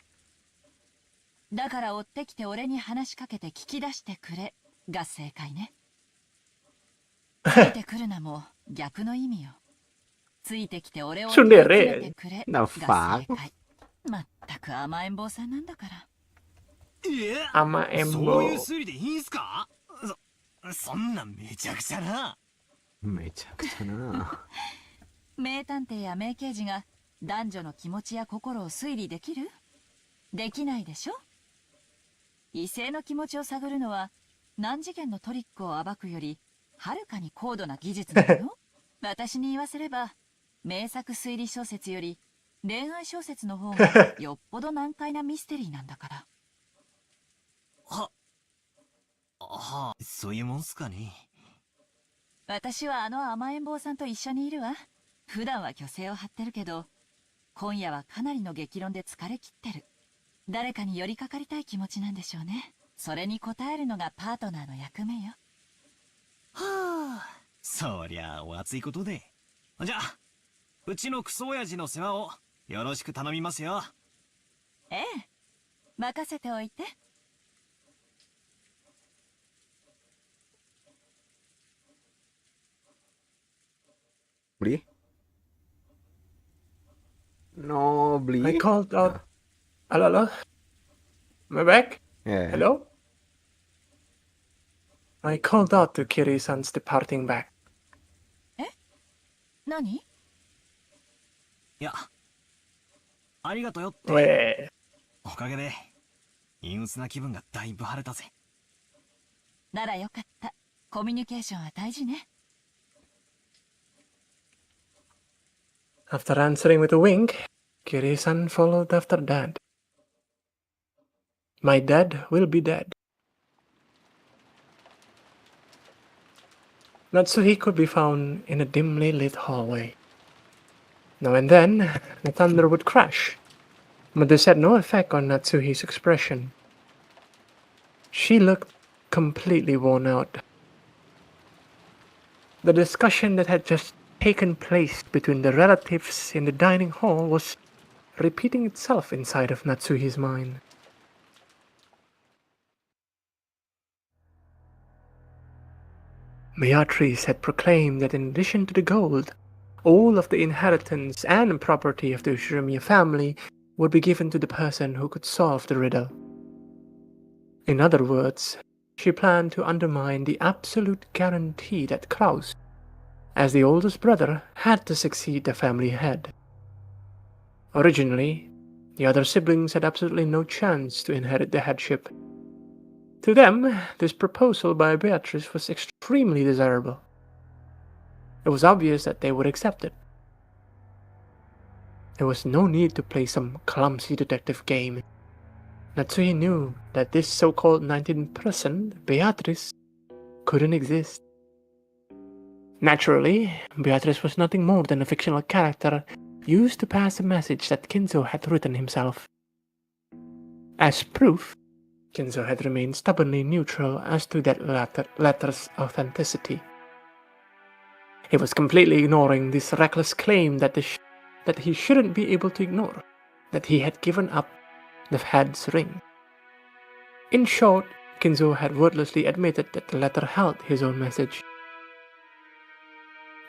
だから追ってきて俺に話しかけて聞き出してくれが正解ね。ついてくるなも逆の意味よ。ついてきて俺を詰めてくれが正解。まったく甘えん坊さんなんだから。甘えん坊。そういう推理でいいんすか？そんなめちゃくちゃな。めちゃくちゃな。名探偵や名刑事が男女の気持ちや心を推理できる？できないでしょ？異性の気持ちを探るのは何次元のトリックを暴くよりはるかに高度な技術なのよ。私に言わせれば名作推理小説より恋愛小説の方がよっぽど難解なミステリーなんだから。そういうもんすかね。私はあの甘えん坊さんと一緒にいるわ。普段は虚勢を張ってるけど、今夜はかなりの激論で疲れ切ってる。誰かに寄りかかりたい気持ちなんでしょうね。それに応えるのがパートナーの役目よ。はあ、そりゃお熱いことで。じゃあ、うちのクソ親父の世話をよろしく頼みますよ。ええ、任せておいて。Beli? No, beli. I called out. Hello, hello. Am I back? Yeah. Hello? I called out to Kiri-san's departing back. 何？いや、ありがとよって。Wait. おかげで、陰鬱な気分がだいぶ晴れたぜ。ならよかった。コミュニケーションは大事ね。After answering with a wink, Kiri-san followed after Dad. My dad will be dead. Natsuhi could be found in a dimly lit hallway. Now and then, the thunder would crash, but this had no effect on Natsuhi's expression. She looked completely worn out. The discussion that had just taken place between the relatives in the dining hall was repeating itself inside of Natsuhi's mind. Beatrice had proclaimed that in addition to the gold, all of the inheritance and property of the Ushirimiya family would be given to the person who could solve the riddle. In other words, she planned to undermine the absolute guarantee that Kraus, as the oldest brother, had to succeed the family head. Originally, the other siblings had absolutely no chance to inherit the headship. To them, this proposal by Beatrice was extremely desirable. It was obvious that they would accept it. There was no need to play some clumsy detective game. Natsuhi knew that this so-called 19th person, Beatrice, couldn't exist. Naturally, Beatrice was nothing more than a fictional character used to pass a message that Kinzo had written himself. As proof, Kinzo had remained stubbornly neutral as to that letter's authenticity. He was completely ignoring this reckless claim that he shouldn't be able to ignore, that he had given up the head's ring. In short, Kinzo had wordlessly admitted that the letter held his own message.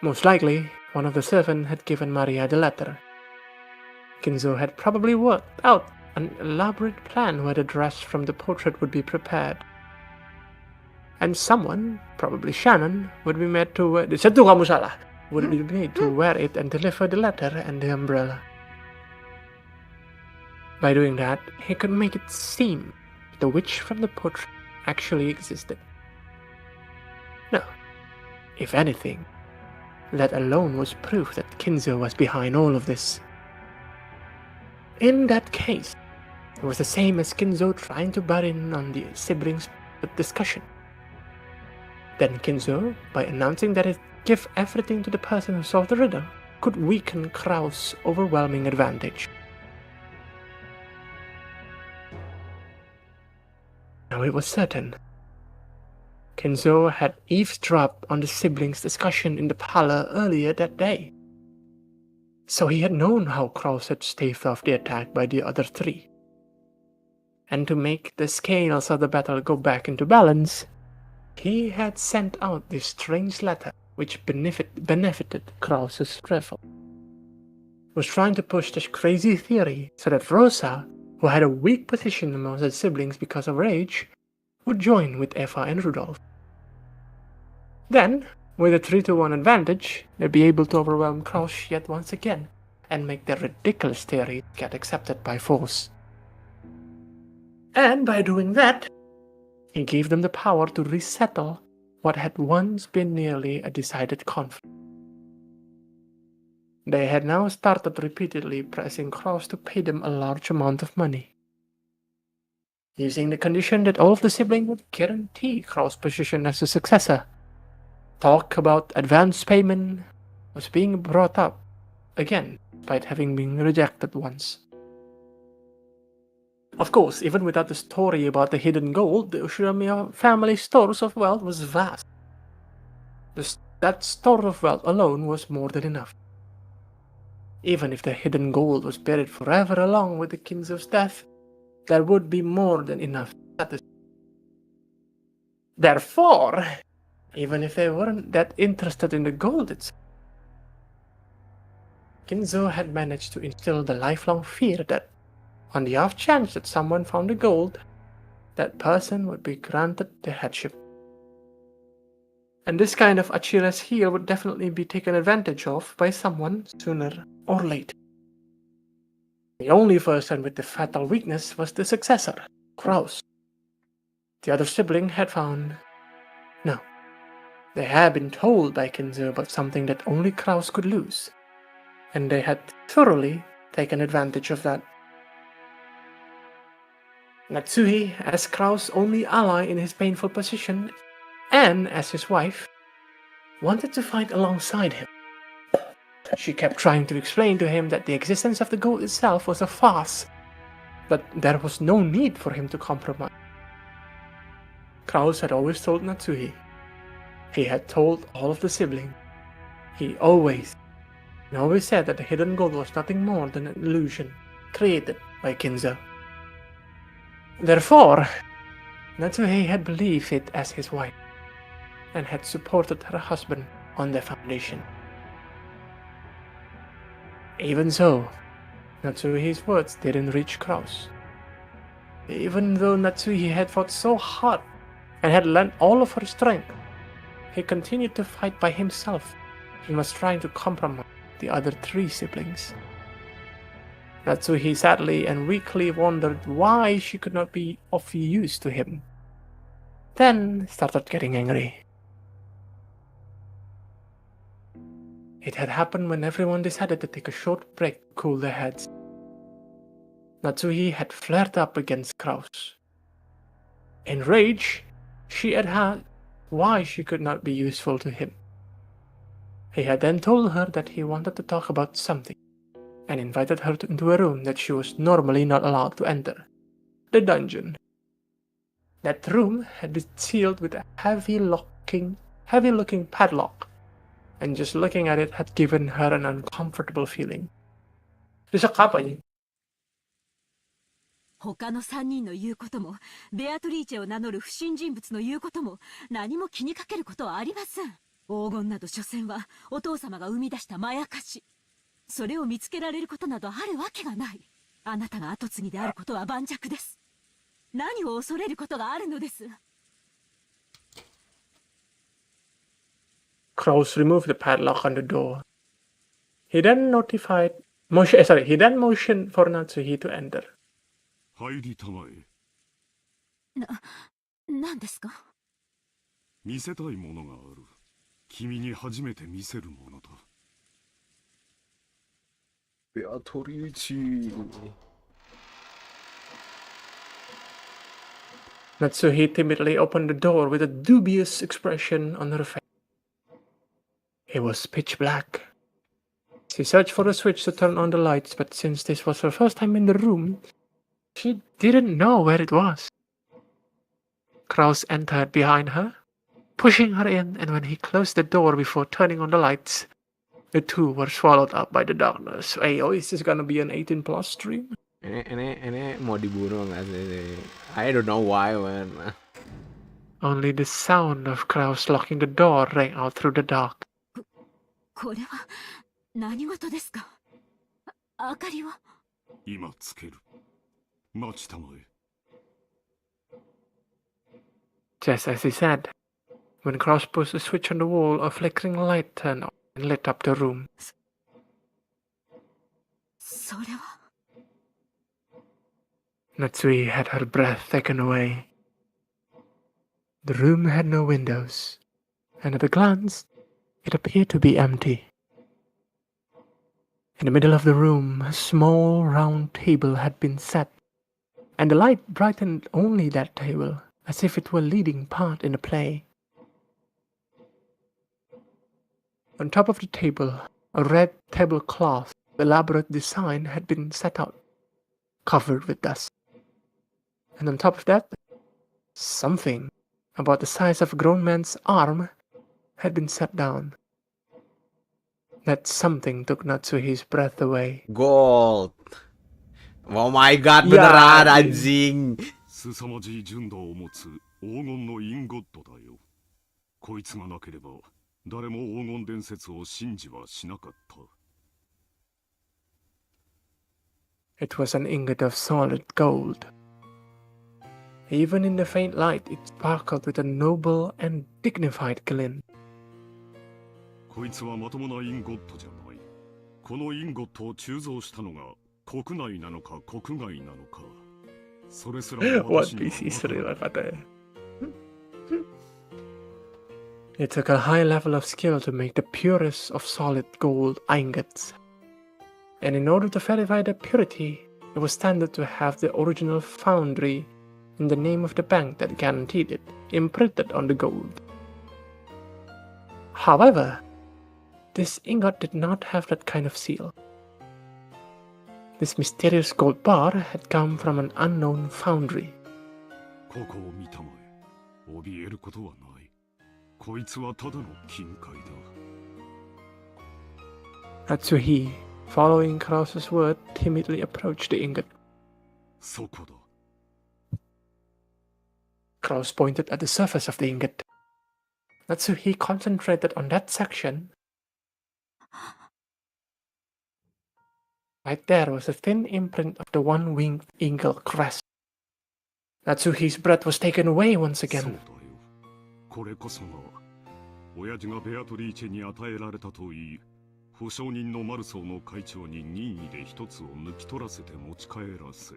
Most likely, one of the servants had given Maria the letter. Kinzo had probably worked out an elaborate plan where the dress from the portrait would be prepared. And someone, probably Shannon, would be made to wear would be made to wear it and deliver the letter and the umbrella. By doing that, he could make it seem the witch from the portrait actually existed. No, if anything, that alone was proof that Kinzo was behind all of this. In that case, it was the same as Kinzo trying to butt in on the siblings' discussion. Then Kinzo, by announcing that he'd give everything to the person who solved the riddle, could weaken Kraus' overwhelming advantage. Now it was certain. Kinzo had eavesdropped on the siblings' discussion in the parlor earlier that day. So he had known how Kraus had staved off the attack by the other three. And to make the scales of the battle go back into balance, he had sent out this strange letter which benefited Kraus' rival. Was trying to push this crazy theory so that Rosa, who had a weak position among her siblings because of her age, would join with Eva and Rudolf. Then, With a 3-1 advantage, they'd be able to overwhelm Kraus yet once again, and make their ridiculous theory get accepted by force. And by doing that, he gave them the power to resettle what had once been nearly a decided conflict. They had now started repeatedly pressing Kraus to pay them a large amount of money, using the condition that all of the siblings would guarantee Kraus' position as a successor. Talk about advance payment was being brought up again, despite having been rejected once. Of course, even without the story about the hidden gold, the Ushiramiya family stores of wealth was vast. That store of wealth alone was more than enough. Even if the hidden gold was buried forever along with the Kinzo's death, there would be more than enough to satisfy. Therefore, even if they weren't that interested in the gold itself, Kinzo had managed to instill the lifelong fear that, on the off chance that someone found the gold, that person would be granted the headship. And this kind of Achilles heel would definitely be taken advantage of by someone sooner or later. The only person with the fatal weakness was the successor, Kraus. The other sibling had found... No. They had been told by Kinzo about something that only Kraus could lose, and they had thoroughly taken advantage of that. Natsuhi, as Kraus' only ally in his painful position, and as his wife, wanted to fight alongside him. She kept trying to explain to him that the existence of the gold itself was a farce, but there was no need for him to compromise. Kraus had always told Natsuhi. He had told all of the siblings. He always said that the hidden gold was nothing more than an illusion created by Kinzo. Therefore, Natsuhi had believed it as his wife, and had supported her husband on their foundation. Even so, Natsuhi's words didn't reach Kraus. Even though Natsuhi had fought so hard and had lent all of her strength, he continued to fight by himself and was trying to compromise the other 3 siblings. Natsuhi sadly and weakly wondered why she could not be of use to him, then started getting angry. It had happened when everyone decided to take a short break to cool their heads. Natsuhi had flared up against Kraus. In rage, she had why she could not be useful to him. He had then told her that he wanted to talk about something, and invited her into a room that she was normally not allowed to enter, the dungeon. That room had been sealed with a heavy-looking padlock, and just looking at it had given her an uncomfortable feeling. 他の3人の言うことも、ベアトリーチェを名乗る不審人物の言うことも、何も気にかけることはありません。黄金など所詮はお父様が生み出したまやかし。それを見つけられることなどあるわけがない。あなたが跡継ぎであることは盤石です。何を恐れることがあるのです。Kraus removed the padlock on the door. He then motioned for Natsuhi to enter. 入りたまえ。何ですか？見せたいものがある。君に初めて見せるものだ。ベアトリーチェ。Natsuhi timidly opened the door with a dubious expression on her face. It was pitch black. She searched for a switch to turn on the lights, but since this was her first time in the room, she didn't know where it was. Kraus entered behind her, pushing her in, and when he closed the door before turning on the lights, the two were swallowed up by the darkness. Hey, oh, is this gonna be an 18+ stream? Ini mau dibunuh nggak sih? I don't know why, man. Only the sound of Kraus locking the door rang out through the dark. これは何事ですか？明かりは？今つける。待ちたまえ。Just as he said, When Kraus pushed a switch on the wall, a flickering light turned on and lit up the room. それは Natsui had her breath taken away. The room had no windows, and at a glance, it appeared to be empty. In the middle of the room, a small round table had been set, and the light brightened only that table, as if it were leading part in the play. On top of the table, a red tablecloth of elaborate design had been set out, covered with dust. And on top of that, something about the size of a grown man's arm had been set down. That something took Natsuhi's breath away. Gold. Oh my god, Ya, beneran anjing. anjing. 凄まじい純度を持つ黄金のインゴットだよ。こいつがなければ誰も黄金伝説を信じはしなかった。It was an ingot of solid gold. Even in the faint light, it sparkled with a noble and dignified glint. こいつはまともなインゴットじゃない。このインゴットを鋳造したのが国内なのか国外なのか。それすらも One 私には Piece history lah kata. It took a high level of skill to make the purest of solid gold ingots. And in order to verify their purity, it was standard to have the original foundry in the name of the bank that guaranteed it imprinted on the gold. However, this ingot did not have that kind of seal. This mysterious gold bar had come from an unknown foundry. ここを見たまえ。怯えることはない。こいつはただの金塊だ。 Natsuhi, following Kraus's word, timidly approached the ingot. そこだ。Kraus pointed at the surface of the ingot. Natsuhi concentrated on that section. Right there was a thin imprint of the one-winged eagle crest. Natsuhi's breath was taken away once again. これこそが親父がベアトリーチェに与えられたといい、保証人のマルソーの会長に任意で一つを抜き取らせて持ち帰らせ、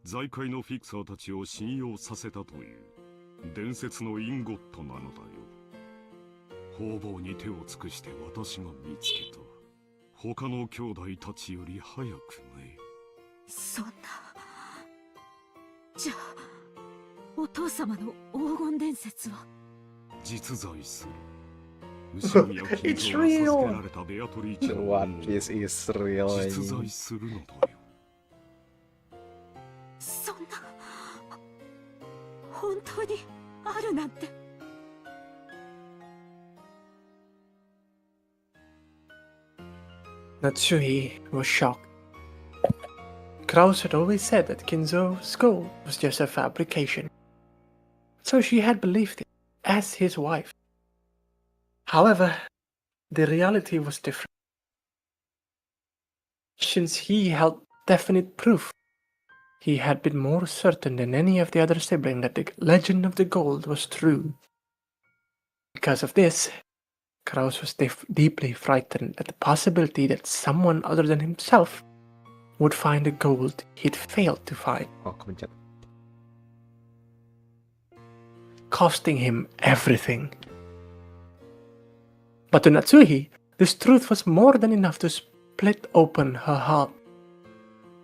財界のフィクサーたちを信用させたという伝説のインゴットなのだよ。方々に手を尽くして私が見つけた。他の兄弟たちより早くね。そんな。じゃあお父様の黄金伝説は実在する。後ろや金像が授けられたベアトリーチェの One Piece is real. 実在するのだよ。そんな本当にあるなんて。Natsuhi was shocked. Kraus had always said that Kinzo's gold was just a fabrication, so she had believed it as his wife. However, the reality was different. Since he held definite proof, he had been more certain than any of the other siblings that the legend of the gold was true. Because of this, Kraus was deeply frightened at the possibility that someone other than himself would find the gold he'd failed to find, costing him everything. But to Natsuhi, this truth was more than enough to split open her heart.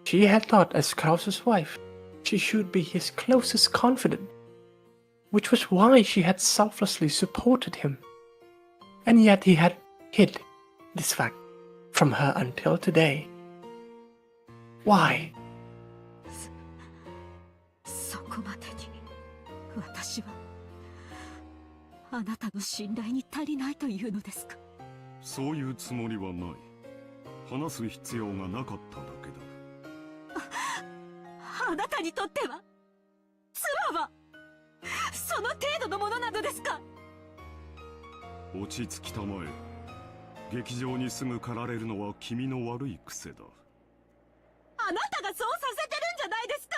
She had thought as Kraus's wife, she should be his closest confidant, which was why she had selflessly supported him. And yet he had hid this fact from her until today. Why? そこまでに私はあなたの信頼に足りないというのですか。そういうつもりはない。話す必要がなかっただけだ。あなたにとっては妻はその程度のものなのですか。落ち着きたまえ。劇場にすぐ駆られるのは君の悪い癖だ。あなたがそうさせてるんじゃないですか。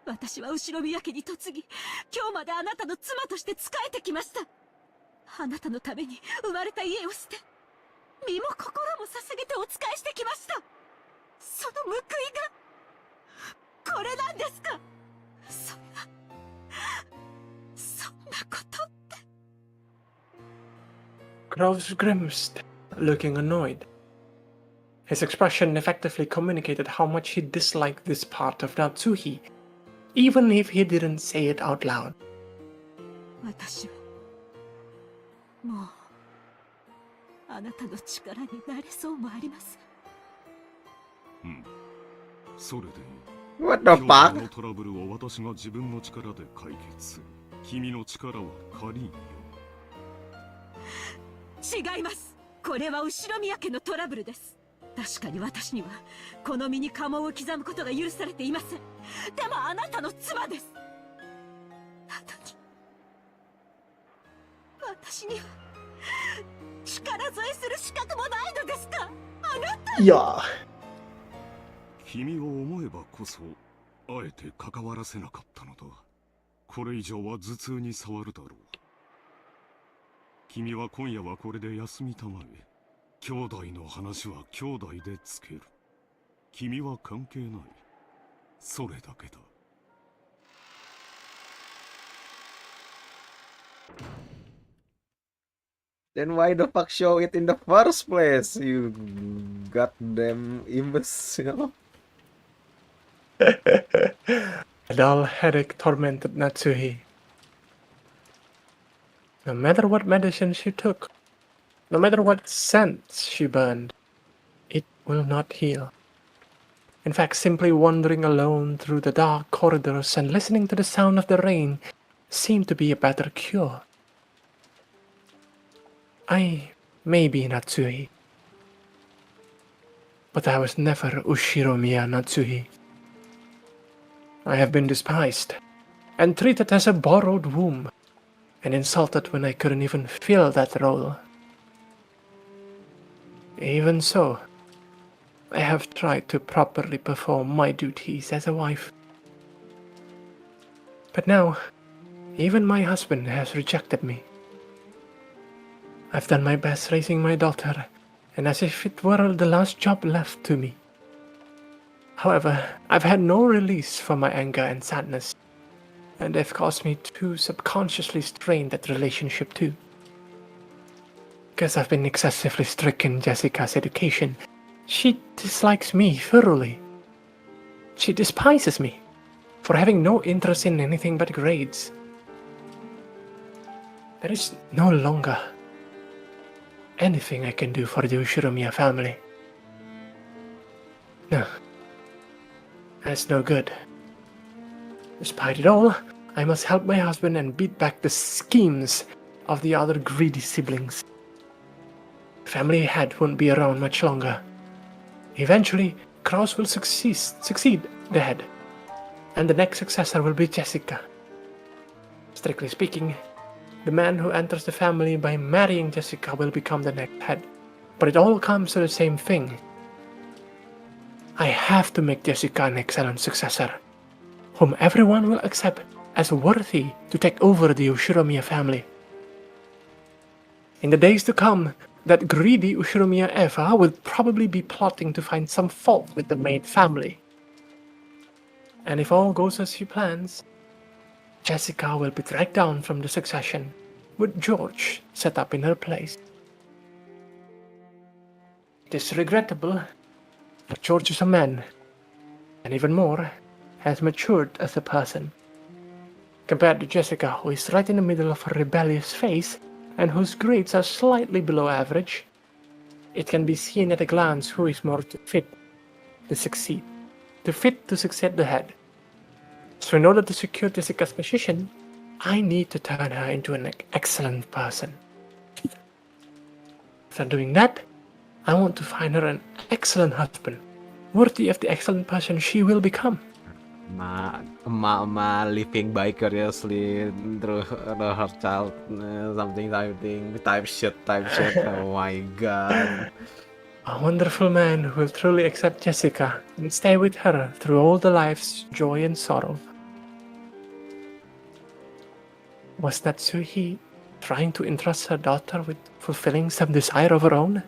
私は後宮家に嫁ぎ、今日まであなたの妻として仕えてきました。あなたのために生まれた家を捨て、身も心も捧げてお仕えしてきました。その報いがこれなんですか。そんなことって。Kraus grimaced, looking annoyed. His expression effectively communicated how much he disliked this part of Natsuhi, even if he didn't say it out loud. 私はもうあなたの力になれそうもありません。それで What the 兄弟 fuck? のトラブルを私が自分の力で解決する。君の力は借りんよ。違います。これは後宮家のトラブルです。確かに私にはこの身に家紋を刻むことが許されていません。でもあなたの妻です。なのに私には力添えする資格もないのですか。あなた。いや。君を思えばこそあえて関わらせなかったのだ。これ以上は頭痛に障るだろう。君は今夜はこれで休みたまえ。兄弟の話は兄弟でつける。君は関係ない。それだけだ。Then why the fuck show it in the first place? You goddamn imbecile. A dull headache tormented Natsuhi. No matter what medicine she took, no matter what scents she burned, it will not heal. In fact, simply wandering alone through the dark corridors and listening to the sound of the rain seemed to be a better cure. I may be Natsuhi, but I was never Ushiromiya Natsuhi. I have been despised and treated as a borrowed womb, and insulted when I couldn't even fill that role. Even so, I have tried to properly perform my duties as a wife. But now, even my husband has rejected me. I've done my best raising my daughter, and as if it were the last job left to me. However, I've had no release for my anger and sadness, and they've caused me to subconsciously strain that relationship too. Guess I've been excessively strict in Jessica's education. She dislikes me thoroughly. She despises me for having no interest in anything but grades. There is no longer anything I can do for the Ushiromiya family. No, that's no good. Despite it all, I must help my husband and beat back the schemes of the other greedy siblings. Family head won't be around much longer. Eventually, Kraus will succeed the head, and the next successor will be Jessica. Strictly speaking, the man who enters the family by marrying Jessica will become the next head. But it all comes to the same thing. I have to make Jessica an excellent successor, whom everyone will accept as worthy to take over the Ushiromiya family. In the days to come, that greedy Ushiromiya Eva will probably be plotting to find some fault with the maid family. And if all goes as she plans, Jessica will be dragged down from the succession, with George set up in her place. It is regrettable, but George is a man, and even more, has matured as a person. Compared to Jessica, who is right in the middle of a rebellious phase, and whose grades are slightly below average, it can be seen at a glance who is more fit to succeed the head. So in order to secure Jessica's position, I need to turn her into an excellent person. After doing that, I want to find her an excellent husband, worthy of the excellent person she will become. Emak living vicariously through her child, something type shit. Oh my god. A wonderful man who will truly accept Jessica and stay with her through all the life's joy and sorrow. Was Natsuhi trying to entrust her daughter with fulfilling some desire of her own?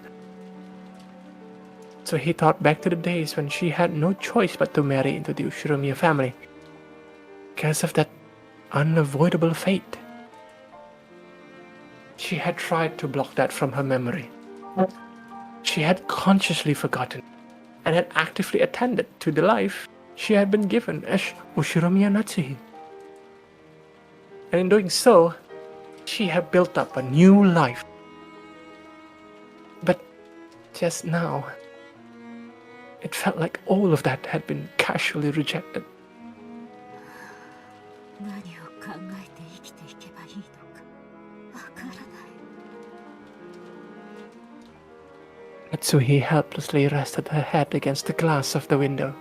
So he thought back to the days when she had no choice but to marry into the Ushiromiya family because of that unavoidable fate. She had tried to block that from her memory. She had consciously forgotten and had actively attended to the life she had been given as Ushiromiya Natsuhi. And in doing so, she had built up a new life. But just now, it felt like all of that had been casually rejected. 何を考えて生きていけばいいのかわからない。 Natsuhi helplessly rested her head against the glass of the window.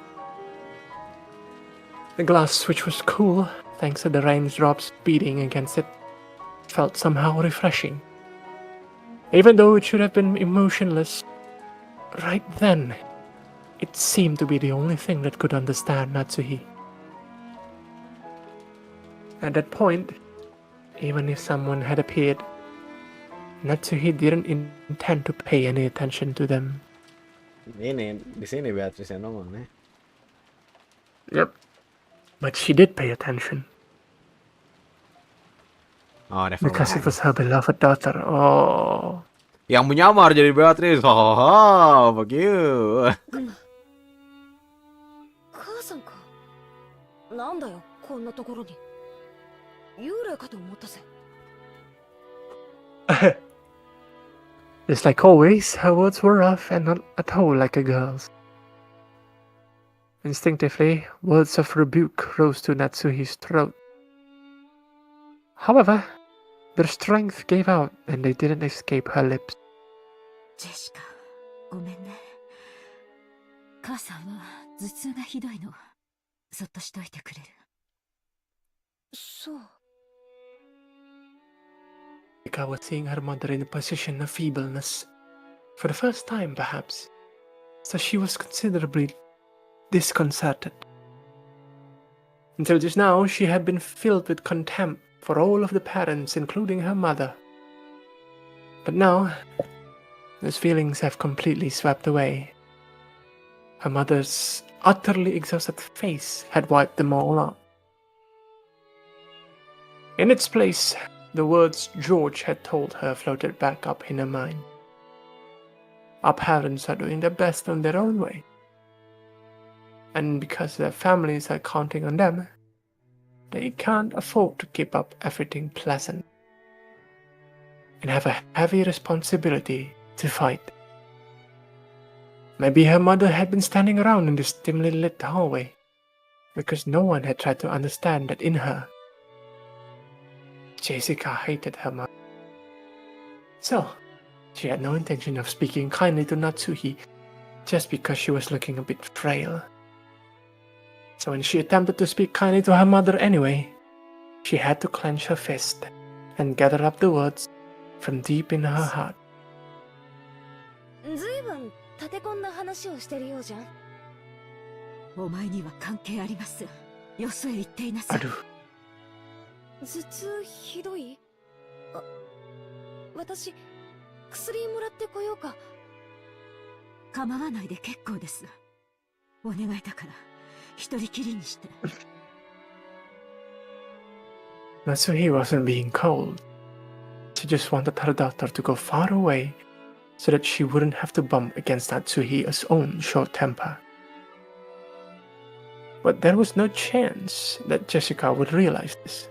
The glass, which was cool thanks to the raindrops beating against it, felt somehow refreshing. Even though it should have been emotionless, right then, it seemed to be the only thing that could understand Natsuhi. At that point, even if someone had appeared, Natsuhi didn't intend to pay any attention to them. Ini di sini Beatrice yang nongol nih. Yep. But she did pay attention. Oh, never Because mind. it was her beloved daughter. Oh. Yang menyamar jadi Beatrice. Oh, fuck you. 母さんか。なんだよ、こんなところに。幽霊かと思ったぜ。Just like always, her words were rough and not at all like a girl's. Instinctively, words of rebuke rose to Natsuhi's throat. However, their strength gave out and they didn't escape her lips. ジェシカ、ごめんね。母さんは頭痛がひどいの。そっとしといてくれる。そう。Jessica was seeing her mother in a position of feebleness. For the first time, perhaps. So she was considerably disconcerted. Until just now, she had been filled with contempt for all of the parents, including her mother. But now, those feelings have completely swept away. Her mother's utterly exhausted face had wiped them all out. In its place, the words George had told her floated back up in her mind. Our parents are doing their best in their own way. And because their families are counting on them, they can't afford to keep up everything pleasant and have a heavy responsibility to fight. Maybe her mother had been standing around in this dimly lit hallway because no one had tried to understand that in her, Jessica hated her mother. So, she had no intention of speaking kindly to Natsuhi just because she was looking a bit frail. So when she attempted to speak kindly to her mother anyway, she had to clench her fist and gather up the words from deep in her heart. ずいぶん立て込んだ話をしてるようじゃん。お前には関係あります。よそへ行っていなさい。頭痛ひどい？あ、私薬もらってこようか。構わないで結構です。お願いだから一人きりにして。Natsuhi wasn't being cold. She just wanted her daughter to go far away so that she wouldn't have to bump against Natsuhi's own short temper. But there was no chance that Jessica would realize this.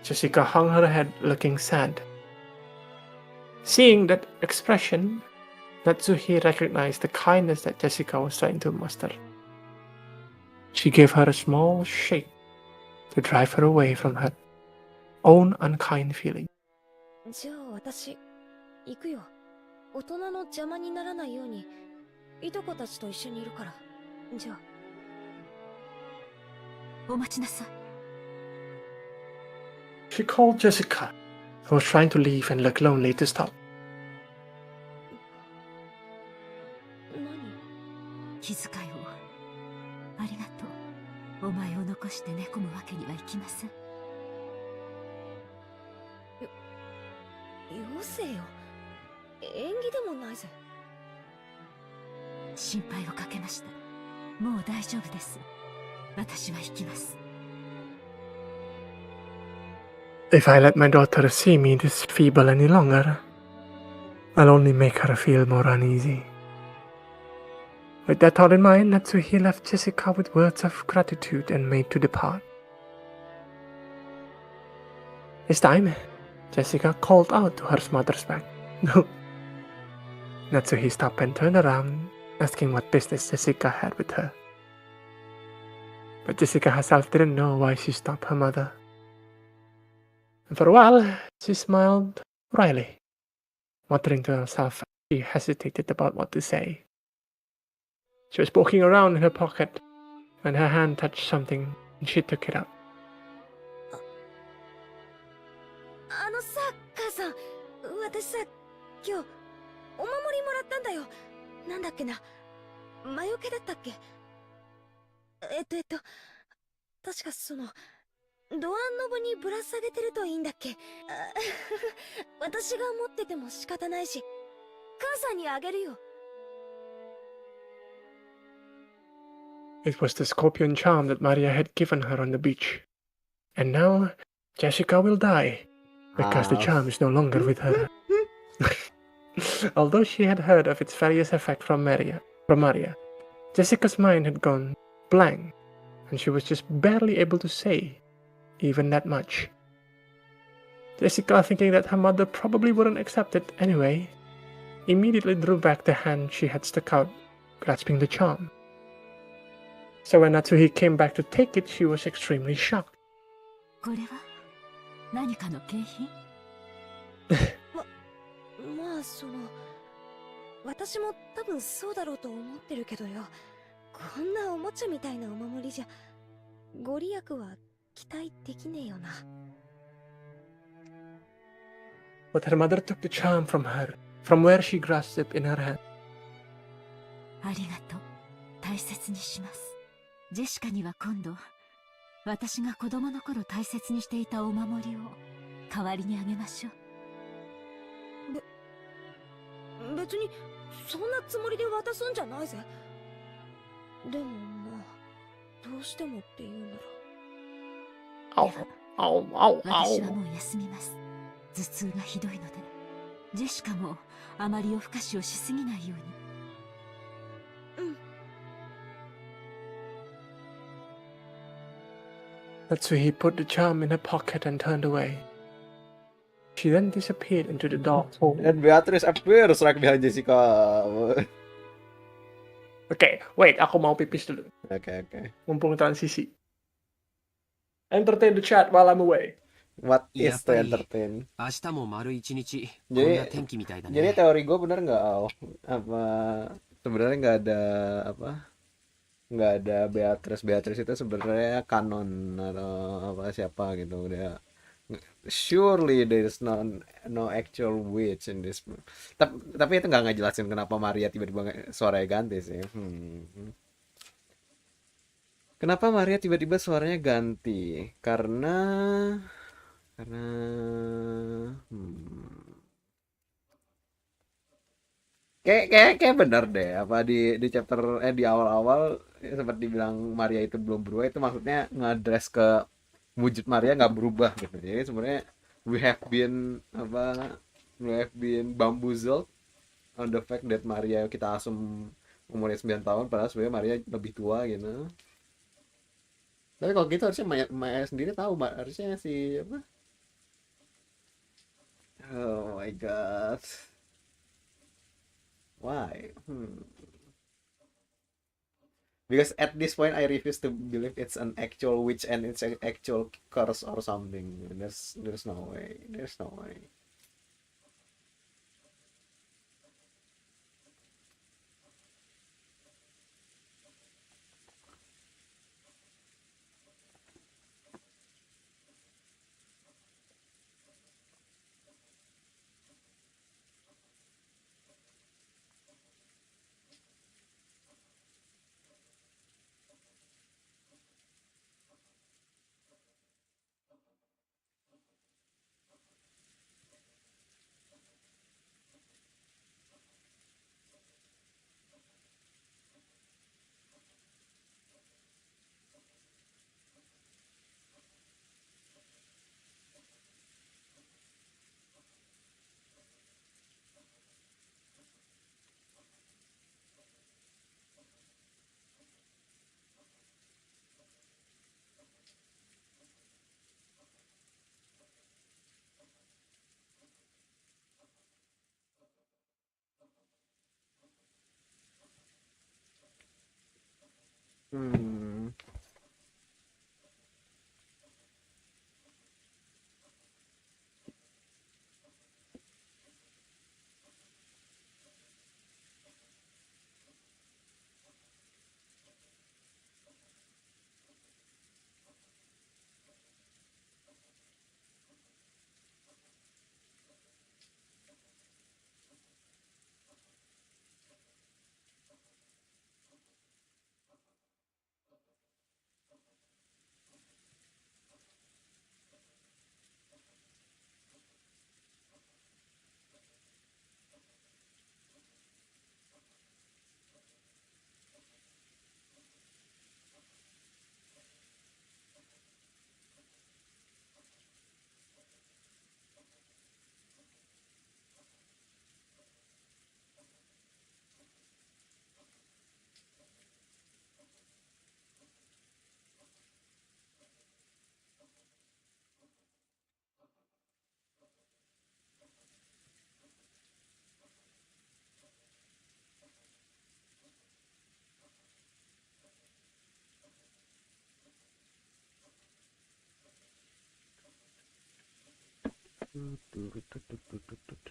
Jessica hung her head looking sad. Seeing that expression, Natsuhi recognized the kindness that Jessica was trying to muster. She gave her a small shake to drive her away from her own unkind feeling. じゃあ私行くよ。大人の邪魔にならないようにいとこたちと一緒にいるから。じゃあ。お待ちなさい。She called Jessica, who was trying to leave and looked lonely, to stop. 気遣いをありがとう。お前を残して寝込むわけにはいきません。よせよ。縁起でもないぜ。心配をかけました。もう大丈夫です。私は行きます。 If I let my daughter see me this feeble any longer, I'll only make her feel more uneasy. With that thought in mind, Natsuhi left Jessica with words of gratitude and made to depart. This time, Jessica called out to her mother's back. No. Natsuhi stopped and turned around, asking what business Jessica had with her. But Jessica herself didn't know why she stopped her mother. And for a while, she smiled wryly, muttering to herself as she hesitated about what to say. She was poking around in her pocket when her hand touched something and she took it up. さ、母さん、私さ、今日お守りもらったんだよ。なんだっけな、魔除けだったっけ。確かそのドアノブにぶら下げてるといいんだっけ。私が持ってても仕方ないし、母さんにあげるよ。It was the scorpion charm that Maria had given her on the beach. And now, Jessica will die, because the charm is no longer with her. Although she had heard of its various effects from Maria, Jessica's mind had gone blank, and she was just barely able to say even that much. Jessica, thinking that her mother probably wouldn't accept it anyway, immediately drew back the hand she had stuck out, grasping the charm. So when Natsuhi came back to take it, she was extremely shocked. これは何かの景品？まあ私も多分そうだろうと思ってるけどよ。こんなおもちゃみたいなお守りじゃご利益は期待できねえよな。But her mother took the charm from her, from where she grasped it in her hand. ありがとう。大切にします。ジェシカには今度、私が子供の頃大切にしていたお守りを代わりにあげましょう。別にそんなつもりで渡すんじゃないぜ。でもまあどうしてもっていうなら。私はもう休みます。頭痛がひどいので、ジェシカもあまり夜更かしをしすぎないように。Natsuhi put the charm in her pocket and turned away. She then disappeared into the dark hole. And Beatrice appears right behind Jessica. Okay, wait, aku mau pipis dulu. Okay. Mumpung transisi. Entertain the chat while I'm away. What is to entertain? 明日も丸一日こんな天気みたいだね。Jadi teori gue bener nggak, Al? Apa sebenarnya nggak ada Beatrice itu sebenarnya kanon atau apa siapa gitu dia. Surely there is no actual witch in this. Tapi itu nggak ngejelasin kenapa Maria tiba-tiba suaranya ganti sih. Kenapa Maria tiba-tiba suaranya ganti? Karena kayak bener deh apa di chapter di awal-awal sempat dibilang Maria itu belum berubah, itu maksudnya ngadres ke wujud Maria nggak berubah gitu. Jadi sebenarnya we have been bamboozled on the fact that Maria kita asum umurnya 9 tahun padahal sebenarnya Maria lebih tua gitu. Tapi kalau gitu harusnya Maya sendiri tahu, harusnya si apa? Oh my god. Why? Because at this point I refuse to believe it's an actual witch and it's an actual curse or something. There's no way. There's no way. Hmm.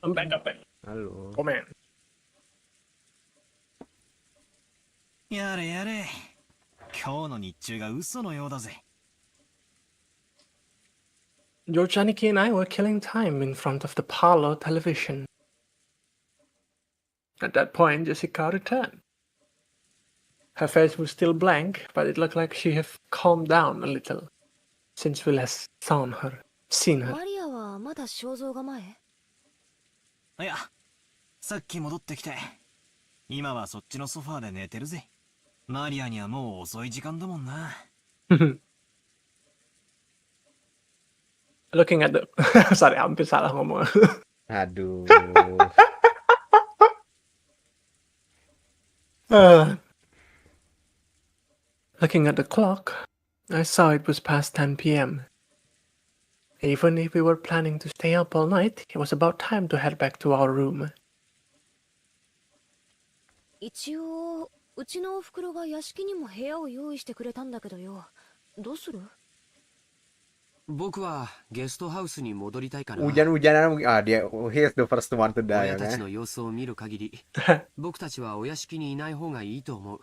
I'm back. Halo. Komen. やれやれ。今日の日中が嘘のようだぜ。George, Aniki, and I were killing time in front of the parlor television. At that point, Jessica returned. Her face was still blank, but it looked like she had calmed down a little since Will has seen her. マリアはまだ肖像画前？いや、さっき戻ってきて、今はそっちのソファーで寝てるぜ。マリアにはもう遅い時間だもんな。Looking at the sorry, hampir salah ngomong. Aduh. Looking at the clock, I saw it was past 10 p.m. Even if we were planning to stay up all night, it was about time to head back to our room. 一応うちのおふくろが屋敷にも部屋を用意してくれたんだけどよ。どうする？僕はゲストハウスに戻りたいから。Hujan-hujanan dia he is the first one to die 親たちの様子を見る限り、僕たちはお屋敷にいない方がいいと思う。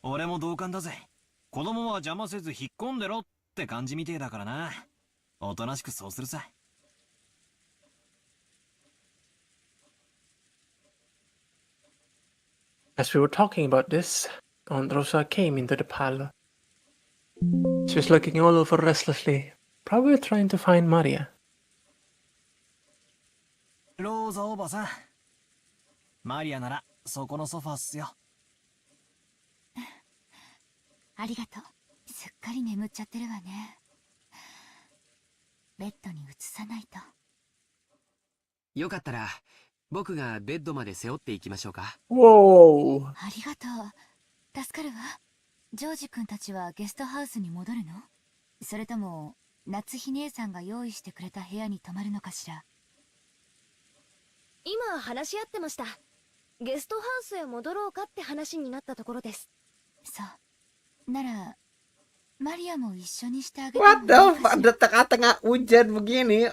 俺も同感だぜ。子供は邪魔せず引っ込んでろって感じみてえだからな。おとなしくそうするさ。As we were talking about this, Aunt Rosa came into the parlor. She was looking all over restlessly, probably trying to find Maria. ローザおばさん。マリアならそこのソファーっすよ。ありがとう。すっかり眠っちゃってるわね。ベッドに移さないと。よかったら僕がベッドまで背負っていきましょうか。Whoa! ありがとう。助かるわ。ジョージ君たちはゲストハウスに戻るの？それとも夏日姉さんが用意してくれた部屋に泊まるのかしら？今話し合ってました。ゲストハウスへ戻ろうかって話になったところです。そう。ならマリアも一緒にしてあげてもいい What the fuck? Ada tengah-tengah hujan begini.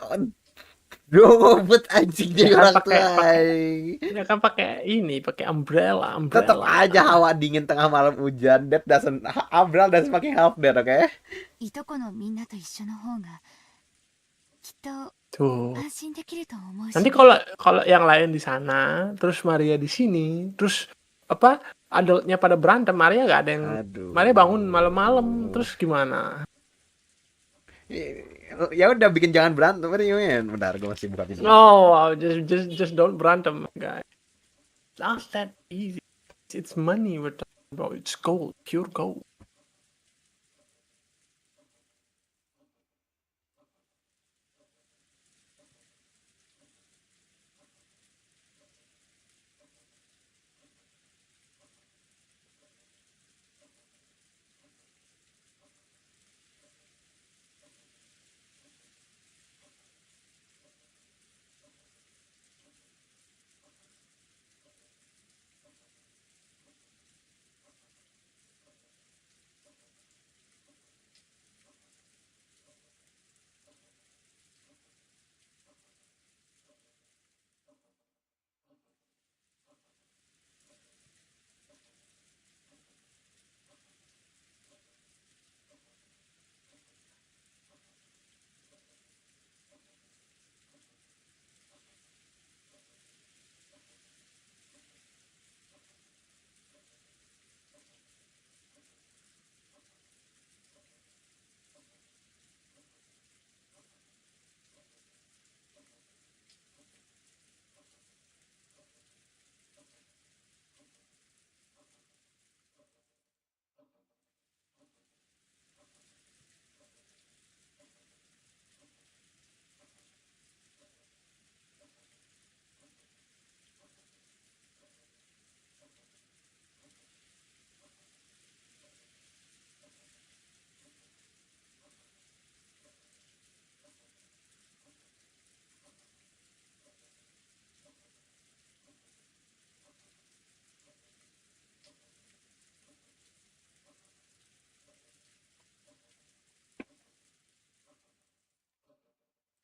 Duh, ngobet anjing jadi orang tua. Ya kan pakai ini, pakai umbrella. Tetap aja hawa dingin tengah malam hujan. That doesn't umbrella doesn't fucking help that, okay? いとこのみんなと一緒の方がきっと Tuh. 安心できると思うし。 Nanti kalau yang lain di sana, terus Maria di sini, terus apa adultnya pada berantem, Maria nggak ada yang. Aduh. Maria bangun malam-malam, terus gimana? Ya udah bikin jangan berantem, bentar gue masih buka video. No, just don't berantem, guys. Not that easy. It's money we're talking about. It's gold, pure gold.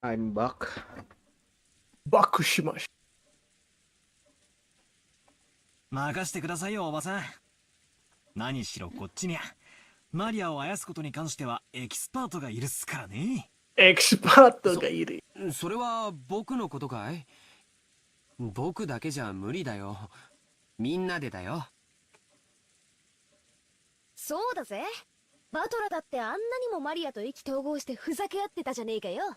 I'm back. Bakushimash. 任してくださいよ、おばさん。何しろこっちにゃマリアをあやすことに関してはエキスパートがいるっすからね。エキスパートがいる。それは僕のことかい？僕だけじゃ無理だよ。みんなでだよ。そうだぜ。バトラだってあんなにもマリアと意気投合してふざけ合ってたじゃねえかよ。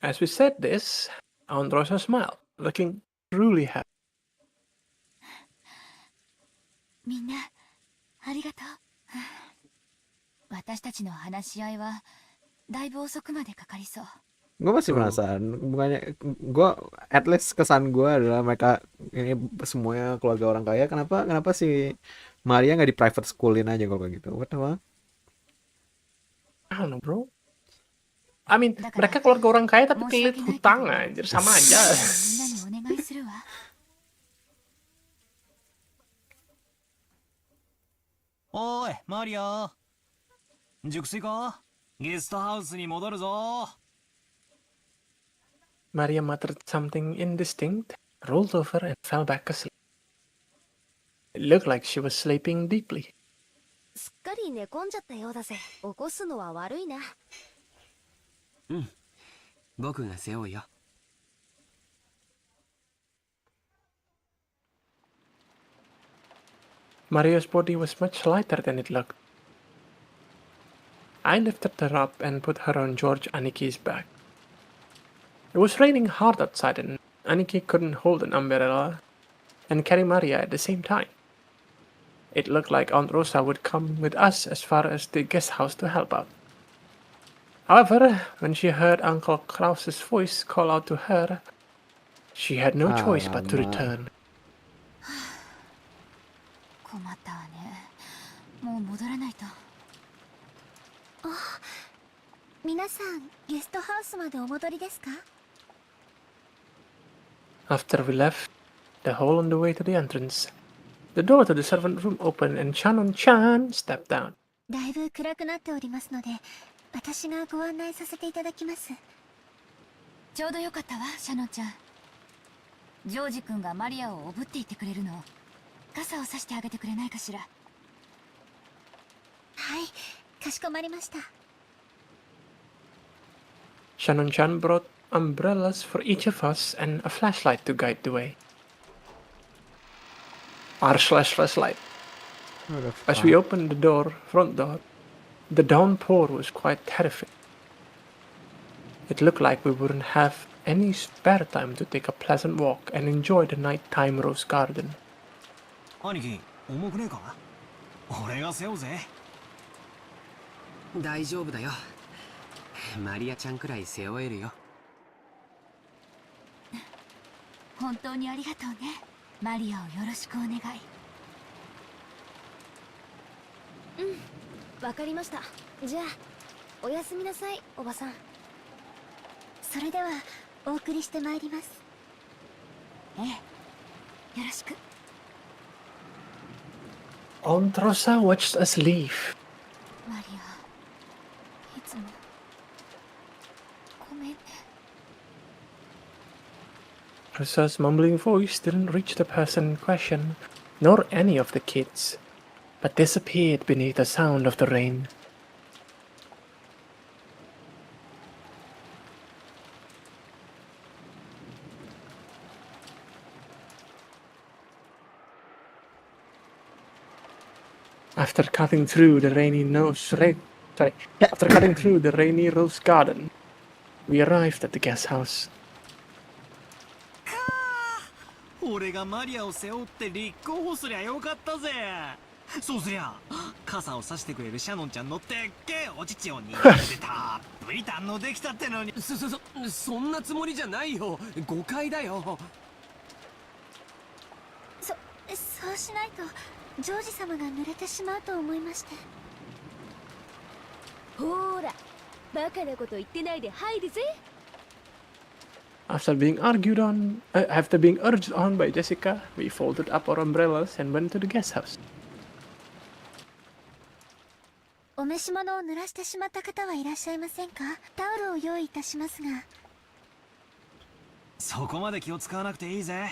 As we said this, Androsa smiled, looking truly happy. みんなありがとう。私たちの話し合いはだいぶ遅くまでかかりそう。Gue masih penasaran, bukannya gue at least kesan gue adalah mereka ini semuanya keluarga orang kaya. Kenapa si Maria nggak di private schoolin aja kalau kayak gitu? What the fuck? I don't know, bro. I mean, mereka keluarga orang kaya tapi pelit hutang aja, sama aja. みんなにお願いするわ。おい、マリア。熟睡か？ゲストハウスに戻るぞ。Maria muttered something indistinct, rolled over, and fell back asleep. It looked like she was sleeping deeply. すっかり寝込んじゃったようだぜ。起こすのは悪いな。うん。僕が背負うよ。Maria's body was much lighter than it looked. I lifted her up and put her on George Aniki's back. It was raining hard outside and Aniki couldn't hold an umbrella and carry Maria at the same time. It looked like Aunt Rosa would come with us as far as the guest house to help out. However, when she heard Uncle Klaus's voice call out to her, she had no choice but to return. 困ったわね。もう戻らないと。皆さん、ゲストハウスまでお戻りですか？ After we left the hall on the way to the entrance, the door to the servant room opened and Shannon-chan stepped down. だいぶ暗くなっておりますので、私がご案内させていただきます。ちょうどよかったわ、シャノンちゃん。ジョージ君がマリアをおぶっていてくれるの。傘をさしてあげてくれないかしら。はい、かしこまりました。Shannon-chan brought umbrellas for each of us and a flashlight to guide the way. Our flashlight. As we opened the front door, the downpour was quite terrific. It looked like we wouldn't have any spare time to take a pleasant walk and enjoy the nighttime rose garden. 兄貴、重くねえか？俺が背負うぜ。大丈夫だよ。マリアちゃんくらい背負えるよ。本当にありがとうね。マリアをよろしくお願い。うん、わかりました。じゃあ、おやすみなさい、おばさん。それでは、お送りしてまいります。ええ、よろしく。Aunt Rosa watched us leave. マリア、いつもごめんね。Rosa's mumbling voice didn't reach the person in question, nor any of the kids, but disappeared beneath the sound of the rain. After cutting through the rainy rose garden, we arrived at the guest house. 俺がマリアを背負って立候補すりゃよかったぜ。そうすりゃ傘をさしてくれるシャノンちゃんのでっけえお乳を握ってたっぷり堪能できたってのに。そんなつもりじゃないよ。誤解だよ。そうしないとジョージ様が濡れてしまうと思いまして。ほーら、バカなこと言ってないで入るぜ。After being urged on by Jessica, we folded up our umbrellas and went to the guest house. お召し物を濡らしてしまった方はいらっしゃいませんか？タオルを用意いたしますが。そこまで気を使わなくていいぜ。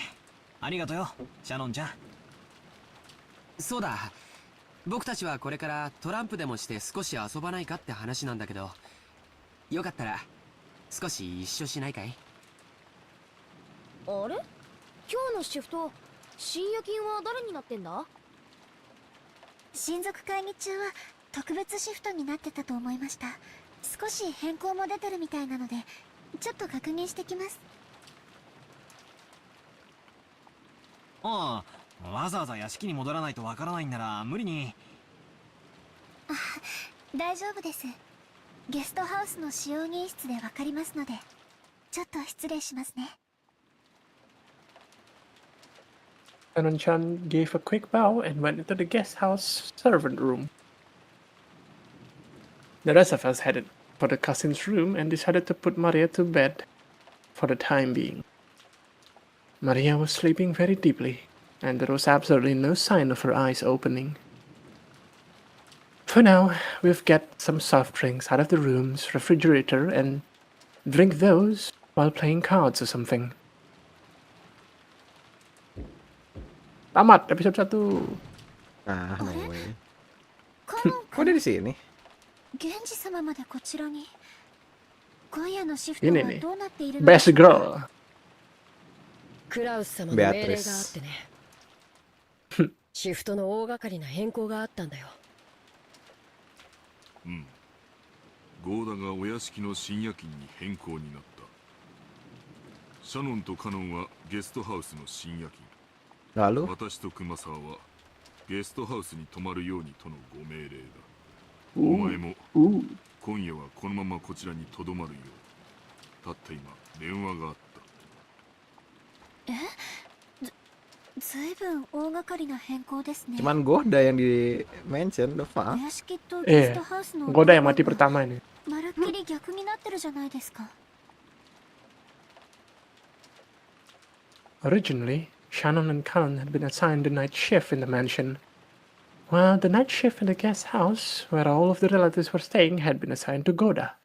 ありがとよ、シャノンちゃん。そうだ、僕たちはこれからトランプでもして少し遊ばないかって話なんだけど、よかったら少し一緒しないかい？あれ、今日のシフト、深夜勤は誰になってんだ？親族会議中は特別シフトになってたと思いました。少し変更も出てるみたいなので、ちょっと確認してきます。ああ、わざわざ屋敷に戻らないとわからないんなら無理に。あ、大丈夫です。ゲストハウスの使用人室でわかりますので、ちょっと失礼しますね。Shannon-chan gave a quick bow and went into the guest house servant room. The rest of us headed for the cousin's room and decided to put Maria to bed for the time being. Maria was sleeping very deeply, and there was absolutely no sign of her eyes opening. For now, we've got some soft drinks out of the room's refrigerator and drink those while playing cards or something. Tamat episode 1. Ah, no way. Kok dia di sini? 源氏様までこちらに。今夜のシフト Ini は nih, どうなっているのでし best ょうか？ girl. クラウス様の命令があってね。シフトの大掛かりな変更があったんだよ。うん。ゴーダがお屋敷の深夜勤に変更になった。シャノンとカノンはゲストハウスの深夜勤。Lalu? 私と熊沢はゲストハウスに泊まるようにとのご命令だ。お前も今夜はこのままこちらにとどまるよう。たった今電話があった。ずいぶん大掛かりな変更ですね。 Cuman Goda yang di mention, the fuck? お屋敷とゲストハウスの Goda yang mati pertama ini. まるっきり逆になってるじゃないですか。 Originally, Shannon and Cullen had been assigned the night shift in the mansion, while the night shift in the guest house, where all of the relatives were staying, had been assigned to Goda,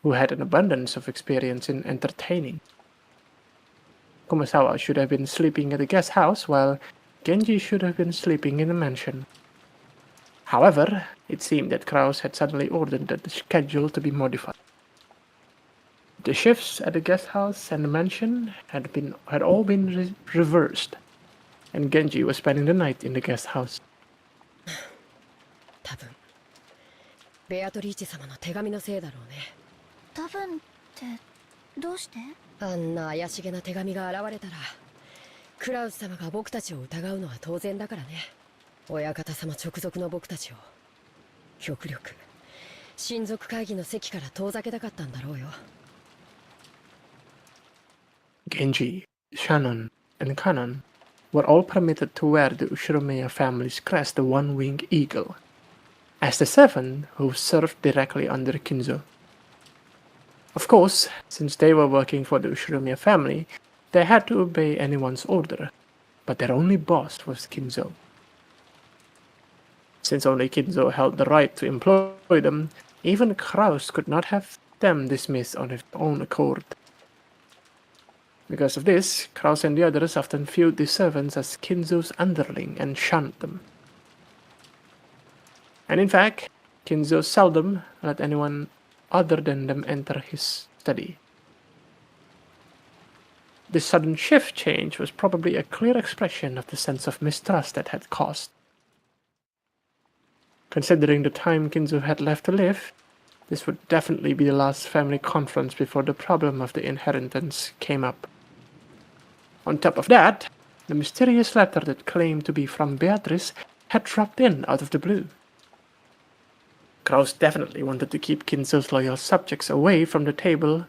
who had an abundance of experience in entertaining. Kumasawa should have been sleeping at the guest house, while Genji should have been sleeping in the mansion. However, it seemed that Kraus had suddenly ordered the schedule to be modified. The shifts at the guest house and the mansion had all been reversed, and Genji was spending the night in the guest house. 多分ベアトリーチェ様の手紙のせいだろうね。多分ってどうして？あんな怪しげな手紙が現れたらクラウス様が僕たちを疑うのは当然だからね。親方様直属の僕たちを極力親族会議の席から遠ざけたかったんだろうよ。Genji, Shannon, and Kanon were all permitted to wear the Ushiromeya family's crest, the one-winged eagle, as the servant who served directly under Kinzo. Of course, since they were working for the Ushiromeya family, they had to obey anyone's order, but their only boss was Kinzo. Since only Kinzo held the right to employ them, even Kraus could not have them dismissed on his own accord. Because of this, Kraus and the others often viewed the servants as Kinzo's underling and shunned them. And in fact, Kinzo seldom let anyone other than them enter his study. This sudden shift change was probably a clear expression of the sense of mistrust that had caused. Considering the time Kinzo had left to live, this would definitely be the last family conference before the problem of the inheritance came up. On top of that, the mysterious letter that claimed to be from Beatrice had dropped in out of the blue. Kraus definitely wanted to keep Kinzo's loyal subjects away from the table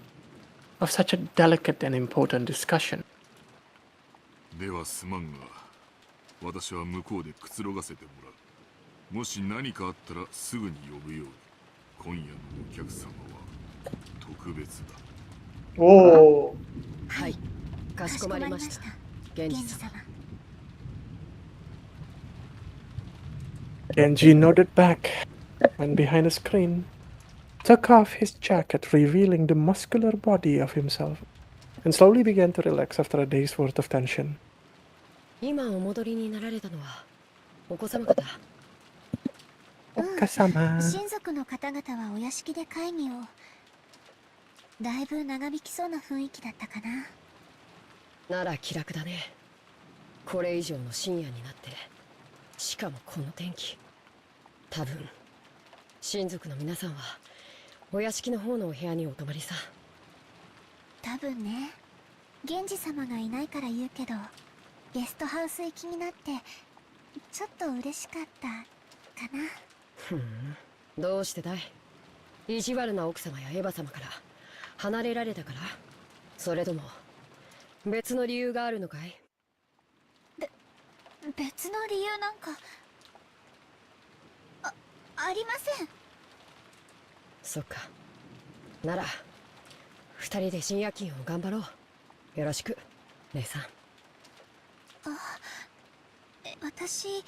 of such a delicate and important discussion. ではすまんが、私は向こうでくつろがせてもらう。もし何かあったらすぐに呼ぶように。今夜のお客様は特別だ。おお。はい、かしこまりました。源氏様。Genji nodded back. went behind a screen, took off his jacket, revealing the muscular body of himself, and slowly began to relax after a day's worth of tension. 今お戻りになられたのはお子様方。親族の方々はお屋敷で会議を。だいぶ長引きそうな雰囲気だったかな。なら気楽だね。これ以上の深夜になって、しかもこの天気。多分親族の皆さんはお屋敷の方のお部屋にお泊まりさ。多分ね。源氏様がいないから言うけど、ゲストハウス行きになってちょっと嬉しかったかな。ふん、どうしてだい？意地悪な奥様やエヴァ様から離れられたから？それとも別の理由があるのかい？別の理由なんかありません。そっか。なら二人で深夜勤を頑張ろう。よろしく姉さん。私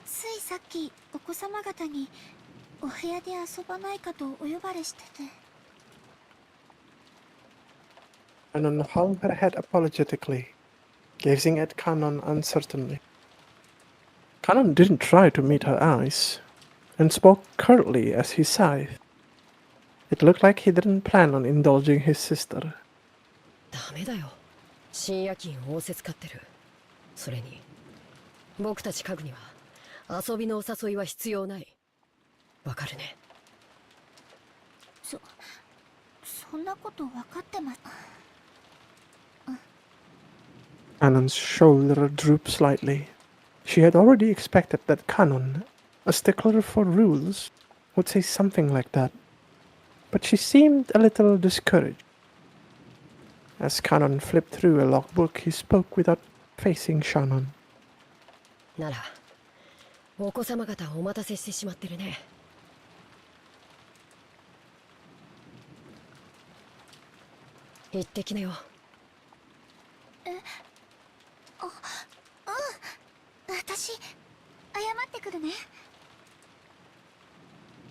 ついさっきお子様方にお部屋で遊ばないかとお呼ばれしてて。Canon hung her head apologetically, gazing at Canon uncertainly. Canon didn't try to meet her eyes, and spoke curtly as he sighed. It looked like he didn't plan on indulging his sister. ダメだよ。深夜勤を仰せつかってる。それに僕たち家具には遊びのお誘いは必要ない。わかるね。そんなことわかってます。Canon's shoulder drooped slightly. She had already expected that Canon, a stickler for rules, would say something like that, but she seemed a little discouraged. As Canon flipped through a logbook, he spoke without facing Shannon. ならお子様方お待たせしてしまってるね。行ってきなよ。私謝ってくるね。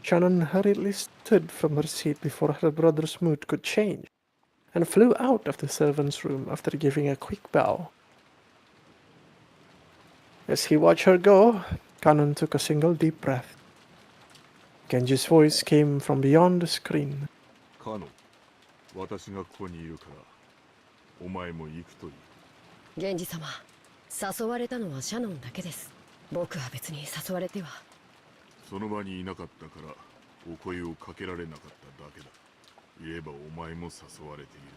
Shannon hurriedly stood from her seat before her brother's mood could change, and flew out of the servants' room after giving a quick bow. As he watched her go, Canon took a single deep breath. Genji's voice came from beyond the screen. カノン、私がここにいるからお前も行くといい。源氏様、誘われたのはシャノンだけです。僕は別に誘われては。その場にいなかったからお声をかけられなかっただけだ。言えばお前も誘われている。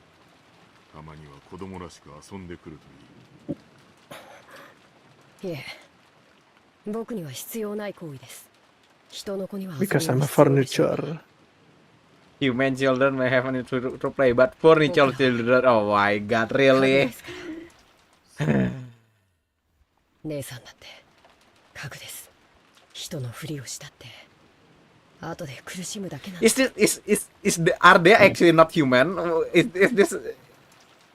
たまには子供らしく遊んでくるといい。いえ、僕には必要ない行為です。人の子には遊び Because の I'm a 必要なし。 furniture. Human children may have an to play, but furniture children, oh my god, really? 姉さんだって家具です。人のふりをしたって後で苦しむだけなんです。Are they actually not human? Is this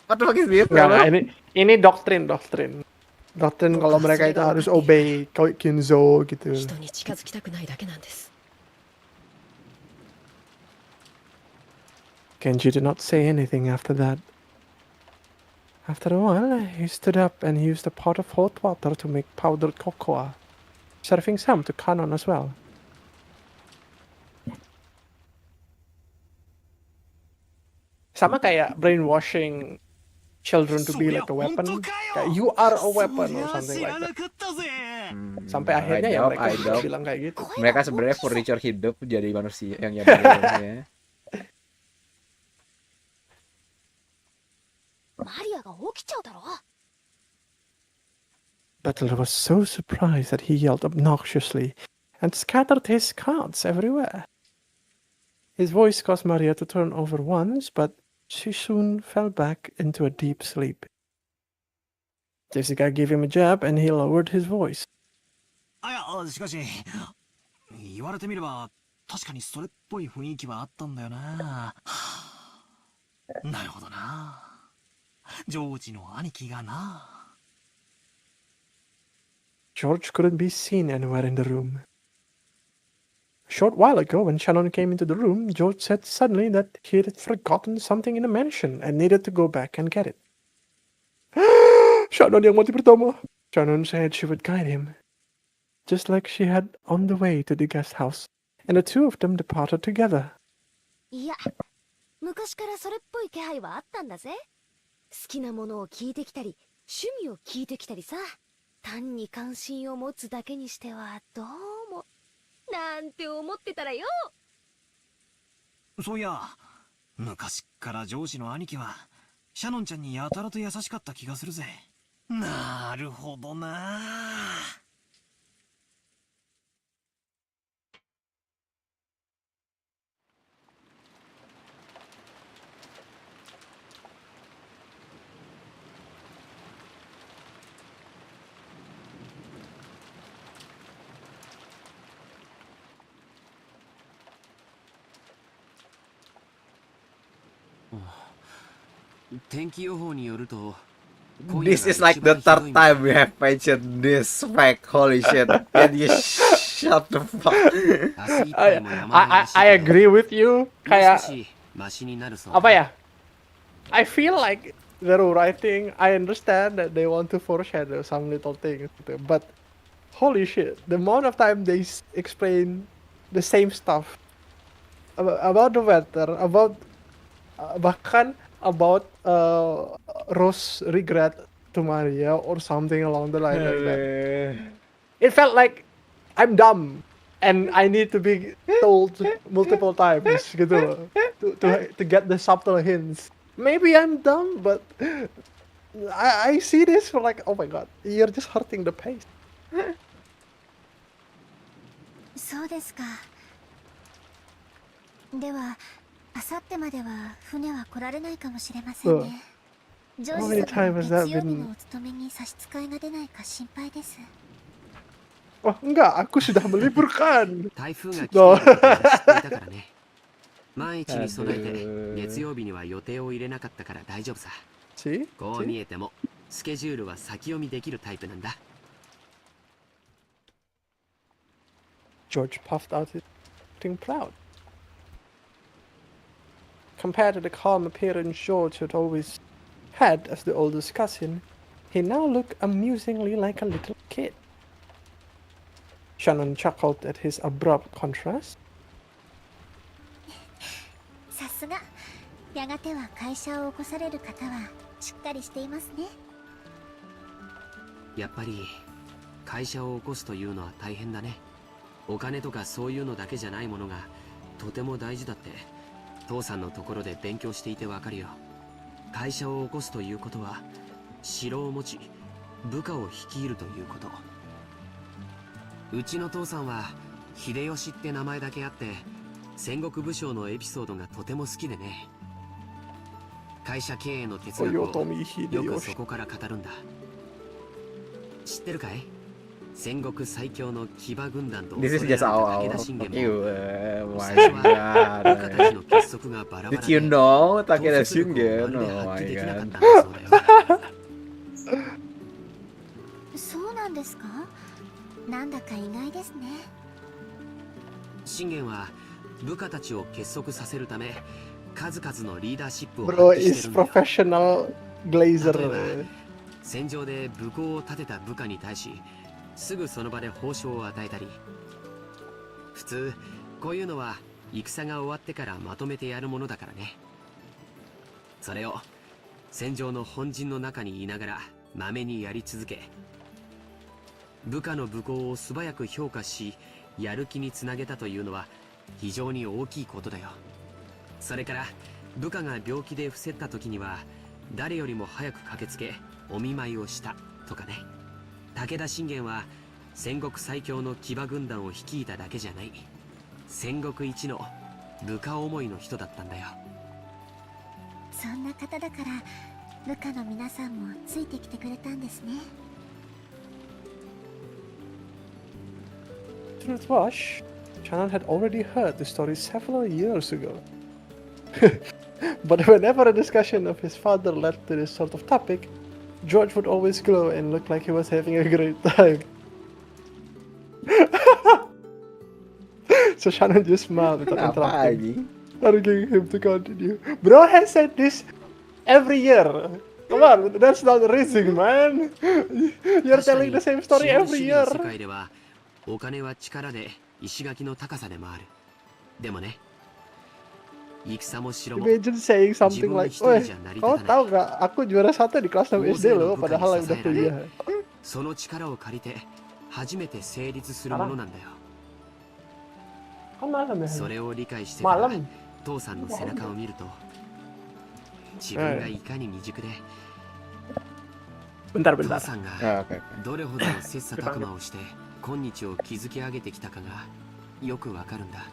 what the fuck is this? Enggak, ini doktrin. Doktrin kalau mereka itu harus obey kayak Kinzo gitu. 人に近づきたくないだけなんです。 Genji did not say anything after that. After a while, he stood up and used a pot of hot water to make powdered cocoa, serving some to Canon as well. Sama kayak brainwashing children to be like a weapon. Kayak you are a weapon or something like that. Sampai akhirnya ya mereka bilang kayak gitu. Mereka sebenarnya furniture hidup jadi manusia yang ya. Butler was so surprised that he yelled obnoxiously and scattered his cards everywhere. His voice caused Maria to turn over once, but she soon fell back into a deep sleep. Jessica gave him a jab and he lowered his voice. いや、しかし言われてみれば確かにそれっぽい雰囲気はあったんだよな。なるほどな。ジョージの兄貴がな。 George couldn't be seen anywhere in the room. A short while ago, when Shannon came into the room, George said suddenly that he had forgotten something in the mansion and needed to go back and get it. Shannon yang mati pertama. Shannon said she would guide him, just like she had on the way to the guest house, and the two of them departed together. いや、昔からそれっぽい気配はあったんだぜ。好きなものを聞いてきたり、趣味を聞いてきたりさ。単に関心を持つだけにしてはどうもなんて思ってたらよ。そういや、昔っから上司の兄貴はシャノンちゃんにやたらと優しかった気がするぜ。なるほどな。天気予報によると This is like the third time we have mentioned this fact. Holy shit. Can you shut the fuck? I agree with you. Kayak apa ya? I feel like the writing, I understand that they want to foreshadow some little things, but holy shit, the amount of time they explain the same stuff about the weather, about bahkan about Rose regret to Maria or something along the line like that. It felt like I'm dumb and I need to be told multiple times gitu to get the subtle hints. Maybe I'm dumb, but I see this for like, oh my god, you're just hurting the pace. そうですか。では、あさってまでは船は来られないかもしれませんね。上司様の月曜日のお勤めに差し支えが出ないか心配です。Wah, enggak, aku sudah meliburkan. 台風が来ていることを知っていたからね。万一に備えて月曜日には予定を入れなかったから大丈夫さ。こう見えてもスケジュールは先読みできるタイプなんだ。George puffed out his proud. Compared to the calm appearance George had always had as the oldest cousin, he now looked amusingly like a little kid. Shannon chuckled at his abrupt contrast. さすが、やがては会社を起こされる方はしっかりしていますね。やっぱり会社を起こすというのは大変だね。お金とかそういうのだけじゃないものがとても大事だって父さんのところで勉強していてわかるよ。会社を起こすということは城を持ち部下を率いるということ。うちの父さんは秀吉って名前だけあって戦国武将のエピソードがとても好きでね。会社経営の哲学をよくそこから語るんだ。知ってるかい？戦国最強の騎馬軍団と武田信玄も最初は部下たちの結束がバラバラで Did you know 武田信玄？そうなんですか？なんだか意外ですね。信玄は部下たちを結束させるため数々のリーダーシップを Bro is professional glazer. 戦場で武功を立てた部下に対しすぐその場で報奨を与えたり、普通こういうのは戦が終わってからまとめてやるものだからね。それを戦場の本陣の中にいながらまめにやり続け、部下の武功を素早く評価しやる気につなげたというのは非常に大きいことだよ。それから部下が病気で伏せった時には誰よりも早く駆けつけお見舞いをしたとかね。武田信玄は戦国最強の騎馬軍団を率いただけじゃない、戦国一の部下思いの人だったんだよ。そんな方だから部下の皆さんもついてきてくれたんですね。Truth was, Shannon had already heard the story several years ago. But whenever a discussion of his father led to this sort of topic, George would always glow and look like he was having a great time. So Shannon just smiled without Kenapa interrupting, urging him to continue. Bro has said this every year. Come on, that's not racing, man. You're 確か telling に the same 資 story 本 every 主義の year. 世界ではお金は力で石垣の高さでもある。でもね、戦も城も Imagine saying 自 something 分 like, 一人 "Weh, じゃ成り kau 立たない。 tahu gak? Aku juara 1 di kelas 6 SD 大勢 loh, の部下に padahal 支 udah えられ kuliah." その力を借りて初めて成立するものなんだよ。 Kan malam ya? それを理解してから Malam. 父さんの背中を見ると自分がいかに未熟で Bentar, 父 bentar. さん Ah, が oke, oke. どれほどの切磋琢磨をして今日を築き上げてきたかがよくわかるんだ。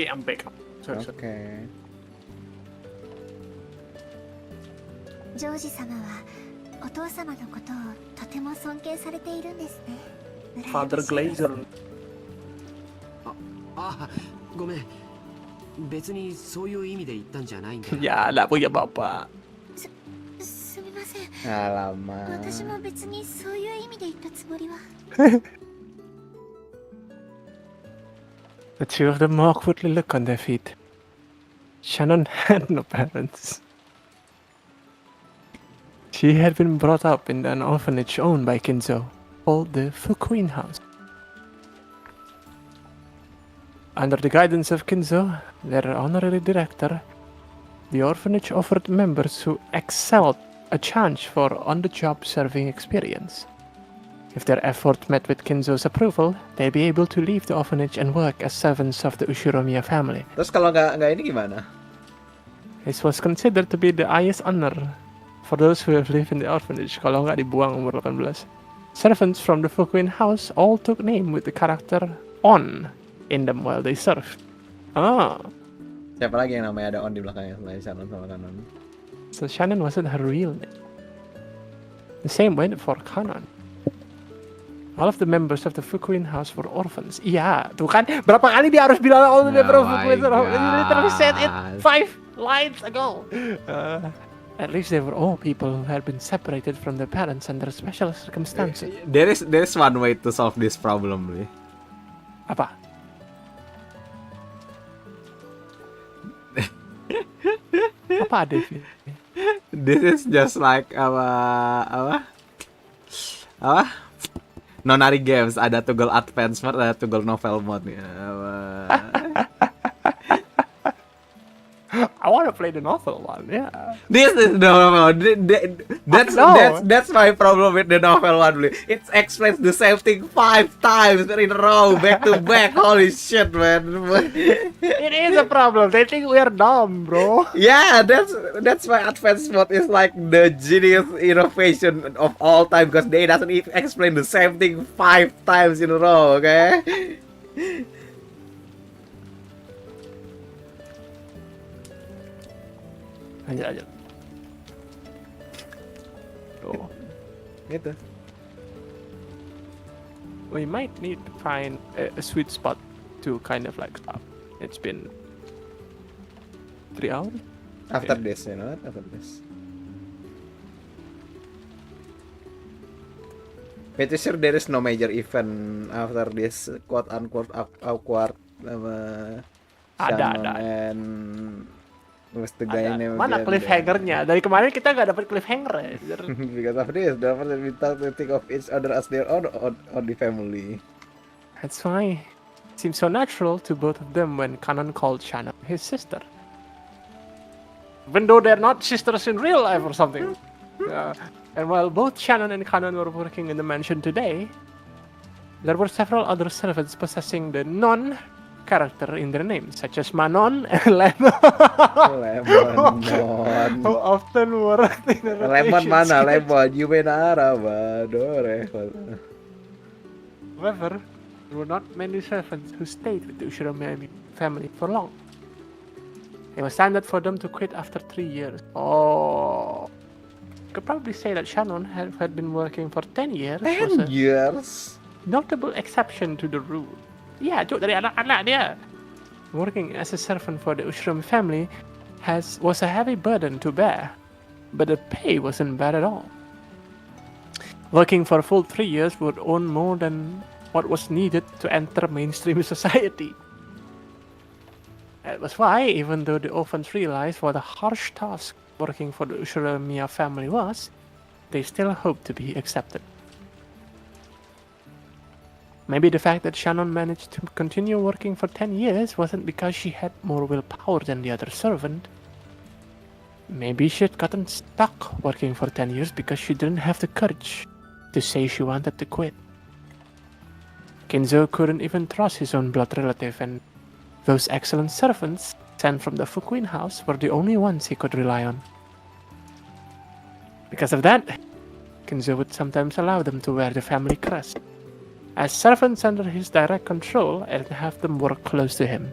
I'm back up. Sorry, sorry. Oke. ジョージ様はお父様のことをとても尊敬されているんですね。 Father Glazer. あ、ごめん。別にそういう意味で言ったんじゃないんだ。 Ya, enggak punya bapak. すみません。 Alamak. 私も別にそういう意味で言ったつもりは。The two of them awkwardly look on their feet. Shannon had no parents. She had been brought up in an orphanage owned by Kinzo, called the Fukuin House. Under the guidance of Kinzo, their honorary director, the orphanage offered members who excelled a chance for on-the-job serving experience. If their effort met with Kinzo's approval, they'd be able to leave the orphanage and work as servants of the Ushiromiya family. Terus kalau nggak ini gimana? This was considered to be the highest honor for those who have lived in the orphanage kalau nggak dibuang umur 18. Servants from the Fukuin house all took name with the character On in them while they served. Ah. Siapa lagi yang namanya ada On di belakangnya selain Shannon sama Kanon? So Shannon wasn't her real name. The same went for Kanon. All of the members of the Fukuin house were orphans. Iya, tuh kan berapa kali dia harus bilang all the members of Fukuin are orphans. He literally said it 5 lines ago. At least they were all people who had been separated from their parents under special circumstances. There is one way to solve this problem, Lee. Apa? Apa David? This is just like apa? Nonary games, ada toggle advance mode, ada toggle novel mode ya. I want to play the novel one, yeah. This is the novel. That's my problem with the novel one. It explains the same thing 5 times in a row, back to back. Holy shit, man! It is a problem. They think we are dumb, bro. Yeah, that's why advanced mode is like the genius innovation of all time because they doesn't even explain the same thing 5 times in a row. Okay. Lanjut. Tuh. Gitu. We might need to find a sweet spot to kind of like stop. It's been 3 hours? After this, you know, after this. Pretty sure there is no major event after this quote-unquote awkward Ada. and what's the guy name Mana cliffhanger-nya? Dari kemarin kita nggak dapat cliffhanger ya. Because of this, the person we start to think of each other as their own or the family. That's why it seems so natural to both of them when Kanon called Shannon his sister. Even though they're not sisters in real life or something. And while both Shannon and Kanon were working in the mansion today, there were several other servants possessing the non character in their names, such as Manon and Lemon. Lemon. Who often worked in a Lemon mana? Lemon, you mean However, there were not many servants who stayed with the Ushiromiya family for long. It was standard for them to quit after 3 years. Oh, could probably say that Shannon had been working for 10 years. 10 years? Notable exception to the rule. Yeah, dari anak-anak dia. Working as a servant for the Ushiromi family was a heavy burden to bear, but the pay wasn't bad at all. Working for a full 3 years would earn more than what was needed to enter mainstream society. That was why, even though the orphans realized what a harsh task working for the Ushiromiya family was, they still hoped to be accepted. Maybe the fact that Shannon managed to continue working for 10 years wasn't because she had more willpower than the other servant. Maybe she had gotten stuck working for 10 years because she didn't have the courage to say she wanted to quit. Kinzo couldn't even trust his own blood relative, and those excellent servants sent from the Fukuin house were the only ones he could rely on. Because of that, Kinzo would sometimes allow them to wear the family crest, as servants under his direct control, and have them work close to him.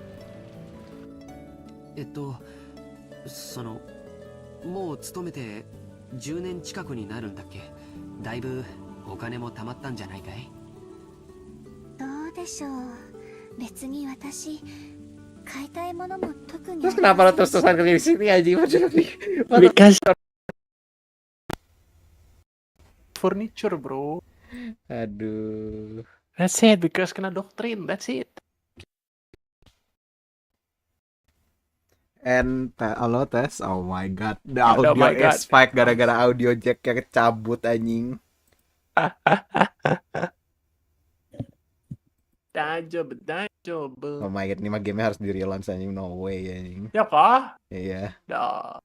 もう勤めて10年近くになるんだっけ。だいぶお金も貯まったんじゃないかい。どうでしょう。別に私買いたいものも特に。 Terus kenapa lo terus-terusan ke sini anjing? Because furniture, bro. Aduh. That's it, because kena doktrin, that's it. And halo tes. Oh my god. The Oh audio my God. is spike gara-gara audio jacknya kecabut anjing. Oh my god, ini mah game harus di relaunch anjing. No way anjing. Ya kah? Iya. Dah.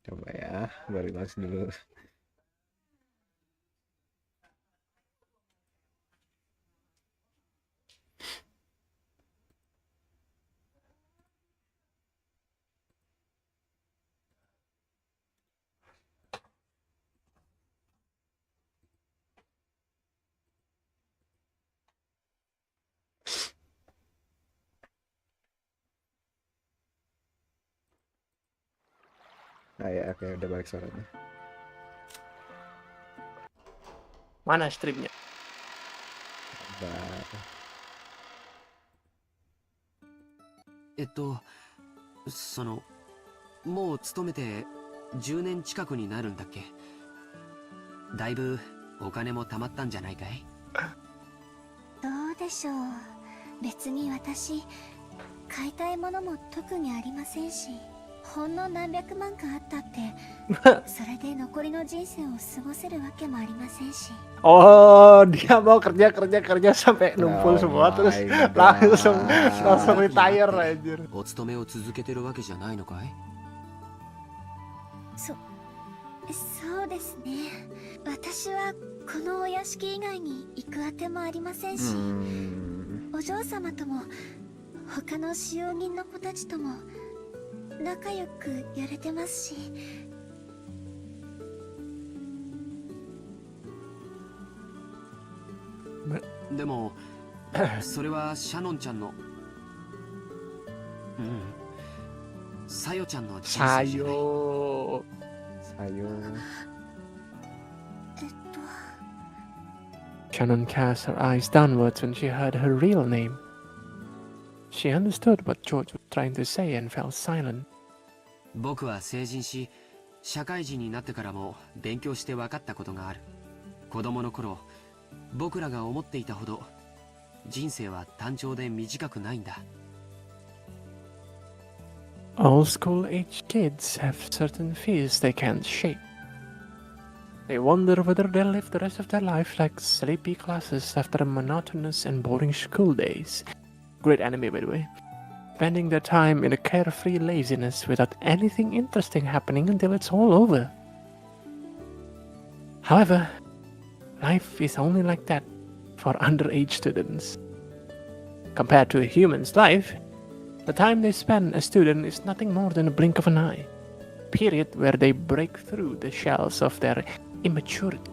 Coba ya, gue relaunch dulu. Ah ya, oke, udah balik suaranya. Mana streamnya? Sabar. もう勤めて10年近くになるんだっけ？だいぶお金も貯まったんじゃないかい？どうでしょう。別に私買いたいものも特にありませんし、ほんの何百万かあったってそれで残りの人生を過ごせるわけもありませんし。 Oh, dia mau kerja sampai numpul semua terus langsung retire anjir. お勤めを続けてるわけじゃないのかい？そうですね。私はこのお屋敷以外に行くあてもありませんし、お嬢様とも他の使用人の子たちとも仲良くやれてますし。でもそれはシャノンちゃんのサヨちゃんの人生じゃない。サヨ。Shannon cast her eyes downwards when she heard her real name. She understood what George was trying to say and fell silent. 僕は成人し社会人になってからも勉強して分かったことがある。子供の頃僕らが思っていたほど人生は単調で短くないんだ。All school-age kids have certain fears they can't shake. They wonder whether they'll live the rest of their life like sleepy classes after monotonous and boring school days. Great anime, by the way. Spending their time in a carefree laziness without anything interesting happening until it's all over. However, life is only like that for underage students. Compared to a human's life, the time they spend a student is nothing more than a blink of an eye. Period where they break through the shells of their immaturity.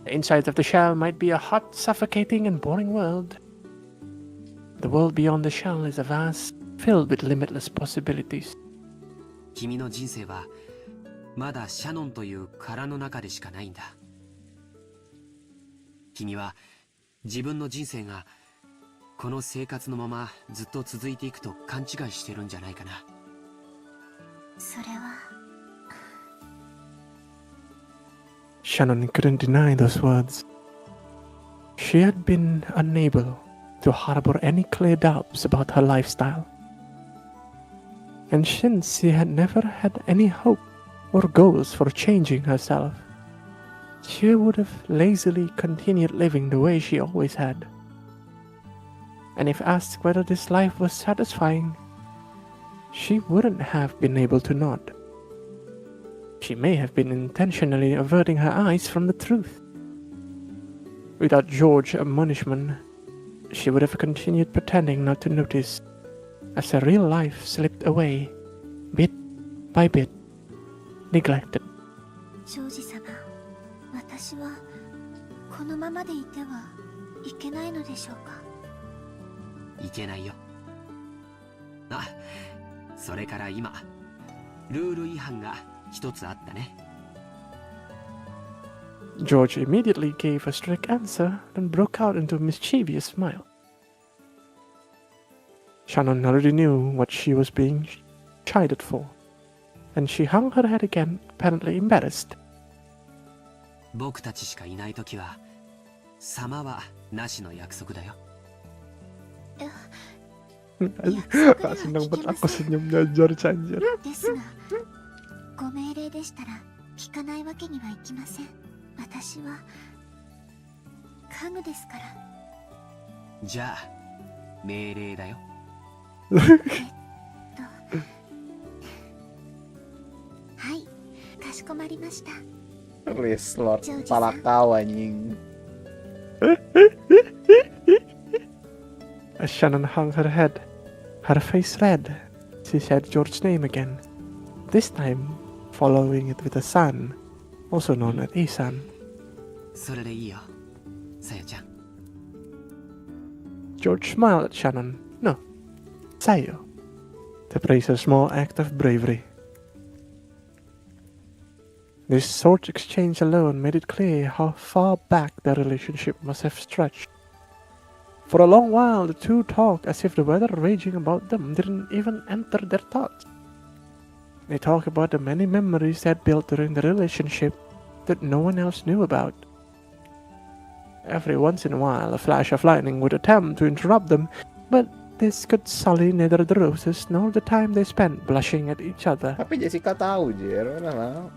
The inside of the shell might be a hot, suffocating, and boring world. The world beyond the shell is a vast, filled with limitless possibilities. 君の人生はまだシャノンという殻の中でしかないんだ。君は自分の人生がこの生活のままずっと続いていくと勘違いしてるんじゃないかな。それは。Shannon couldn't deny those words. She had been unable to harbor any clear doubts about her lifestyle. And since she had never had any hope or goals for changing herself, she would have lazily continued living the way she always had. And if asked whether this life was satisfying, she wouldn't have been able to nod. She may have been intentionally averting her eyes from the truth. Without George's admonishment, she would have continued pretending not to notice as her real life slipped away, bit by bit, neglected. ジョージ様、私はこのままでいてはいけないのでしょうか。いけないよ。あ、それから今ルール違反が一つあったね。George immediately gave a strict answer and broke out into a mischievous smile. Shannon already knew what she was being chided for, and she hung her head again, apparently embarrassed. 僕たちしかいないときは、様はなしの約束だよ。Senang banget aku senyumnya George anjir. ですが、ご命令でしたら聞かないわけにはいきません。私は家具ですから。じゃあ、命令だよ。はい、かしこまりました。 Please Lord, pala kau anjing. As Shannon hung her head, her face red, she said George's name again, this time following it with a san, also known as Isan. それでいいよ、さよちゃん。George smiled at Shannon. No, Sayo, to praise her small act of bravery. This short exchange alone made it clear how far back their relationship must have stretched. For a long while, the two talked as if the weather raging about them didn't even enter their thoughts. They talked about the many memories they had built during the relationship that no one else knew about. Every once in a while, a flash of lightning would attempt to interrupt them, but this could sully neither the roses nor the time they spent blushing at each other. Tapi Jessica tahu, Jer. Mana mau.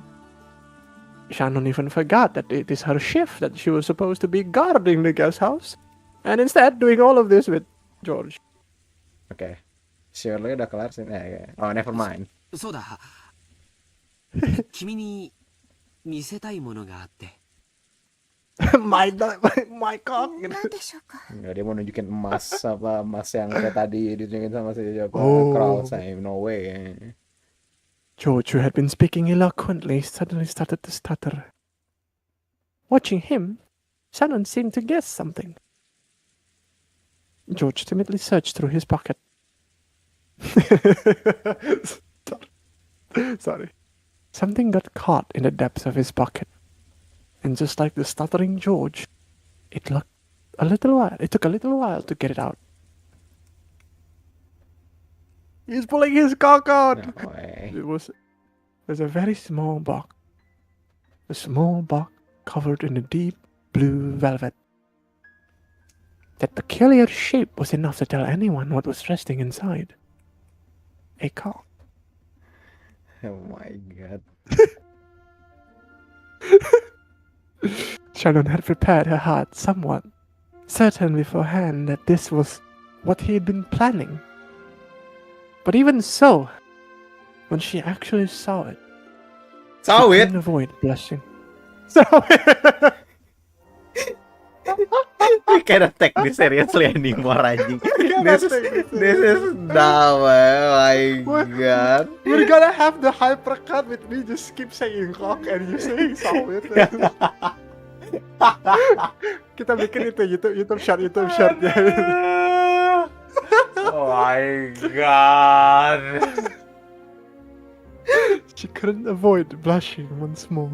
Shannon even forgot that it is her shift, that she was supposed to be guarding the guest house, and instead doing all of this with George. Okay. Surely udah kelar sih. Oh, never mind. そうだ。君に見せたいものがあって。my cock. Enggak, dia mau nunjukin emas apa emas yang kayak tadi ditunjukin sama si siapa Kraus. No way. George, who had been speaking eloquently, suddenly started to stutter. Watching him, Shannon seemed to guess something. George timidly searched through his pocket. Sorry. Something got caught in the depths of his pocket. And just like the stuttering George, it took a little while to get it out. He's pulling his cock out! No way. It was a very small box. A small box covered in a deep blue velvet. That peculiar shape was enough to tell anyone what was resting inside. A cock. Oh my god. Shannon had prepared her heart somewhat, certain beforehand that this was what he had been planning. But even so, when she actually saw it, she couldn't avoid blushing. Saw it! We cannot take this seriously anymore, anjing. This is dumb, my god. We're gonna have the hypercut with me just keep saying cock and you saying saw it. Kita bikin itu YouTube short ya. Oh my god. She couldn't avoid blushing once more.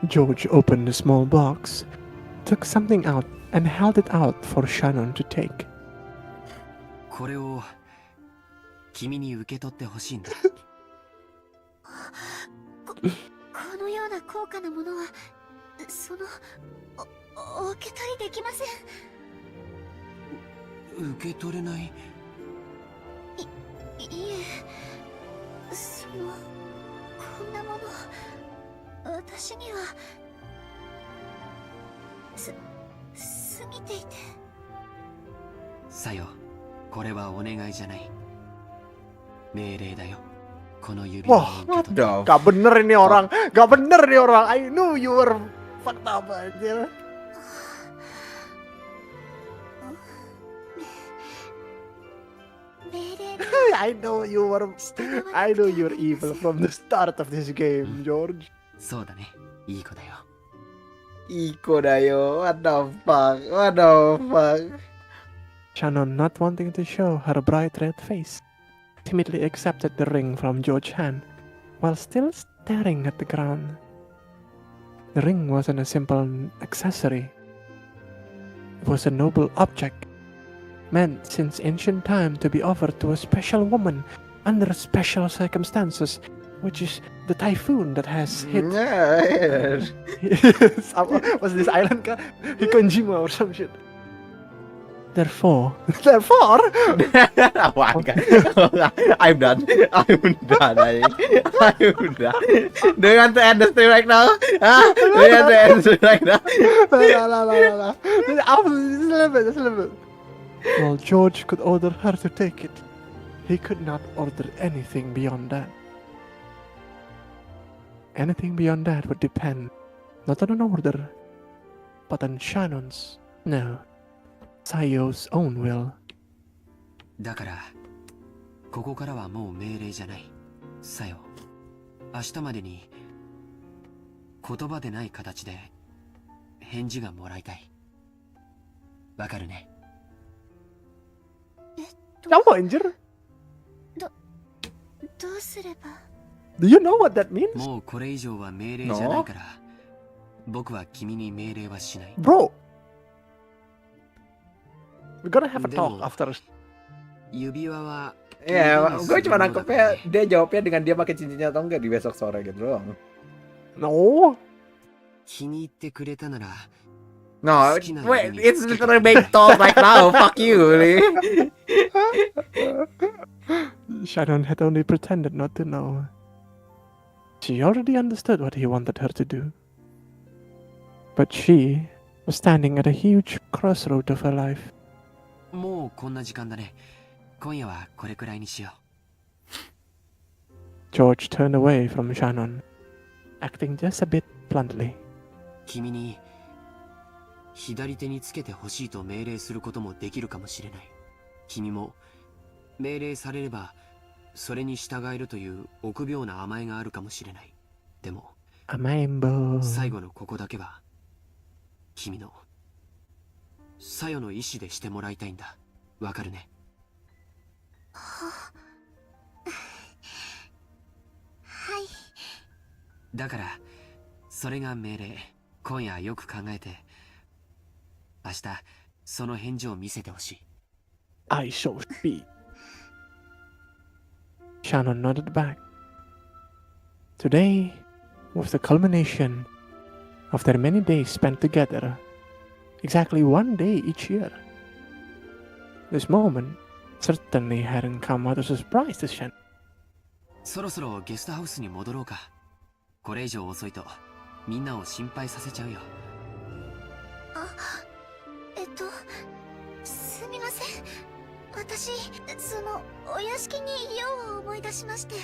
George opened the small box, took something out, and held it out for Shannon to take. これを君に受け取ってほしいんだ。このような高価なものは、お受け取りできません。受け取れない。いえ、こんなもの、私には過ぎていて。さよ、これはお願いじゃない。命令だよ。この指輪を受け取って。Gak bener ini orang, gak bener nih orang. I knew you were fucked up anjir. I know you're evil from the start of this game, George. そうだね。いい子だよ。いい子だよ。What the fuck? What the fuck? Shannon, not wanting to show her bright red face, timidly accepted the ring from George's hand, while still staring at the ground. The ring wasn't a simple accessory. It was a noble object, meant since ancient time to be offered to a special woman under special circumstances, which is the typhoon that has hit. Was this island kah? Hikonjima or some shit. Therefore, I'm done. I'm done. I'm done. Do you want to end the stream right now? Huh? Do you want to end the stream right now? Just a little bit. While George could order her to take it, he could not order anything beyond that. Anything beyond that would depend not on an order, but on Shannon's, no, Sayo's own will. だからここからはもう命令じゃない。さよ、明日までに言葉でない形で返事がもらいたい。わかるね。Apa anjir? どうすれば Do you know what that means? もうこれ以上は命令じゃないから、僕は君に命令はしない。 Bro, we're gonna have a talk after. 指輪は Ya, gue cuma nangkepnya dia jawabnya dengan dia pakai cincinnya atau enggak di besok sore gitu doang. No. 気に入ってくれたなら No, wait, it's literally being told right now. Fuck you, really. Shannon had only pretended not to know. She already understood what he wanted her to do. But she was standing at a huge crossroad of her life. もうこんな時間だね。今夜はこれくらいにしよう。 George turned away from Shannon, acting just a bit bluntly. 君に左手につけてほしいと命令することもできるかもしれない。君も命令されればそれに従えるという臆病な甘えがあるかもしれない。でも最後のここだけは君のさよの意志でしてもらいたいんだ。わかるね。はい。だからそれが命令。今夜よく考えて明日その返事を見せてほしい。 I shall speak. Shannon nodded back. Today was the culmination of their many days spent together, exactly one day each year. This moment certainly hadn't come out of surprise to Shannon. そろそろゲストハウスに戻ろうか。これ以上遅いとみんなを心配させちゃうよ。すみません。私、お屋敷にいようを思い出しまして。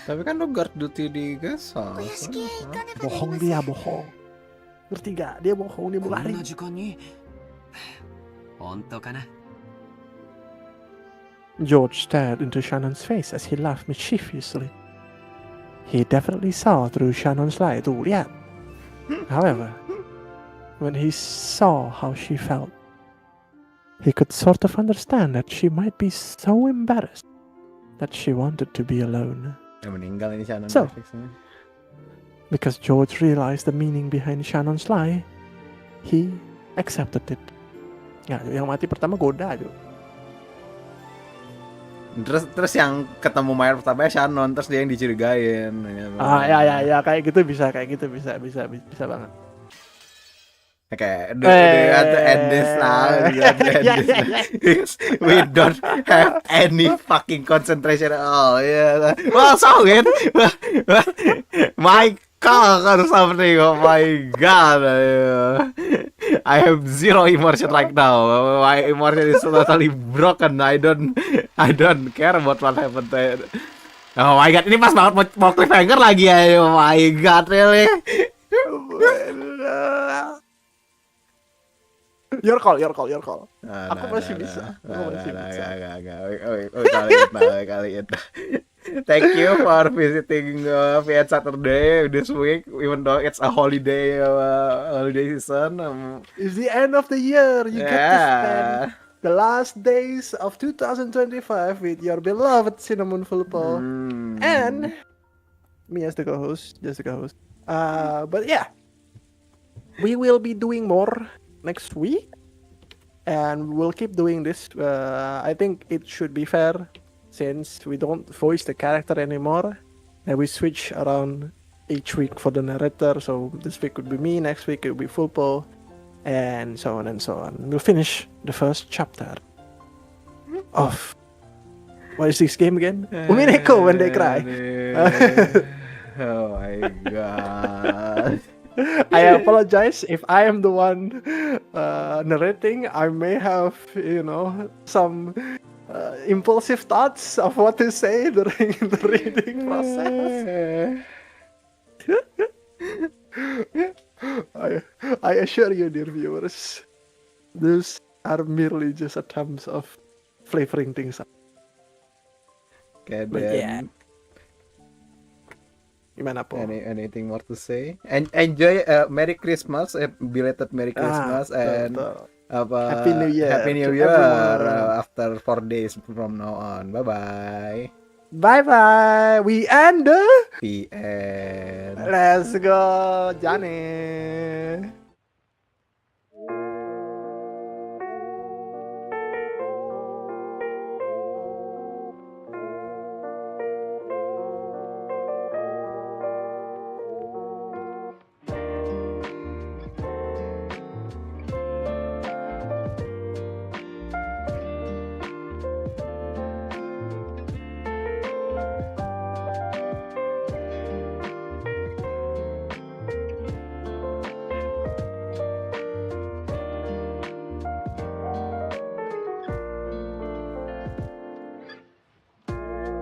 Tapi kan lo guard duty di guest house. Bohong dia, bohong. Ngerti gak? Dia bohong, dia mau lari. こんな時間に本当かな。 George stared into Shannon's face as he laughed mischievously. He definitely saw through Shannon's lie, too, yeah. However, when he saw how she felt, he could sort of understand that she might be so embarrassed that she wanted to be alone. So, because George realized the meaning behind Shannon's lie, he accepted it. Ya, yang mati pertama goda aja. Terus yang ketemu mayat pertama Shannon, terus dia yang dicurigain. Ya kayak gitu bisa banget. Okay, do you want to end this now? We don't have any fucking concentration at all. Yeah. Well, so it. My God, or something. Oh my God. I have zero emotion right now. My emotion is totally broken. I don't care about what happened there. Oh my God, ini pas banget mau cliffhanger lagi ya. Oh my God, really? Your call. Aku masih bisa. Kali itu. Thank you for visiting VN Saturday this week, even though it's a holiday season. It's the end of the year. You get to spend the last days of 2025 with your beloved Cinnamon Fulpo and me as the co-host, But yeah, we will be doing more next week, and we'll keep doing this. I think it should be fair, since we don't voice the character anymore, and we switch around each week for the narrator. So this week would be me, next week it would be Fulpo, and so on and so on. We'll finish the first chapter of what is this game again? Umineko when they cry. Oh my god. I apologize if I am the one narrating. I may have, some impulsive thoughts of what to say during the reading process. I assure you, dear viewers, these are merely just attempts of flavoring things up. Okay, But then. yeah. Gimana, Po? Anything more to say? And enjoy Merry Christmas, belated Merry Christmas, and Happy New Year. Happy New to Year everyone. after 4 days from now on. Bye bye. Bye bye. We end The end. Let's go, Johnny.